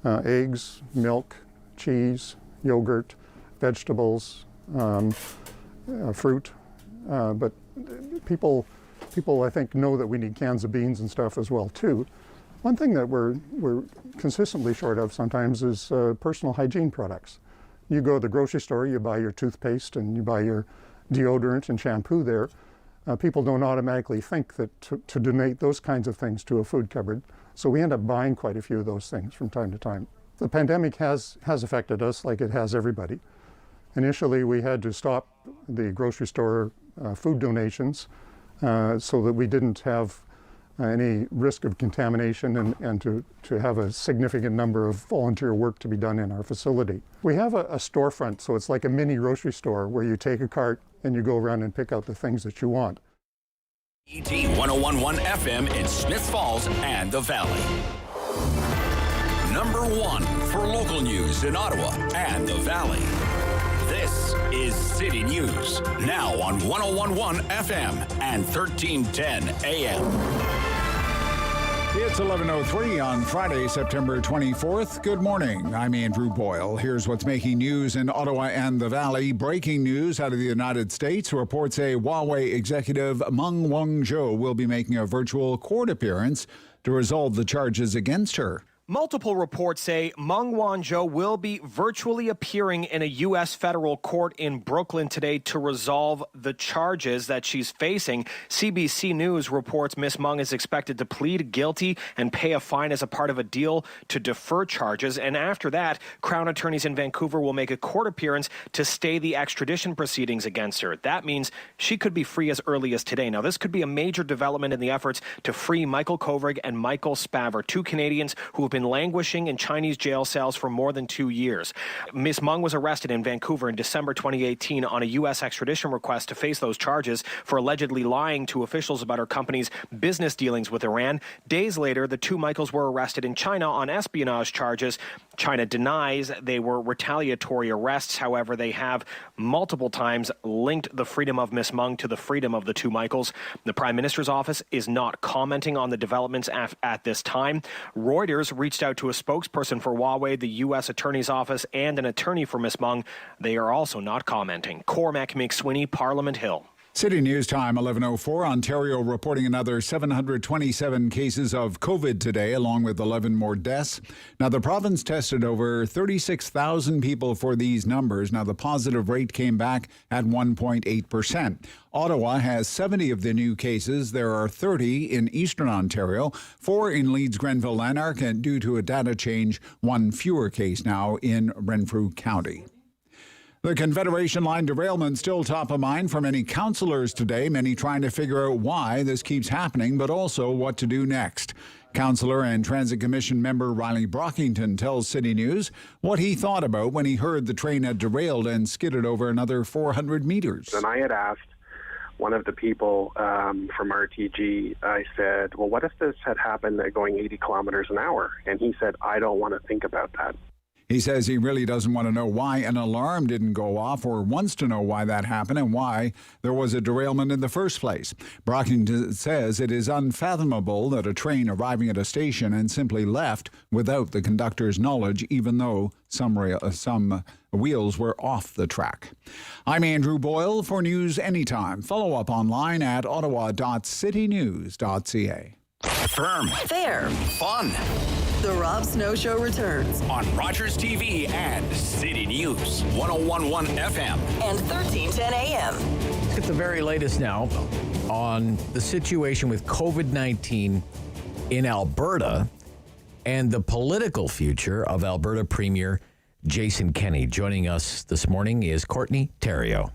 eggs, milk, cheese, yogurt, vegetables, fruit, but people I think know that we need cans of beans and stuff as well too. One thing that we're consistently short of sometimes is personal hygiene products. You go to the grocery store, you buy your toothpaste and you buy your deodorant and shampoo there. People don't automatically think that to donate those kinds of things to a food cupboard. So we end up buying quite a few of those things from time to time. The pandemic has affected us like it has everybody. Initially, we had to stop the grocery store food donations so that we didn't have any risk of contamination and to have a significant number of volunteer work to be done in our facility. We have a storefront, so it's like a mini grocery store where you take a cart and you go around and pick out the things that you want. ET 101.1 FM in Smith Falls and the Valley. Number 1 for local news in Ottawa and the Valley. This is City News, now on 101.1 FM and 1310 AM. It's 11:03 on Friday, September 24th. Good morning. I'm Andrew Boyle. Here's what's making news in Ottawa and the Valley. Breaking news out of the United States reports a Huawei executive, Meng Wanzhou, will be making a virtual court appearance to resolve the charges against her. Multiple reports say Meng Wanzhou will be virtually appearing in a U.S. federal court in Brooklyn today to resolve the charges that she's facing. CBC News reports Miss Meng is expected to plead guilty and pay a fine as a part of a deal to defer charges. And after that, Crown attorneys in Vancouver will make a court appearance to stay the extradition proceedings against her. That means she could be free as early as today. Now, this could be a major development in the efforts to free Michael Kovrig and Michael Spavor, two Canadians who have been been languishing in Chinese jail cells for more than 2 years. Ms. Meng was arrested in Vancouver in December 2018 on a U.S. extradition request to face those charges for allegedly lying to officials about her company's business dealings with Iran. Days later, the two Michaels were arrested in China on espionage charges. China denies they were retaliatory arrests. However, they have multiple times linked the freedom of Ms. Meng to the freedom of the two Michaels. The Prime Minister's office is not commenting on the developments at this time. Reuters reached out to a spokesperson for Huawei, the U.S. Attorney's Office, and an attorney for Ms. Meng. They are also not commenting. Cormac McSweeney, Parliament Hill. City News Time, 11:04. Ontario reporting another 727 cases of COVID today, along with 11 more deaths. Now, the province tested over 36,000 people for these numbers. Now, the positive rate came back at 1.8%. Ottawa has 70 of the new cases. There are 30 in Eastern Ontario, 4 in Leeds, Grenville, Lanark, and due to a data change, 1 fewer case now in Renfrew County. The Confederation line derailment still top of mind for many councillors today, many trying to figure out why this keeps happening, but also what to do next. Councillor and Transit Commission member Riley Brockington tells City News what he thought about when he heard the train had derailed and skidded over another 400 meters. And I had asked one of the people from RTG, I said, well, what if this had happened at going 80 kilometers an hour? And he said, I don't want to think about that. He says he really doesn't want to know why an alarm didn't go off or wants to know why that happened and why there was a derailment in the first place. Brockington says it is unfathomable that a train arriving at a station and simply left without the conductor's knowledge, even though some wheels were off the track. I'm Andrew Boyle for News Anytime. Follow up online at ottawa.citynews.ca. Firm. Fair. Fun. The Rob Snow Show returns On Rogers TV and City News, 101.1 FM. and 1310 AM. Let's get the very latest now on the situation with COVID-19 in Alberta and the political future of Alberta Premier Jason Kenney. Joining us this morning is Courtney Theriault,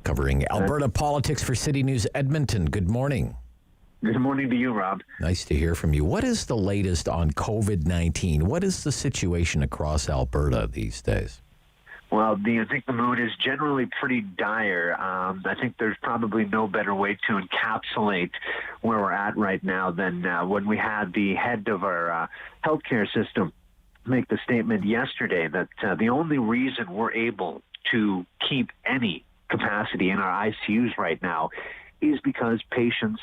covering Alberta politics for City News Edmonton. Good morning. Good morning to you, Rob. Nice to hear from you. What is the latest on COVID-19? What is the situation across Alberta these days? Well, I think the mood is generally pretty dire. I think there's probably no better way to encapsulate where we're at right now than when we had the head of our healthcare system make the statement yesterday that the only reason we're able to keep any capacity in our ICUs right now is because patients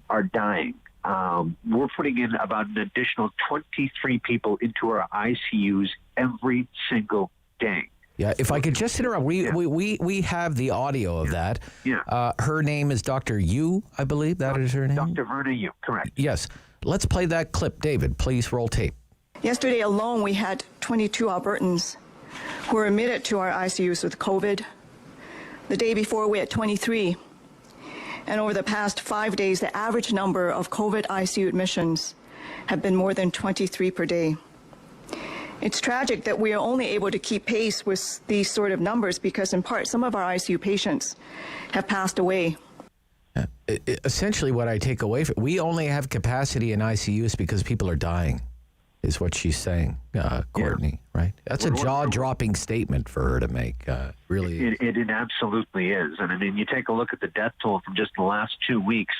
are dying. We're putting in about an additional 23 people into our ICUs every single day. Yeah, if I could just interrupt, we have the audio of that. Yeah. Her name is Dr. Yu, I believe that is her name. Dr. Verna Yu, correct. Yes. Let's play that clip. David, please roll tape. Yesterday alone, we had 22 Albertans who were admitted to our ICUs with COVID. The day before, we had 23. And over the past 5 days, the average number of COVID ICU admissions have been more than 23 per day. It's tragic that we are only able to keep pace with these sort of numbers because, in part, some of our ICU patients have passed away. Essentially, what I take away from we only have capacity in ICUs because people are dying, is what she's saying, Courtney, right? That's a jaw-dropping statement for her to make, really. It absolutely is. And I mean, you take a look at the death toll from just the last 2 weeks,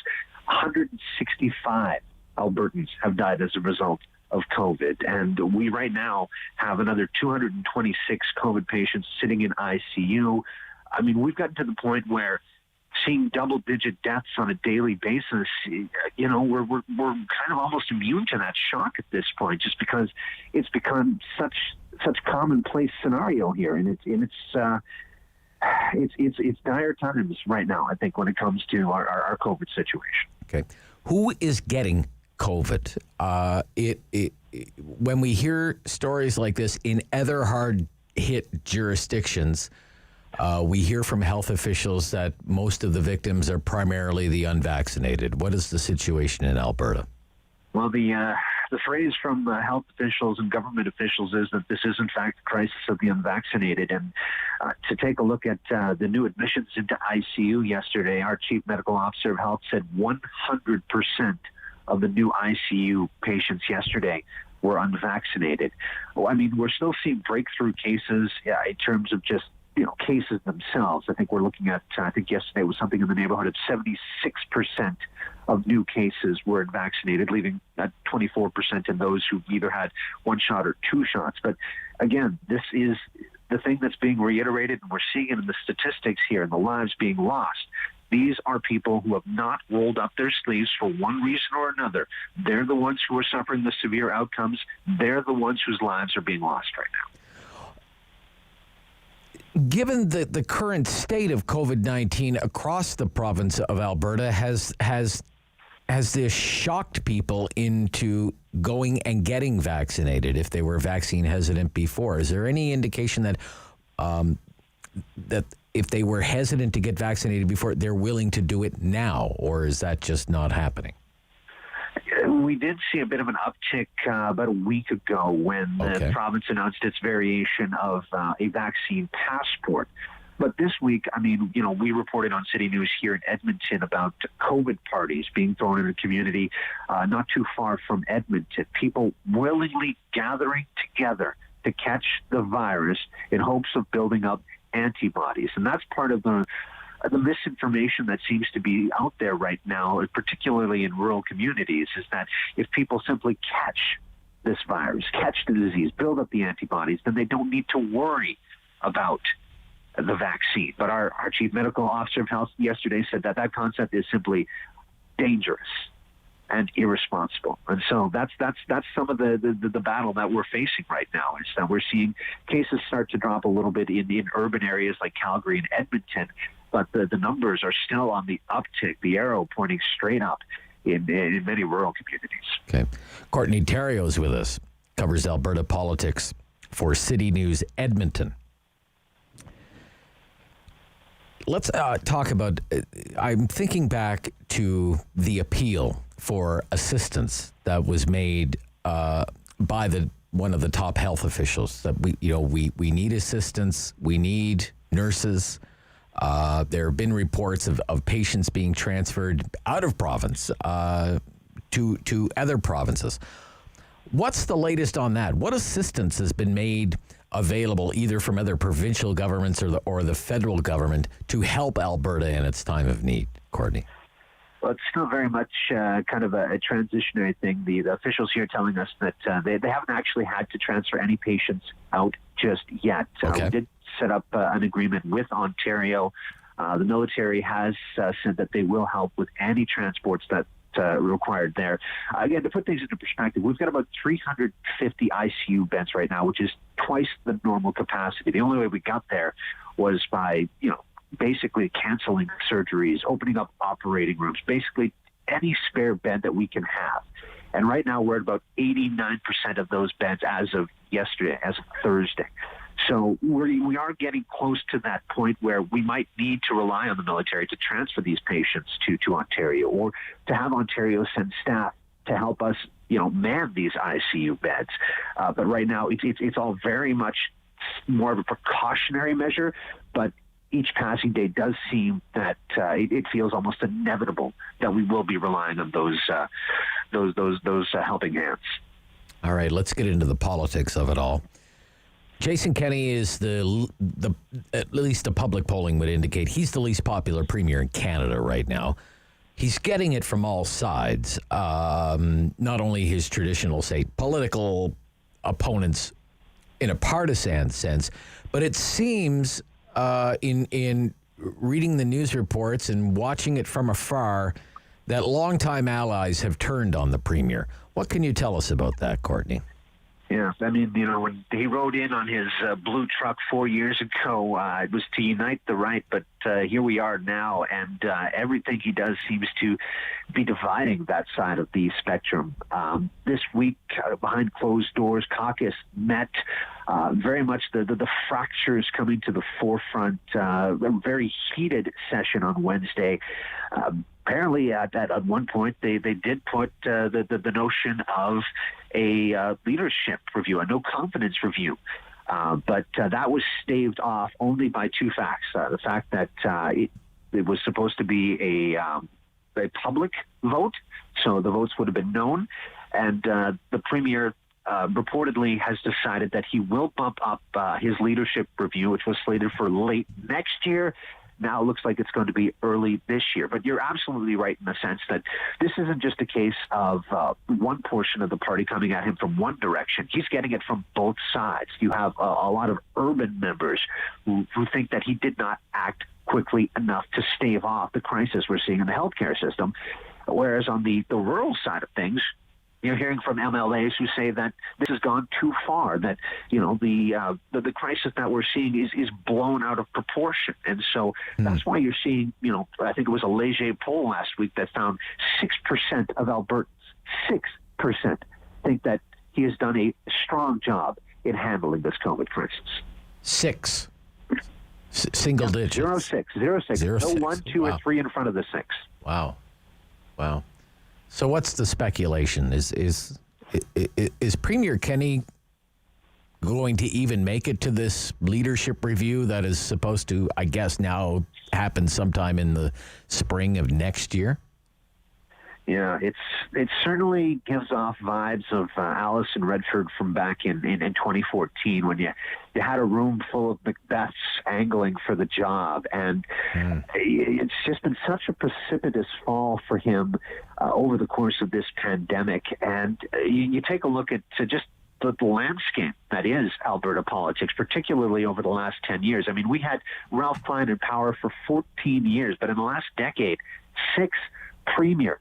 165 Albertans have died as a result of COVID. And we right now have another 226 COVID patients sitting in ICU. I mean, we've gotten to the point where seeing double-digit deaths on a daily basis, you know, we're kind of almost immune to that shock at this point, just because it's become such commonplace scenario here, and it's dire times right now, I think, when it comes to our COVID situation. Okay, who is getting COVID? When we hear stories like this in other hard-hit jurisdictions, we hear from health officials that most of the victims are primarily the unvaccinated. What is the situation in Alberta? Well, the phrase from health officials and government officials is that this is, in fact, the crisis of the unvaccinated. And to take a look at the new admissions into ICU yesterday, our chief medical officer of health said 100% of the new ICU patients yesterday were unvaccinated. Well, I mean, we're still seeing breakthrough cases in terms of just cases themselves. I think we're looking at, I think yesterday was something in the neighborhood of 76% of new cases were vaccinated, leaving at 24% in those who either had one shot or two shots. But again, this is the thing that's being reiterated, and we're seeing it in the statistics here, and the lives being lost. These are people who have not rolled up their sleeves for one reason or another. They're the ones who are suffering the severe outcomes. They're the ones whose lives are being lost right now. Given the current state of COVID-19 across the province of Alberta, has this shocked people into going and getting vaccinated if they were vaccine hesitant before? Is there any indication that that if they were hesitant to get vaccinated before, they're willing to do it now, or is that just not happening? We did see a bit of an uptick about a week ago when the province announced its variation of a vaccine passport. But this week, I mean, we reported on City News here in Edmonton about COVID parties being thrown in the community not too far from Edmonton. People willingly gathering together to catch the virus in hopes of building up antibodies. And that's part of the misinformation that seems to be out there right now, particularly in rural communities, is that if people simply catch this virus, catch the disease, build up the antibodies, then they don't need to worry about the vaccine. But our chief medical officer of health yesterday said that concept is simply dangerous and irresponsible. And so that's some of the battle that we're facing right now, is that we're seeing cases start to drop a little bit in urban areas like Calgary and Edmonton, but the numbers are still on the uptick, the arrow pointing straight up in many rural communities. Okay. Courtney Theriault is with us, covers Alberta politics for City News Edmonton. Let's talk about, I'm thinking back to the appeal for assistance that was made by one of the top health officials, that we need assistance, we need nurses. There have been reports of patients being transferred out of province to other provinces. What's the latest on that? What assistance has been made available either from other provincial governments or the federal government to help Alberta in its time of need, Courtney? Well, it's still very much kind of a transitionary thing. The officials here telling us that they haven't actually had to transfer any patients out just yet. We did set up an agreement with Ontario. The military has said that they will help with any transports that required there. Again, to put things into perspective, we've got about 350 ICU beds right now, which is twice the normal capacity. The only way we got there was by, basically canceling surgeries, opening up operating rooms, basically any spare bed that we can have. And right now we're at about 89% of those beds as of yesterday, as of Thursday. So we are getting close to that point where we might need to rely on the military to transfer these patients to Ontario, or to have Ontario send staff to help us, man these ICU beds. But right now it's all very much more of a precautionary measure, but each passing day does seem that it feels almost inevitable that we will be relying on those helping hands. All right, let's get into the politics of it all. Jason Kenney is the at least the public polling would indicate he's the least popular premier in Canada right now. He's getting it from all sides, not only his traditional, say, political opponents in a partisan sense, but it seems in reading the news reports and watching it from afar that longtime allies have turned on the premier. What can you tell us about that, Courtney? Yeah, I mean, when he rode in on his blue truck 4 years ago, it was to unite the right, but here we are now, and everything he does seems to be dividing that side of the spectrum. This week, behind closed doors, caucus met, very much the fractures coming to the forefront, a very heated session on Wednesday. Apparently, at one point, they did put the notion of a leadership review, a no confidence review. But that was staved off only by two facts. The fact that it was supposed to be a public vote, so the votes would have been known, and the premier reportedly has decided that he will bump up his leadership review, which was slated for late next year. Now it looks like it's going to be early this year. But you're absolutely right in the sense that this isn't just a case of one portion of the party coming at him from one direction. He's getting it from both sides. You have a lot of urban members who think that he did not act quickly enough to stave off the crisis we're seeing in the healthcare system. Whereas on the rural side of things, you're hearing from MLAs who say that this has gone too far, that, you know, the crisis that we're seeing is blown out of proportion. And so that's why you're seeing, you know, I think it was a Leger poll last week that found 6% of Albertans, 6% think that he has done a strong job in handling this COVID crisis. Six. Single digits. 0.6. No 1, 2, or 3 in front of the 6. Wow. So what's the speculation? Is Premier Kenney going to even make it to this leadership review that is supposed to, I guess, now happen sometime in the spring of next year? Yeah, it certainly gives off vibes of Alison Redford from back in 2014 when you had a room full of Macbeths angling for the job, and it's just been such a precipitous fall for him over the course of this pandemic. And you take a look at just the landscape that is Alberta politics, particularly over the last 10 years. I mean, we had Ralph Klein in power for 14 years, but in the last decade, 6 premiers.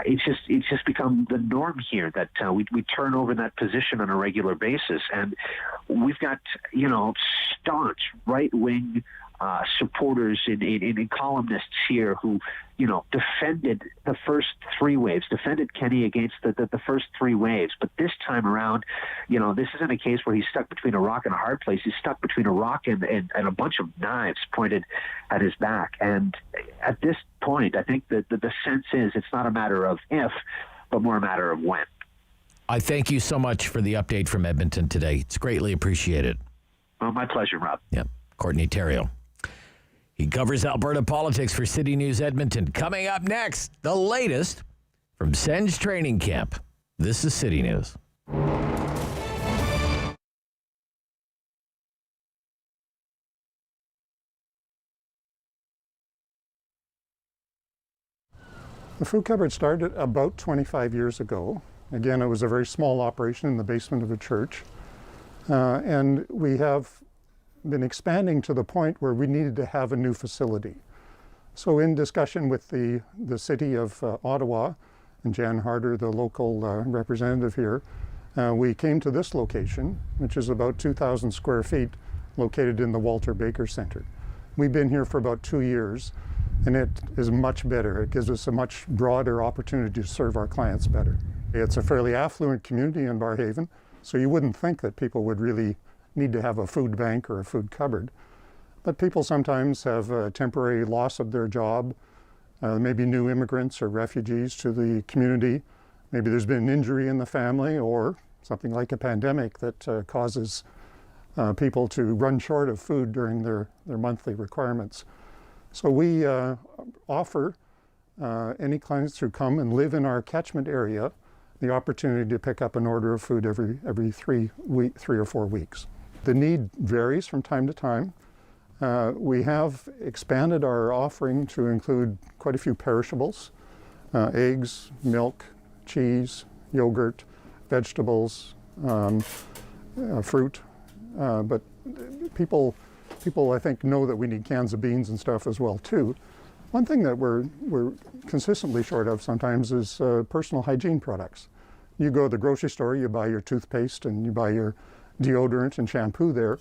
It's just become the norm here that we turn over that position on a regular basis, and we've got, you know, staunch right-wing supporters in columnists here who, you know, defended the first 3 waves, defended Kenney against the first 3 waves. But this time around, you know, this isn't a case where he's stuck between a rock and a hard place. He's stuck between a rock and a bunch of knives pointed at his back. And at this point, I think that the sense is it's not a matter of if, but more a matter of when. I thank you so much for the update from Edmonton today. It's greatly appreciated. Well, my pleasure, Rob. Yep. Courtney Theriault. He covers Alberta politics for City News Edmonton. Coming up next, the latest from Senge Training Camp. This is City News. The food cupboard started about 25 years ago. Again, it was a very small operation in the basement of a church. And we have been expanding to the point where we needed to have a new facility. So in discussion with the city of Ottawa and Jan Harder, the local representative here, we came to this location, which is about 2,000 square feet, located in the Walter Baker Centre. We've been here for about 2 years, and it is much better. It gives us a much broader opportunity to serve our clients better. It's a fairly affluent community in Barrhaven, so you wouldn't think that people would really need to have a food bank or a food cupboard. But people sometimes have a temporary loss of their job, maybe new immigrants or refugees to the community. Maybe there's been an injury in the family or something like a pandemic that causes people to run short of food during their monthly requirements. So we offer any clients who come and live in our catchment area the opportunity to pick up an order of food every 3 or 4 weeks. The need varies from time to time. We have expanded our offering to include quite a few perishables, eggs, milk, cheese, yogurt, vegetables, fruit. But people I think know that we need cans of beans and stuff as well too. One thing that we're consistently short of sometimes is personal hygiene products. You go to the grocery store, you buy your toothpaste and you buy your deodorant and shampoo there.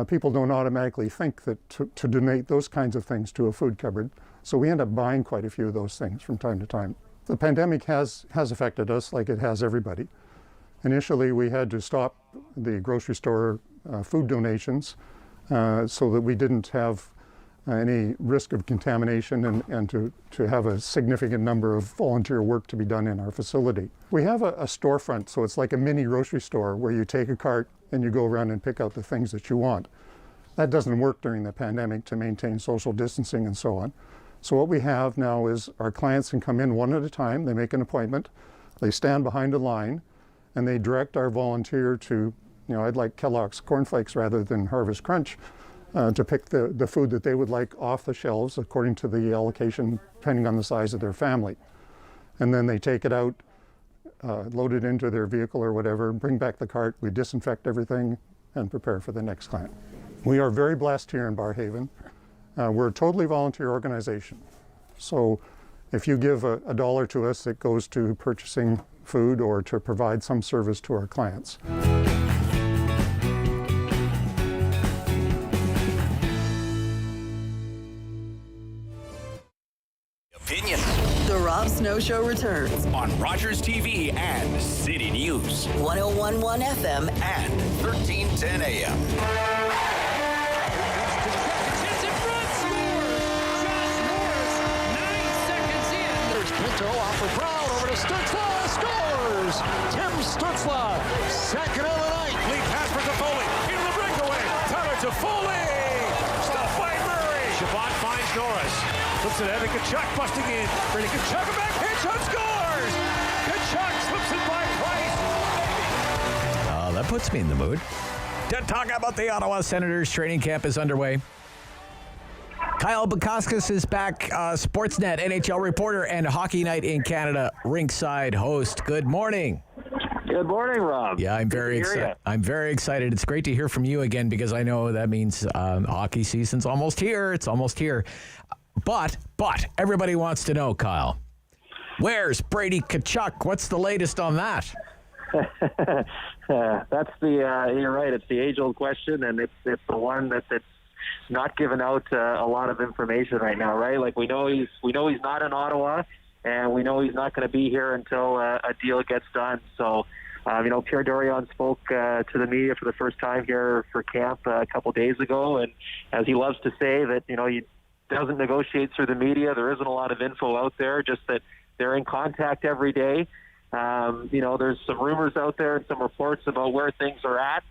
People don't automatically think that to donate those kinds of things to a food cupboard. So we end up buying quite a few of those things from time to time. The pandemic has affected us like it has everybody. Initially, we had to stop the grocery store food donations so that we didn't have any risk of contamination and to have a significant number of volunteer work to be done in our facility. We have a storefront, so it's like a mini grocery store where you take a cart and you go around and pick out the things that you want. That doesn't work during the pandemic to maintain social distancing and so on. So what we have now is our clients can come in one at a time, they make an appointment, they stand behind a line, and they direct our volunteer to, I'd like Kellogg's cornflakes rather than Harvest Crunch, to pick the food that they would like off the shelves according to the allocation, depending on the size of their family. And then they take it out, load it into their vehicle or whatever, bring back the cart, we disinfect everything, and prepare for the next client. We are very blessed here in Barrhaven. We're a totally volunteer organization. So if you give a dollar to us, it goes to purchasing food or to provide some service to our clients. Opinions. The Rob Snow Show returns On Rogers TV and City News. 101.1 FM and 1310 AM. Pinto off the crowd over to Stutzla, scores! Tim Stutzla, second of the night. Lead pass for Toffoli, into the breakaway. Tyler Toffoli, stopped by Murray. Shabbat finds Norris, flips it ahead to Kachuk, busting in. Brady Kachuk, a back pitch, Hunt scores! Kachuk slips it by Price. Oh, that puts me in the mood. To talk about the Ottawa Senators, training camp is underway. Kyle Bukauskas is back, Sportsnet NHL reporter and Hockey Night in Canada rinkside host. Good morning. Good morning, Rob. Yeah, I'm very excited. I'm very excited. It's great to hear from you again because I know that means hockey season's almost here. It's almost here. But everybody wants to know, Kyle, where's Brady Kachuk? What's the latest on that? That's you're right. It's the age-old question, and it's the one that's not giving out a lot of information right now, right? Like we know he's not in Ottawa, and we know he's not going to be here until a deal gets done. So, Pierre Dorion spoke to the media for the first time here for camp a couple days ago, and as he loves to say that he doesn't negotiate through the media. There isn't a lot of info out there, just that they're in contact every day. There's some rumors out there and some reports about where things are at.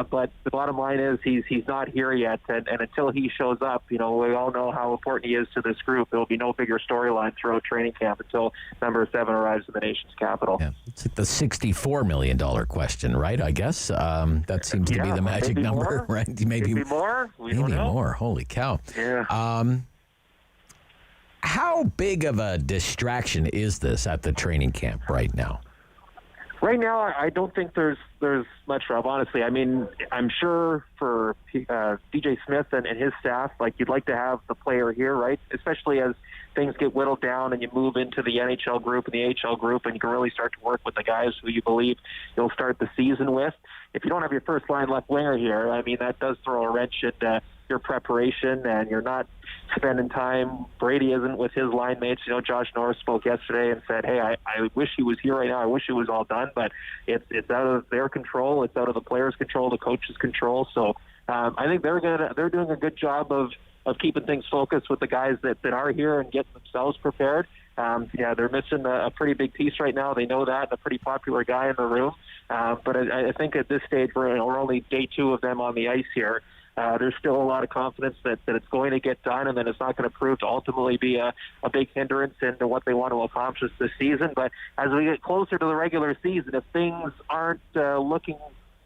But the bottom line is he's not here yet, and until he shows up, we all know how important he is to this group. There will be no bigger storyline throughout training camp until number 7 arrives in the nation's capital. Yeah, it's like the $64 million question, right? I guess that seems to be the magic number, right? Maybe more. Maybe more. Holy cow! Yeah. How big of a distraction is this at the training camp right now? Right now, I don't think there's much, Rob, honestly. I mean, I'm sure for DJ Smith and his staff, you'd like to have the player here, right? Especially as things get whittled down and you move into the NHL group and the AHL group, and you can really start to work with the guys who you believe you'll start the season with. If you don't have your first line left winger here, I mean, that does throw a wrench into your preparation, and you're not spending time. Brady isn't with his line mates. Josh Norris spoke yesterday and said, hey, I wish he was here right now. I wish it was all done, but it's out of their control. It's out of the players' control, the coach's control. So I think they're doing a good job of keeping things focused with the guys that are here and getting themselves prepared. They're missing a pretty big piece right now. They know that, a pretty popular guy in the room. But I think at this stage, we're only day 2 of them on the ice here. There's still a lot of confidence that it's going to get done, and that it's not going to prove to ultimately be a big hindrance into what they want to accomplish this season. But as we get closer to the regular season, if things aren't looking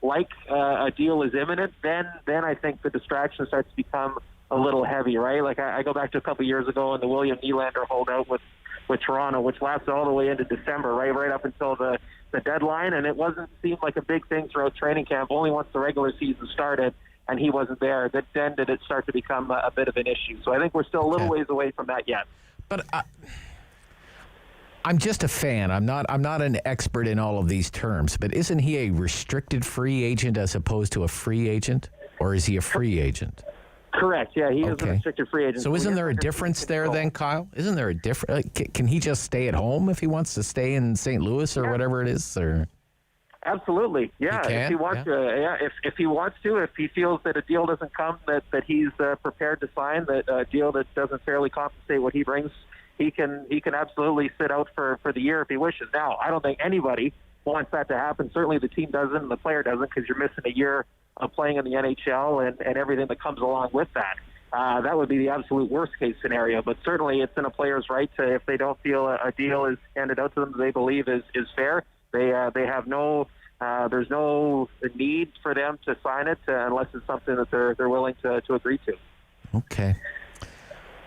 like a deal is imminent, then I think the distraction starts to become a little heavy, right? Like I go back to a couple years ago and the William Nylander holdout with Toronto, which lasted all the way into December, right up until the deadline, and it seemed like a big thing throughout training camp. Only once the regular season started and he wasn't there, then did it start to become a bit of an issue. So I think we're still a little ways away from that yet. But I'm just a fan. I'm not an expert in all of these terms. But isn't he a restricted free agent as opposed to a free agent, or is he a free agent? Correct. Yeah, he is a restricted free agent. So isn't there a difference there then, Kyle? Isn't there a difference? Can he just stay at home if he wants to stay in St. Louis or whatever it is? Or absolutely, yeah. If he wants to, if he wants to, if he feels that a deal doesn't come that he's prepared to sign, that a deal that doesn't fairly compensate what he brings, he can absolutely sit out for the year if he wishes. Now, I don't think anybody wants that to happen. Certainly, the team doesn't, and the player doesn't, because you're missing a year of playing in the NHL and everything that comes along with that. That would be the absolute worst case scenario, but certainly it's in a player's right to, if they don't feel a deal is handed out to them that they believe is fair, They have no. There's no need for them to sign it unless it's something that they're willing to agree to. Okay.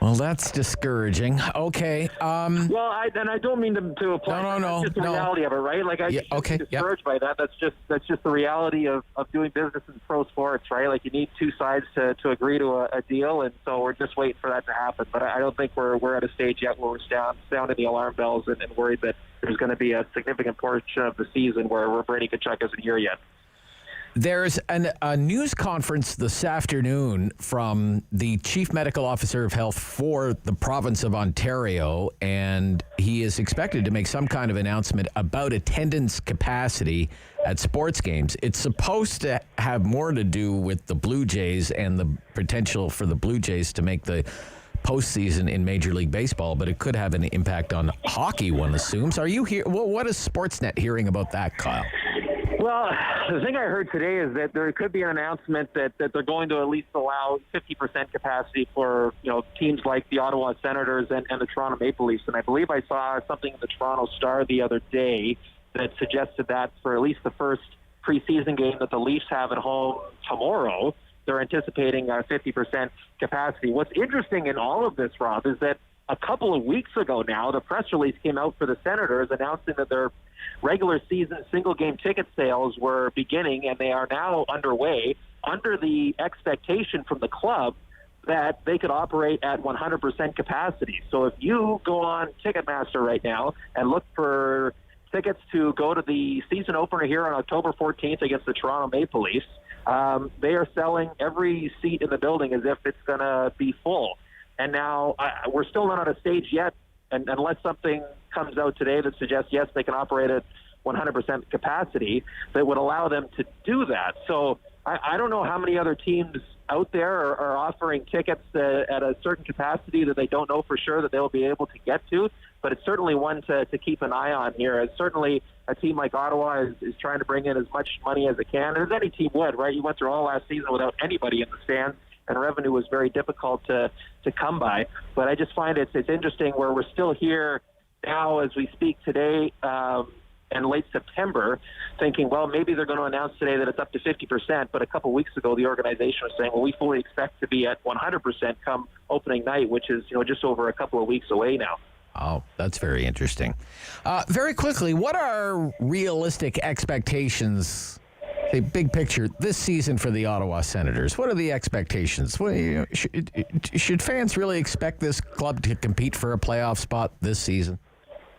Well, that's discouraging. Okay. Well, I don't mean to apply. No. That's just the reality of it, right? Like I shouldn't be discouraged by that. That's just the reality of doing business in pro sports, right? Like you need two sides to agree to a deal, and so we're just waiting for that to happen. But I don't think we're at a stage yet where we're sounding the alarm bells and worried that there's going to be a significant portion of the season where Brady Tkachuk isn't here yet. There's a news conference this afternoon from the Chief Medical Officer of Health for the province of Ontario, and he is expected to make some kind of announcement about attendance capacity at sports games. It's supposed to have more to do with the Blue Jays and the potential for the Blue Jays to make the postseason in Major League Baseball, but it could have an impact on hockey, one assumes. Are you here? What is Sportsnet hearing about that, Kyle? Well, the thing I heard today is that there could be an announcement that they're going to at least allow 50% capacity for teams like the Ottawa Senators and the Toronto Maple Leafs. And I believe I saw something in the Toronto Star the other day that suggested that for at least the first preseason game that the Leafs have at home tomorrow, they're anticipating 50% capacity. What's interesting in all of this, Rob, is that a couple of weeks ago now, the press release came out for the Senators announcing that their regular season single game ticket sales were beginning, and they are now underway under the expectation from the club that they could operate at 100% capacity. So if you go on Ticketmaster right now and look for tickets to go to the season opener here on October 14th against the Toronto Maple Leafs, they are selling every seat in the building as if it's going to be full. And now we're still not at a stage yet, and unless something comes out today that suggests, yes, they can operate at 100% capacity, that would allow them to do that. So I don't know how many other teams out there are offering tickets at a certain capacity that they don't know for sure that they'll be able to get to, but it's certainly one to keep an eye on here. It's certainly a team like Ottawa is trying to bring in as much money as it can, and as any team would, right? You went through all last season without anybody in the stands, and revenue was very difficult to come by. But I just find it's interesting where we're still here now as we speak today in late September thinking, well, maybe they're going to announce today that it's up to 50%, but a couple weeks ago the organization was saying, well, we fully expect to be at 100% come opening night, which is just over a couple of weeks away now. Oh, that's very interesting. Very quickly, what are realistic expectations, say, big picture, this season for the Ottawa Senators? What are the expectations? Should fans really expect this club to compete for a playoff spot this season?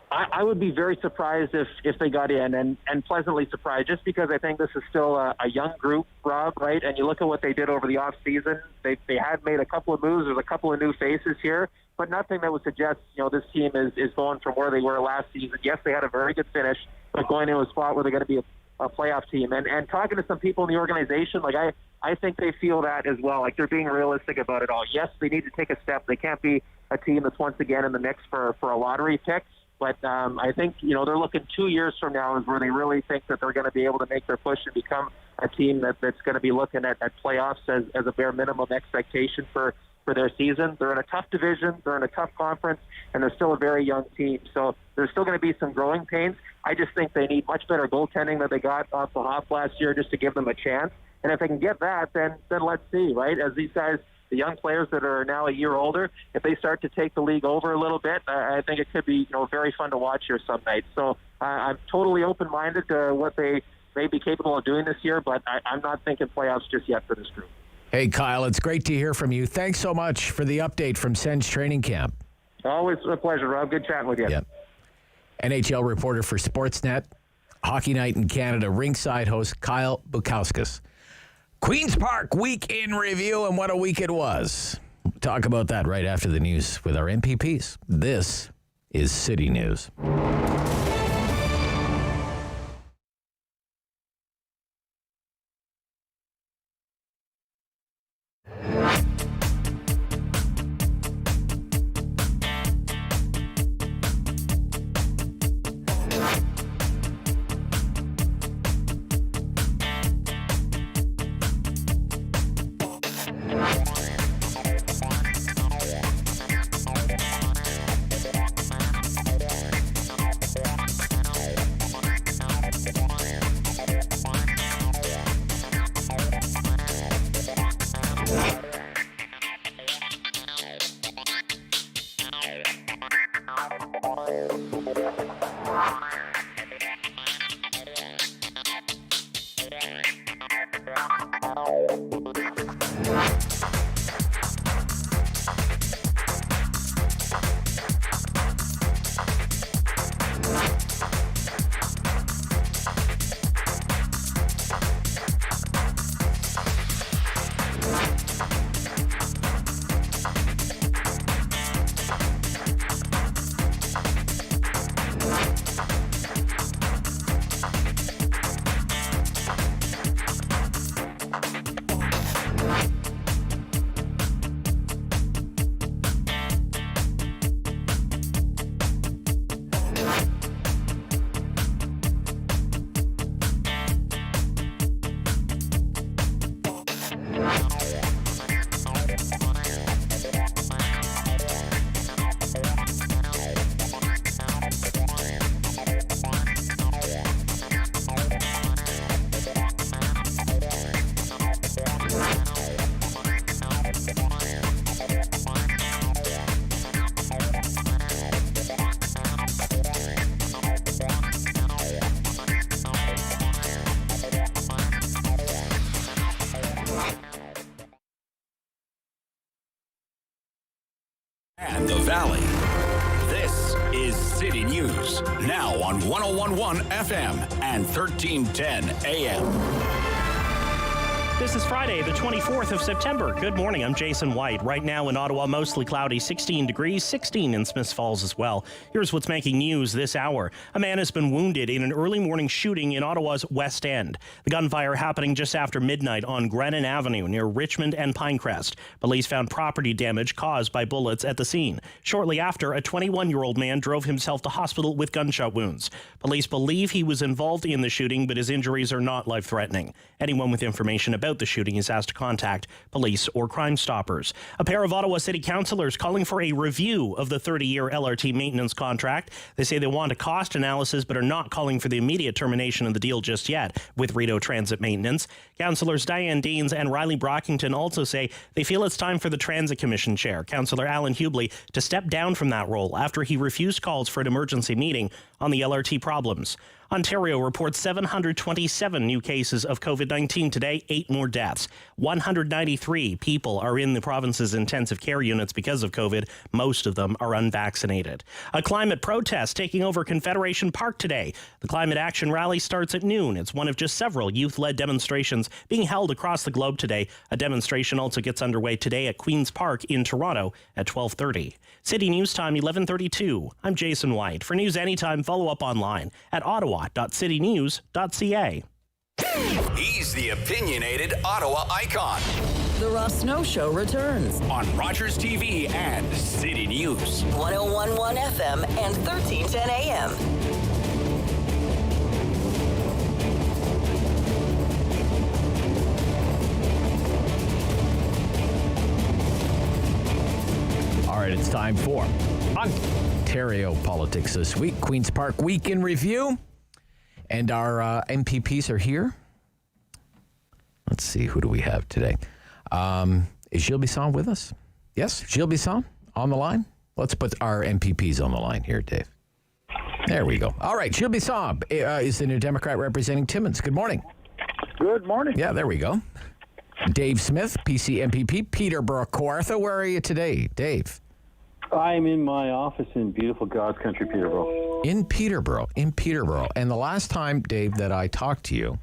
I would be very surprised if they got in, and pleasantly surprised, just because I think this is still a young group, Rob, right? And you look at what they did over the offseason. They had made a couple of moves. There's a couple of new faces here, but nothing that would suggest, this team is going from where they were last season. Yes, they had a very good finish, but going into a spot where they're going to be a playoff team. And talking to some people in the organization, I think they feel that as well. Like, they're being realistic about it all. Yes, they need to take a step. They can't be a team that's once again in the mix for a lottery pick. But I think, they're looking 2 years from now is where they really think that they're going to be able to make their push and become a team that's going to be looking at playoffs as a bare minimum expectation for their season. They're in a tough division. They're in a tough conference, and they're still a very young team. So there's still going to be some growing pains. I just think they need much better goaltending than they got off the hop last year just to give them a chance. And if they can get that, then let's see, right? As these guys, the young players that are now a year older, if they start to take the league over a little bit, I think it could be very fun to watch here some nights. So I'm totally open-minded to what they may be capable of doing this year, but I'm not thinking playoffs just yet for this group. Hey, Kyle, it's great to hear from you. Thanks so much for the update from Sens training camp. Always a pleasure, Rob. Good chatting with you. Yep. NHL reporter for Sportsnet, Hockey Night in Canada, ringside host Kyle Bukauskas. Queen's Park Week in Review, and what a week it was. We'll talk about that right after the news with our MPPs. This is City News. And the Valley. This is City News, now on 101.1 FM and 1310 AM. This is Friday, the 24th of September. Good morning, I'm Jason White. Right now in Ottawa, mostly cloudy, 16 degrees, 16 in Smiths Falls as well. Here's what's making news this hour. A man has been wounded in an early morning shooting in Ottawa's West End. The gunfire happening just after midnight on Grennan Avenue near Richmond and Pinecrest. Police found property damage caused by bullets at the scene. Shortly after, a 21-year-old man drove himself to hospital with gunshot wounds. Police believe he was involved in the shooting, but his injuries are not life-threatening. Anyone with information about the shooting is asked to contact police or Crime Stoppers. A pair of Ottawa City councillors calling for a review of the 30-year LRT maintenance contract. They say they want a cost analysis but are not calling for the immediate termination of the deal just yet with Rideau Transit Maintenance. Councillors Diane Deans and Riley Brockington also say they feel it's time for the Transit Commission Chair, Councillor Alan Hubley, to step down from that role after he refused calls for an emergency meeting on the LRT problems. Ontario reports 727 new cases of COVID-19 today, 8 more deaths. 193 people are in the province's intensive care units because of COVID. Most of them are unvaccinated. A climate protest taking over Confederation Park today. The Climate Action Rally starts at noon. It's one of just several youth-led demonstrations being held across the globe today. A demonstration also gets underway today at Queen's Park in Toronto at 12:30. City News Time, 11:32. I'm Jason White. For news anytime, follow up online at ottawa.citynews.ca. He's the opinionated Ottawa icon. The Rob Snow Show returns on Rogers TV and City News. 101.1 FM and 1310 AM. All right, it's time for Ontario politics this week. Queen's Park Week in Review. And our MPPs are here. Let's see, who do we have today? Is Gilles Bisson with us? Yes, Gilles Bisson on the line. Let's put our MPPs on the line here, Dave. There we go. All right, Gilles Bisson is the New Democrat representing Timmins. Good morning. Good morning. Yeah, there we go. Dave Smith, PC MPP, Peterborough Kawartha. Where are you today, Dave? I'm in my office in beautiful God's country, Peterborough. In Peterborough. And the last time, Dave, that I talked to you,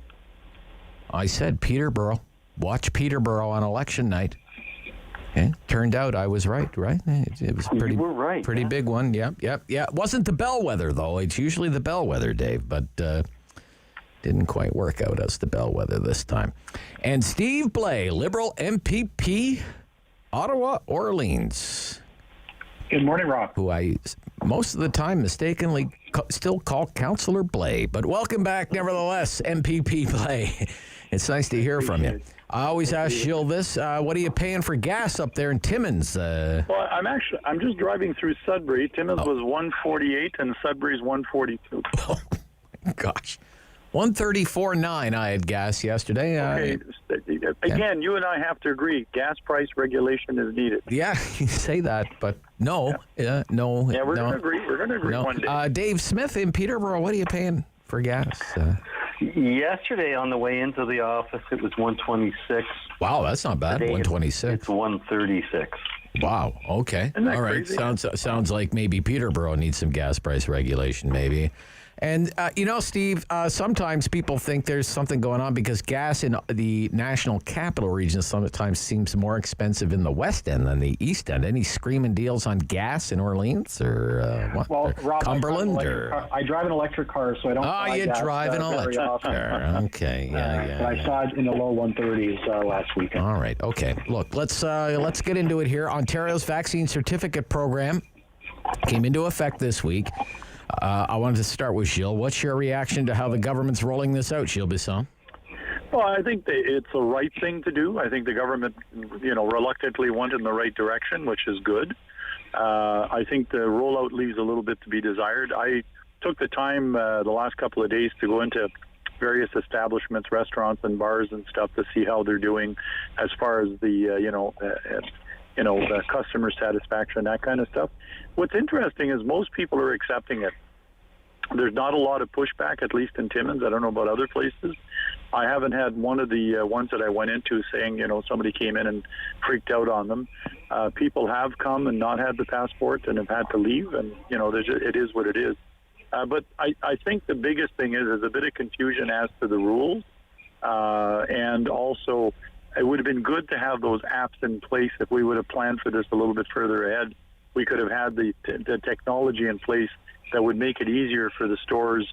I said Peterborough. Watch Peterborough on election night. Okay. Turned out I was right? It was pretty. You were right. Pretty big one. Yep. It wasn't the bellwether, though. It's usually the bellwether, Dave, but didn't quite work out as the bellwether this time. And Steve Blais, Liberal MPP, Ottawa, Orleans. Good morning, Rob. Who I most of the time mistakenly still call Councillor Blais. But welcome back, nevertheless, MPP Blais. It's nice to hear from you. I always ask Gilles this. What are you paying for gas up there in Timmins? Well, I'm just driving through Sudbury. Timmins was 148 and Sudbury's 142. Oh, my gosh. 134.9 I had gas yesterday. Okay. Again, you and I have to agree. Gas price regulation is needed. Yeah, you say that, but no. No. Yeah, we're going to agree. We're going to agree one day. Dave Smith in Peterborough, what are you paying for gas? Yesterday on the way into the office, it was 126. Wow, that's not bad. Today 126. It's 136. Wow. Okay. Isn't that All right. crazy? Sounds like maybe Peterborough needs some gas price regulation, maybe. And, Steve, sometimes people think there's something going on because gas in the National Capital Region sometimes seems more expensive in the West End than the East End. Any screaming deals on gas in Orleans or what? Well, Or Rob, Cumberland? I drive an electric car, so I don't. Oh, you gas, drive an very electric often. car. Okay. Yeah. But I saw it in the low 130s last weekend. All right. Okay. Look, let's get into it here. Ontario's vaccine certificate program came into effect this week. I wanted to start with Gilles. What's your reaction to how the government's rolling this out, Gilles Bisson? Well, I think it's the right thing to do. I think the government, reluctantly went in the right direction, which is good. I think the rollout leaves a little bit to be desired. I took the time the last couple of days to go into various establishments, restaurants and bars and stuff to see how they're doing as far as the, the customer satisfaction, that kind of stuff. What's interesting is most people are accepting it. There's not a lot of pushback, at least in Timmins. I don't know about other places. I haven't had one of the ones that I went into saying, somebody came in and freaked out on them. People have come and not had the passport and have had to leave, and, it is what it is. But I think the biggest thing is a bit of confusion as to the rules, and also it would have been good to have those apps in place if we would have planned for this a little bit further ahead. We could have had the technology in place that would make it easier for the stores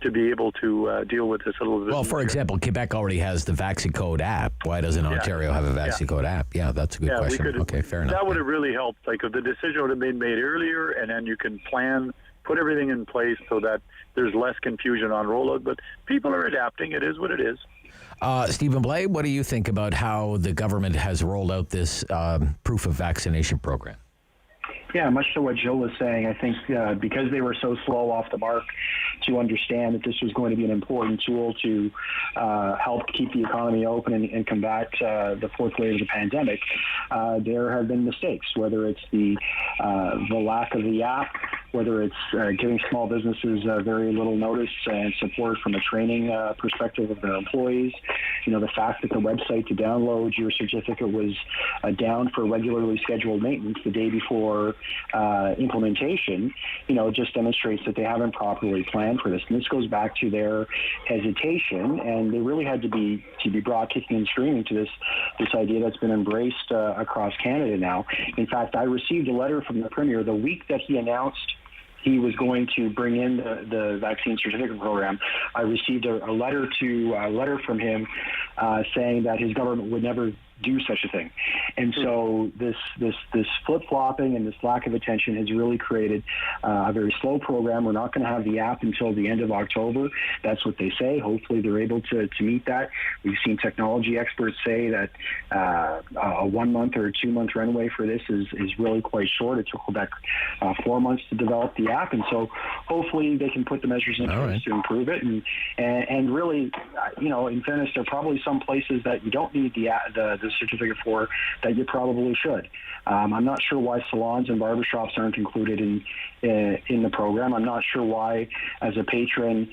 to be able to deal with this a little bit. Well, for example, Quebec already has the VaxiCode app. Why doesn't Ontario have a VaxiCode app? Yeah, that's a good question. Okay, fair enough. That would have really helped. Like if the decision would have been made earlier, and then you can plan, put everything in place so that there's less confusion on rollout. But people are adapting. It is what it is. Stephen Blais, what do you think about how the government has rolled out this proof of vaccination program? Yeah, much to what Jill was saying, I think because they were so slow off the mark to understand that this was going to be an important tool to help keep the economy open and combat the fourth wave of the pandemic, there have been mistakes, whether it's the lack of the app, whether it's giving small businesses very little notice and support from a training perspective of their employees. The fact that the website to download your certificate was down for regularly scheduled maintenance the day before implementation, just demonstrates that they haven't properly planned for this. And this goes back to their hesitation, and they really had to be brought kicking and screaming to this idea that's been embraced across Canada now. In fact, I received a letter from the Premier the week that he announced he was going to bring in the vaccine certificate program. I received a letter from him saying that his government would never do such a thing. And so this flip-flopping and this lack of attention has really created a very slow program. We're not going to have the app until the end of October. That's what they say. Hopefully they're able to meet that. We've seen technology experts say that a 1 month or a 2 month runway for this is really quite short. It took Quebec 4 months to develop the app. And so hopefully they can put the measures in place to improve it. And really, in fairness, there are probably some places that you don't need the certificate for that you probably should. I'm not sure why salons and barbershops aren't included in the program. I'm not sure why, as a patron,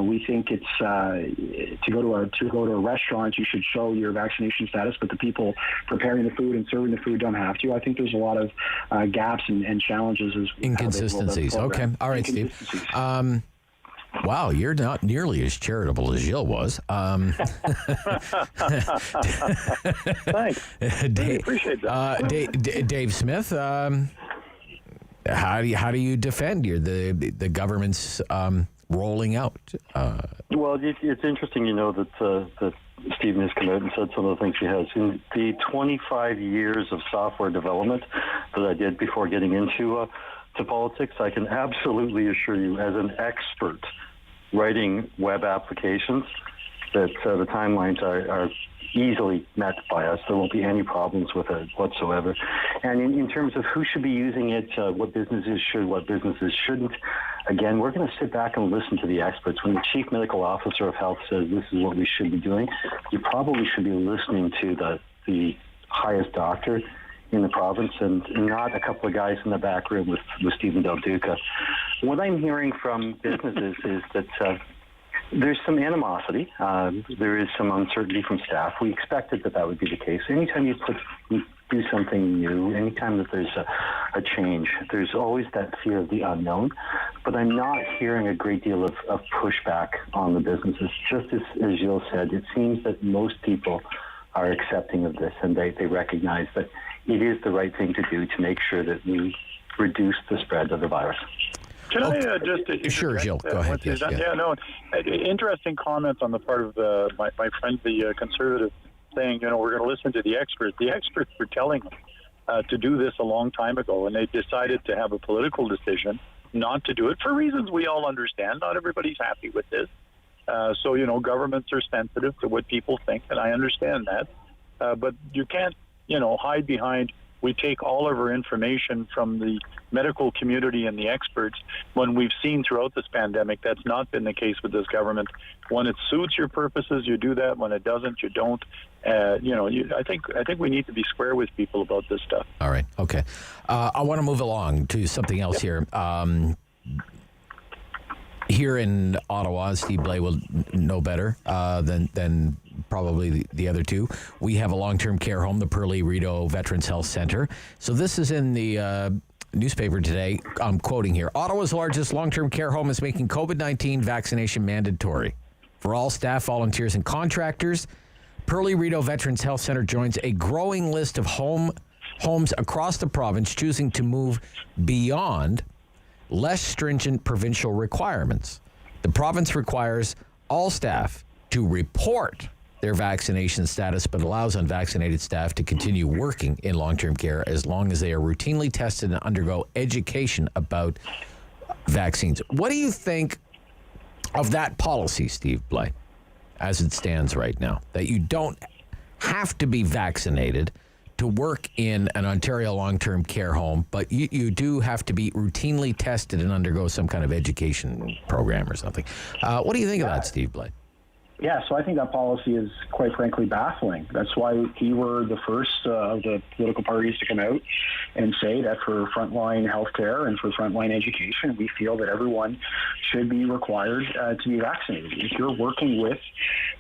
we think it's to go to a restaurant you should show your vaccination status, but the people preparing the food and serving the food don't have to. I think there's a lot of gaps and challenges as inconsistencies. Okay, all right, Steve. Wow, you're not nearly as charitable as Gilles was. Thanks. Dave, appreciate that. Dave Smith, how do you defend the government's rolling out? Well, it's interesting, that Stephen has come out and said some of the things he has. In the 25 years of software development that I did before getting into to politics, I can absolutely assure you, as an expert writing web applications, that the timelines are easily met by us. There won't be any problems with it whatsoever. And in terms of who should be using it, what businesses should, what businesses shouldn't, again, we're going to sit back and listen to the experts. When the Chief Medical Officer of Health says this is what we should be doing, you probably should be listening to the highest doctor in the province and not a couple of guys in the back room with Stephen Del Duca. What I'm hearing from businesses is that There's some animosity. There is some uncertainty from staff. We expected that would be the case. Anytime you do something new, anytime that there's a change, there's always that fear of the unknown. But I'm not hearing a great deal of pushback on the businesses. Just as Gilles said, it seems that most people are accepting of this, and they recognize that it is the right thing to do to make sure that we reduce the spread of the virus. Can I just... Sure, Gilles, go ahead. Yes, Interesting comments on the part of my friend, the Conservative, saying, we're going to listen to the experts. The experts were telling them to do this a long time ago, and they decided to have a political decision not to do it for reasons we all understand. Not everybody's happy with this. So, governments are sensitive to what people think, and I understand that. But you can't, hide behind, we take all of our information from the medical community and the experts, when we've seen throughout this pandemic that's not been the case with this government. When it suits your purposes, you do that. When it doesn't, you don't. I think we need to be square with people about this stuff. All right. Okay. I want to move along to something else here. Here in Ottawa, Steve Blais will know better than probably the other two. We have a long-term care home, the Pearly Rideau Veterans Health Center. So this is in the newspaper today. I'm quoting here. Ottawa's largest long-term care home is making COVID-19 vaccination mandatory for all staff, volunteers, and contractors. Pearly Rideau Veterans Health Center joins a growing list of homes across the province choosing to move beyond less stringent provincial requirements. The province requires all staff to report their vaccination status, but allows unvaccinated staff to continue working in long-term care as long as they are routinely tested and undergo education about vaccines. What do you think of that policy, Steve Blais, as it stands right now, that you don't have to be vaccinated to work in an Ontario long-term care home, but you do have to be routinely tested and undergo some kind of education program or something? What do you think of that, Steve Blais? Yeah, so I think that policy is quite frankly baffling. That's why we were the first of the political parties to come out and say that for frontline healthcare and for frontline education, we feel that everyone should be required to be vaccinated. If you're working with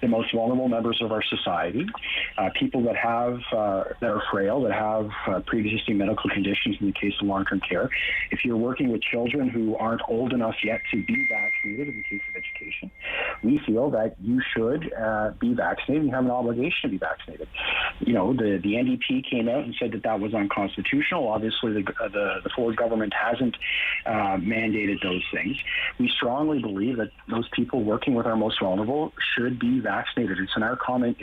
the most vulnerable members of our society, people that are frail, that have pre-existing medical conditions in the case of long-term care, if you're working with children who aren't old enough yet to be vaccinated in the case of education, we feel that you should be vaccinated and have an obligation to be vaccinated. The NDP came out and said that was unconstitutional. Obviously, the Ford government hasn't mandated those things. We strongly believe that those people working with our most vulnerable should be vaccinated. It's in our common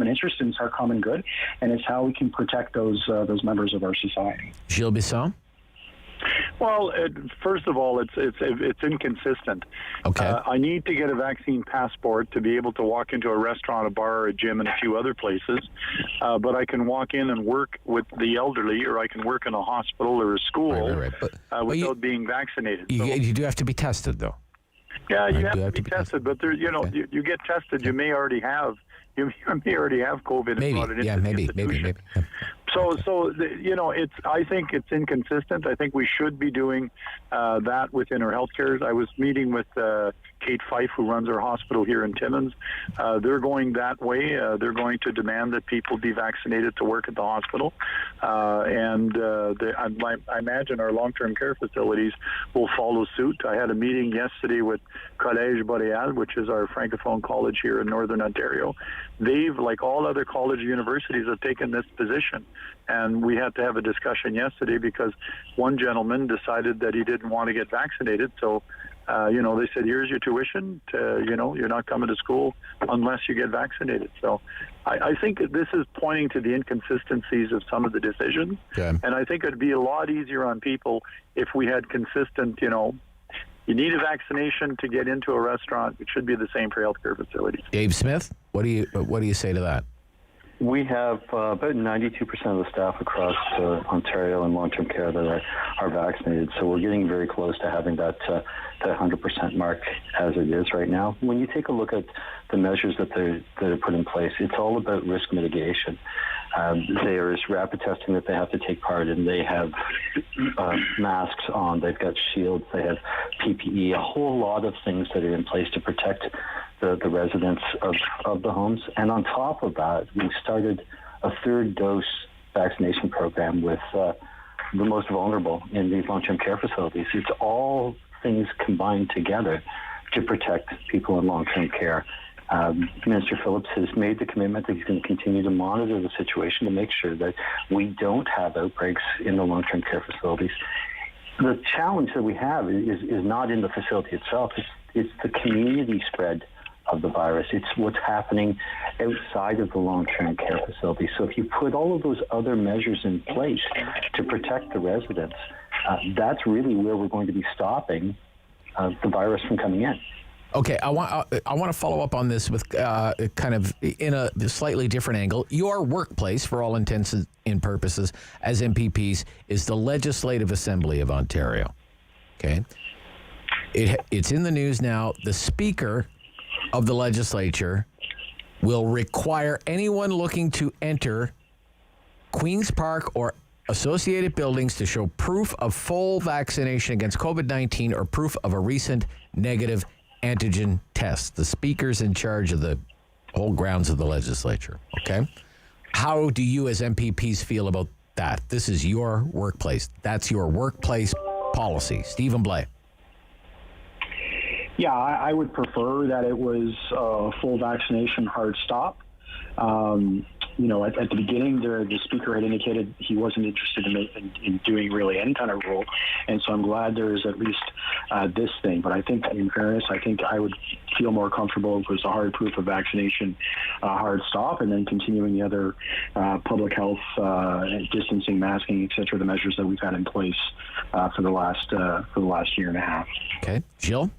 interest, and it's our common good, and it's how we can protect those members of our society. Gilles Bisson? Well, first of all, it's inconsistent. Okay. I need to get a vaccine passport to be able to walk into a restaurant, a bar, a gym, and a few other places. But I can walk in and work with the elderly, or I can work in a hospital or a school without being vaccinated. You do have to be tested, though. Yeah, you have to be tested, but there, you get tested. You may already have. You may already have COVID. Maybe, and brought it into maybe. I think it's inconsistent. I think we should be doing that within our healthcare. I was meeting with Kate Fife, who runs our hospital here in Timmins. They're going that way. They're going to demand that people be vaccinated to work at the hospital. I imagine our long-term care facilities will follow suit. I had a meeting yesterday with Collège Boréal, which is our Francophone college here in Northern Ontario. They've, like all other college universities, have taken this position. And we had to have a discussion yesterday because one gentleman decided that he didn't want to get vaccinated. So, they said, here's your tuition. You're not coming to school unless you get vaccinated. So I think this is pointing to the inconsistencies of some of the decisions. Okay. And I think it'd be a lot easier on people if we had consistent, you need a vaccination to get into a restaurant. It should be the same for healthcare facilities. Dave Smith, what do you say to that? We have about 92% of the staff across Ontario in long-term care that are vaccinated, so we're getting very close to having that 100% mark as it is right now. When you take a look at the measures that are put in place, it's all about risk mitigation. There is rapid testing that they have to take part in. They have masks on. They've got shields. They have PPE, a whole lot of things that are in place to protect the residents of the homes. And on top of that, we've started a third dose vaccination program with the most vulnerable in these long-term care facilities. It's all things combined together to protect people in long-term care. Minister Phillips has made the commitment that he's going to continue to monitor the situation to make sure that we don't have outbreaks in the long-term care facilities. The challenge that we have is not in the facility itself. It's the community spread of the virus. It's what's happening outside of the long-term care facility. So if you put all of those other measures in place to protect the residents, that's really where we're going to be stopping the virus from coming in. Okay, I want to follow up on this with kind of in a slightly different angle. Your workplace, for all intents and purposes, as MPPs, is the Legislative Assembly of Ontario. Okay, it's in the news now. The Speaker of the Legislature will require anyone looking to enter Queen's Park or associated buildings to show proof of full vaccination against COVID-19 or proof of a recent negative antigen test. The Speaker's in charge of the whole grounds of the legislature, okay? How do you as MPPs feel about that? This is your workplace. That's your workplace policy. Stephen Blais. Yeah, I would prefer that it was full vaccination, hard stop. At the beginning, the Speaker had indicated he wasn't interested in doing really any kind of rule, and so I'm glad there is at least this thing. But I think, in fairness, I would feel more comfortable if it was a hard proof of vaccination, hard stop, and then continuing the other public health, distancing, masking, etc., the measures that we've had in place for the last year and a half. Okay, Jill.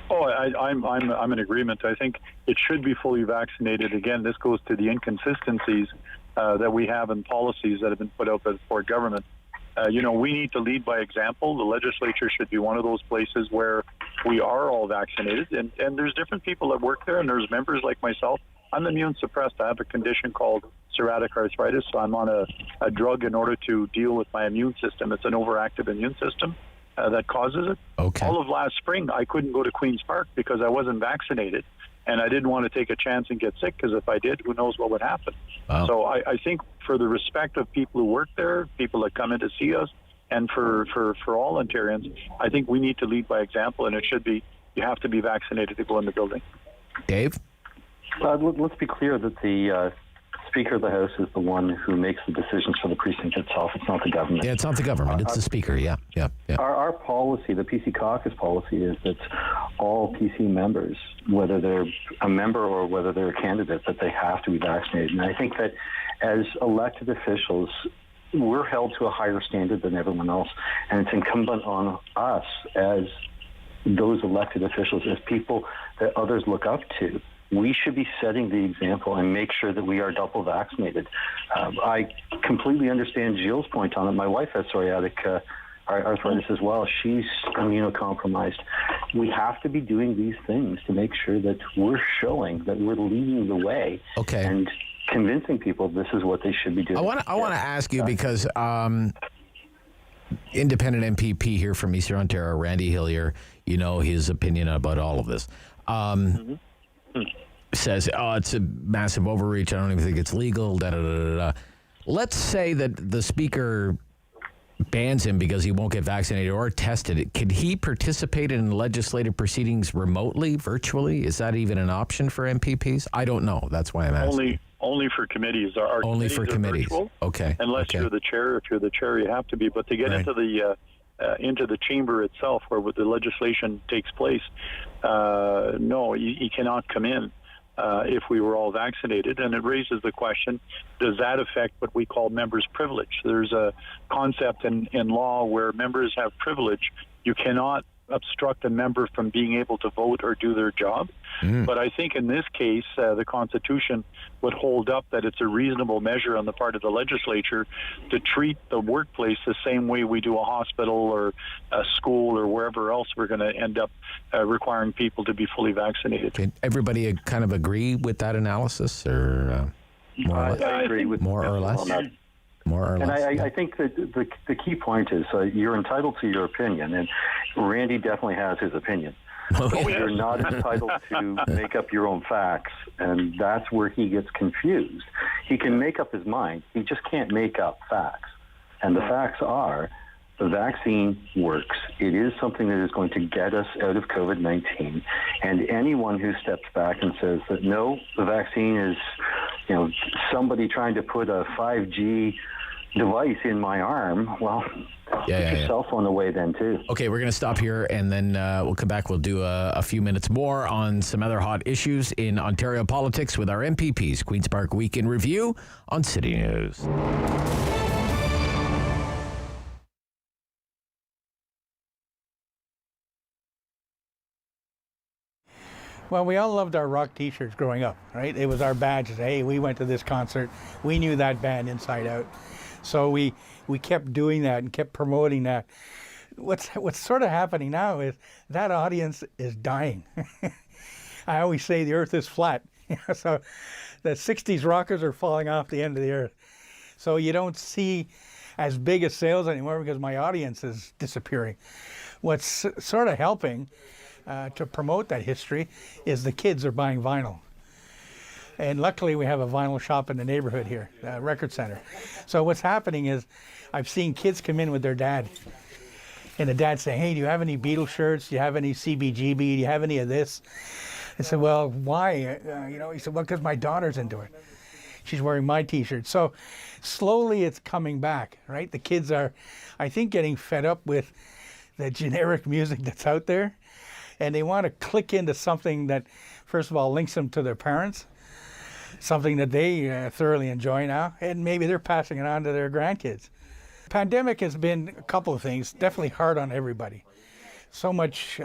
Oh, I'm in agreement. I think it should be fully vaccinated. Again, this goes to the inconsistencies that we have in policies that have been put out by the Ford government. We need to lead by example. The legislature should be one of those places where we are all vaccinated. And there's different people that work there, and there's members like myself. I'm immune suppressed. I have a condition called psoriatic arthritis, so I'm on a drug in order to deal with my immune system. It's an overactive immune system that causes it. Okay. All of last spring, I couldn't go to Queen's Park because I wasn't vaccinated, and I didn't want to take a chance and get sick, because if I did, who knows what would happen. Wow. So I think for the respect of people who work there, people that come in to see us, and for all Ontarians, I think we need to lead by example, and it should be you have to be vaccinated to go in the building. Dave? Let's be clear that the Speaker of the House is the one who makes the decisions for the precinct itself. It's not the government. Yeah, it's not the government. It's the Speaker. Yeah. Our policy, the PC caucus policy, is that all PC members, whether they're a member or whether they're a candidate, that they have to be vaccinated. And I think that as elected officials, we're held to a higher standard than everyone else. And it's incumbent on us as those elected officials, as people that others look up to. We should be setting the example and make sure that we are double vaccinated. I completely understand Jill's point on it. My wife has psoriatic arthritis as well. She's immunocompromised. We have to be doing these things to make sure that we're showing that we're leading the way. Okay. And convincing people this is what they should be doing. I want to ask you because independent MPP here from Eastern Ontario, Randy Hillier, his opinion about all of this. Says, it's a massive overreach. I don't even think it's legal. Let's say that the Speaker bans him because he won't get vaccinated or tested. Could he participate in legislative proceedings remotely, virtually? Is that even an option for MPPs? I don't know. That's why I'm asking. Only for committees. Only for committees. Virtual, okay. Unless you're the chair. If you're the chair, you have to be. But to get into the chamber itself, where the legislation takes place, no, he cannot come in if we were all vaccinated. And it raises the question, does that affect what we call members' privilege? There's a concept in law where members have privilege. You cannot obstruct a member from being able to vote or do their job. But I think in this case, the Constitution would hold up that it's a reasonable measure on the part of the legislature to treat the workplace the same way we do a hospital or a school or wherever else we're going to end up requiring people to be fully vaccinated. Okay. Everybody kind of agree with that analysis, or more or less? I agree with more or less. More or and less. I think that the key point is you're entitled to your opinion, and Randy definitely has his opinion. But you're not entitled to make up your own facts, and that's where he gets confused. He can make up his mind. He just can't make up facts. And the facts are, the vaccine works. It is something that is going to get us out of COVID-19. And anyone who steps back and says that, no, the vaccine is, somebody trying to put a 5G device in my arm, well, get your cell phone away then, too. Okay, we're going to stop here, and then we'll come back. We'll do a few minutes more on some other hot issues in Ontario politics with our MPPs. Queen's Park Week in Review on City News. Well, we all loved our rock T-shirts growing up, right? It was our badge. Hey, we went to this concert. We knew that band inside out. So we kept doing that and kept promoting that. What's sort of happening now is that audience is dying. I always say the earth is flat. So the 60s rockers are falling off the end of the earth. So you don't see as big a sales anymore because my audience is disappearing. What's sort of helping to promote that history is the kids are buying vinyl. And luckily we have a vinyl shop in the neighborhood here, a record center. So what's happening is I've seen kids come in with their dad. And the dad saying, hey, do you have any Beatles shirts? Do you have any CBGB? Do you have any of this? I said, well, why? He said, well, because my daughter's into it. She's wearing my T-shirt. So slowly it's coming back, right? The kids are, I think, getting fed up with the generic music that's out there. And they want to click into something that, first of all, links them to their parents, something that they thoroughly enjoy now, and maybe they're passing it on to their grandkids. Pandemic has been a couple of things, definitely hard on everybody. So much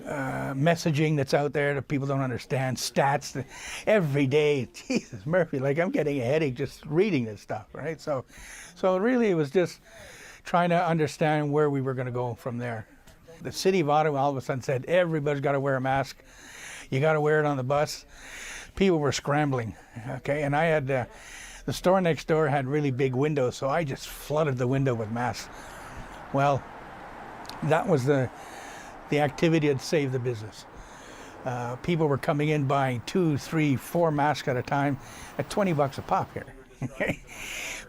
messaging that's out there that people don't understand, stats that every day, Jesus Murphy, like I'm getting a headache just reading this stuff, right? So really it was just trying to understand where we were going to go from there. The city of Ottawa all of a sudden said, everybody's got to wear a mask. You got to wear it on the bus. People were scrambling, okay? And I had, the store next door had really big windows, so I just flooded the window with masks. Well, that was the activity that saved the business. People were coming in buying 2, 3, 4 masks at a time at $20 a pop here.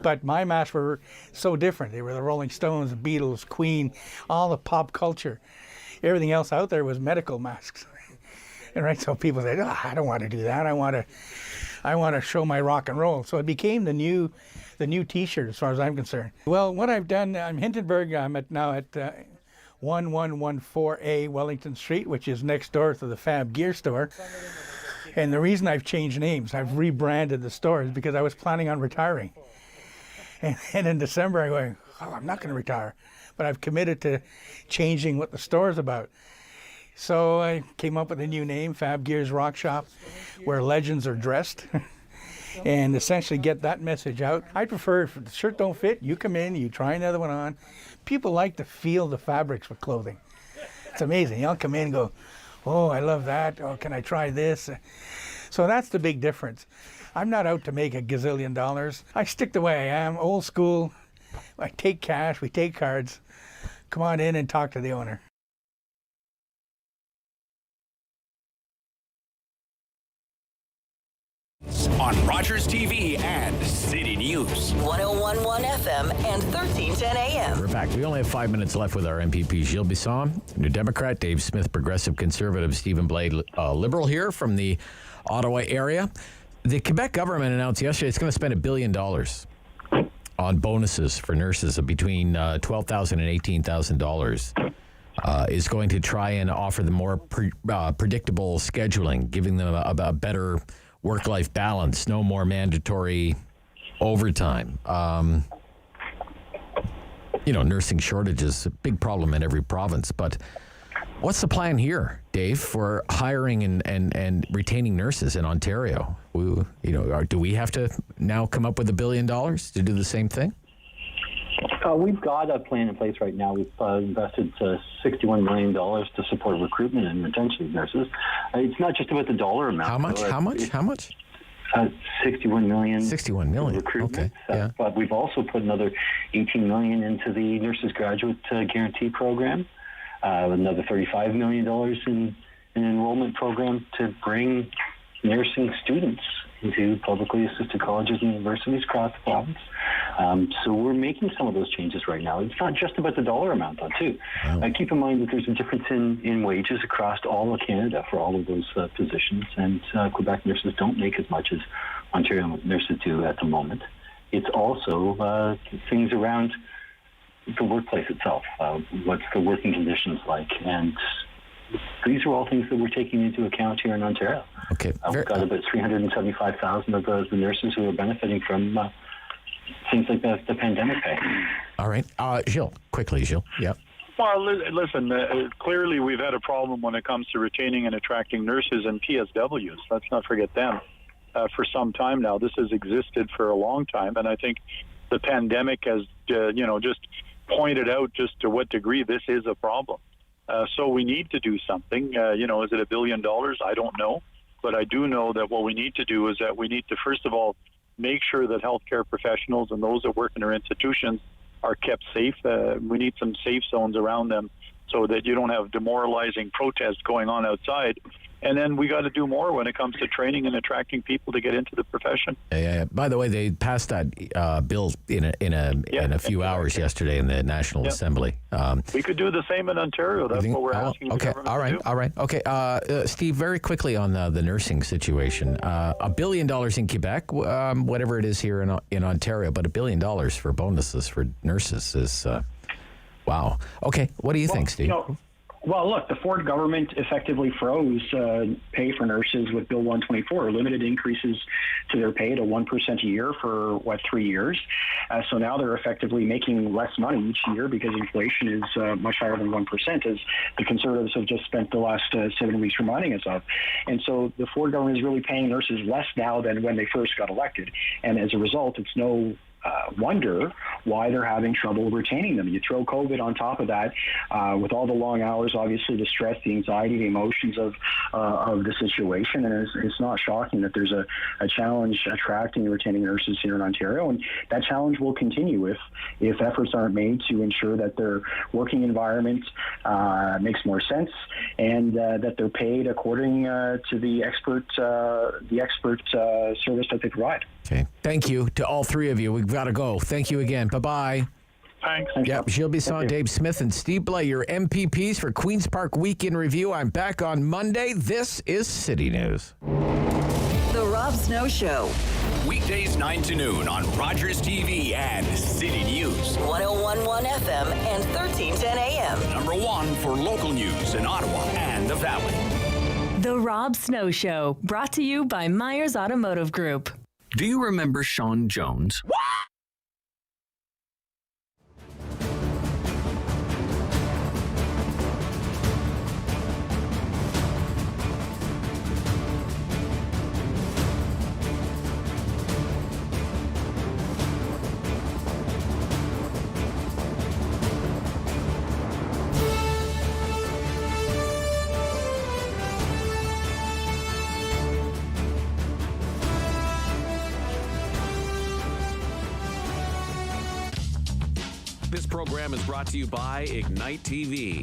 But my masks were so different. They were the Rolling Stones, the Beatles, Queen, all the pop culture. Everything else out there was medical masks. And right, so people said, oh, I don't want to do that. I want to show my rock and roll. So it became the new T-shirt as far as I'm concerned. Well, what I've done, I'm Hintonburg. I'm now at 1114A Wellington Street, which is next door to the Fab Gear store. And the reason I've changed names, I've rebranded the store, is because I was planning on retiring. And in December, I go, oh, I'm not going to retire. But I've committed to changing what the store is about. So I came up with a new name, Fab Gear's Rock Shop, where legends are dressed. And essentially get that message out. I prefer, if the shirt don't fit, you come in, you try another one on. People like to feel the fabrics with clothing. It's amazing. You'll come in and go, oh, I love that. Oh, can I try this? So that's the big difference. I'm not out to make $1 gazillion. I stick the way I am, old school. I take cash, we take cards. Come on in and talk to the owner. On Rogers TV and City News. 101.1 FM and 1310 AM. We're back. We only have 5 minutes left with our MPP. Gilles Bisson, New Democrat, Dave Smith, Progressive Conservative, Stephen Blade, Liberal here from the Ottawa area. The Quebec government announced yesterday it's going to spend $1 billion on bonuses for nurses of between $12,000 and $18,000. Is going to try and offer them more predictable scheduling, giving them a better work-life balance, no more mandatory overtime. Nursing shortage is a big problem in every province, but what's the plan here, Dave, for hiring and retaining nurses in Ontario? Do we have to now come up with $1 billion to do the same thing? We've got a plan in place right now. We've invested $61 million to support recruitment and retention of nurses. It's not just about the dollar amount. How much? How much? $61 million. $61 million. Recruitment. Okay. Yeah. But we've also put another $18 million into the Nurses Graduate Guarantee Program. another $35 million in an enrollment program to bring nursing students into publicly assisted colleges and universities across the province. So we're making some of those changes right now. It's not just about the dollar amount, though, too. Keep in mind that there's a difference in wages across all of Canada for all of those positions, and Quebec nurses don't make as much as Ontario nurses do at the moment. It's also things around the workplace itself. What's the working conditions like? And these are all things that we're taking into account here in Ontario. Okay. We've got about 375,000 of the nurses who are benefiting from things like the pandemic pay. All right. Gilles, quickly, Gilles. Yep. Well, listen, clearly we've had a problem when it comes to retaining and attracting nurses and PSWs. Let's not forget them. For some time now, this has existed for a long time, and I think the pandemic has, just pointed out just to what degree this is a problem. So we need to do something. Is it $1 billion? I don't know. But I do know that what we need to do is that we need to, first of all, make sure that healthcare professionals and those that work in our institutions are kept safe. We need some safe zones around them so that you don't have demoralizing protests going on outside. And then we got to do more when it comes to training and attracting people to get into the profession. Yeah. By the way, they passed that bill in a few hours yesterday in the National Assembly. We could do the same in Ontario. That's what we're asking the government to do. All right. Okay. Steve, very quickly on the nursing situation. $1 billion in Quebec, whatever it is here in Ontario, but $1 billion for bonuses for nurses is wow. Okay. What do you think, Steve? Well, look, the Ford government effectively froze pay for nurses with Bill 124, limited increases to their pay to 1% a year for, 3 years. So now they're effectively making less money each year because inflation is much higher than 1%, as the Conservatives have just spent the last 7 weeks reminding us of. And so the Ford government is really paying nurses less now than when they first got elected. And as a result, it's no wonder why they're having trouble retaining them. You throw COVID on top of that, with all the long hours, obviously the stress, the anxiety, the emotions of the situation, and it's not shocking that there's a challenge attracting and retaining nurses here in Ontario, and that challenge will continue if efforts aren't made to ensure that their working environment makes more sense and that they're paid according to the expert service that they provide. Okay. Thank you to all three of you. We've got to go. Thank you again. Bye-bye. Thanks. Yep. Gilles Bisson, Dave Smith, and Steve Blay, your MPPs for Queen's Park Week in Review. I'm back on Monday. This is City News. The Rob Snow Show. Weekdays 9 to noon on Rogers TV and City News. 101.1 FM and 1310 AM. Number one for local news in Ottawa and the Valley. The Rob Snow Show, brought to you by Myers Automotive Group. Do you remember Sean Jones? This program is brought to you by Ignite TV.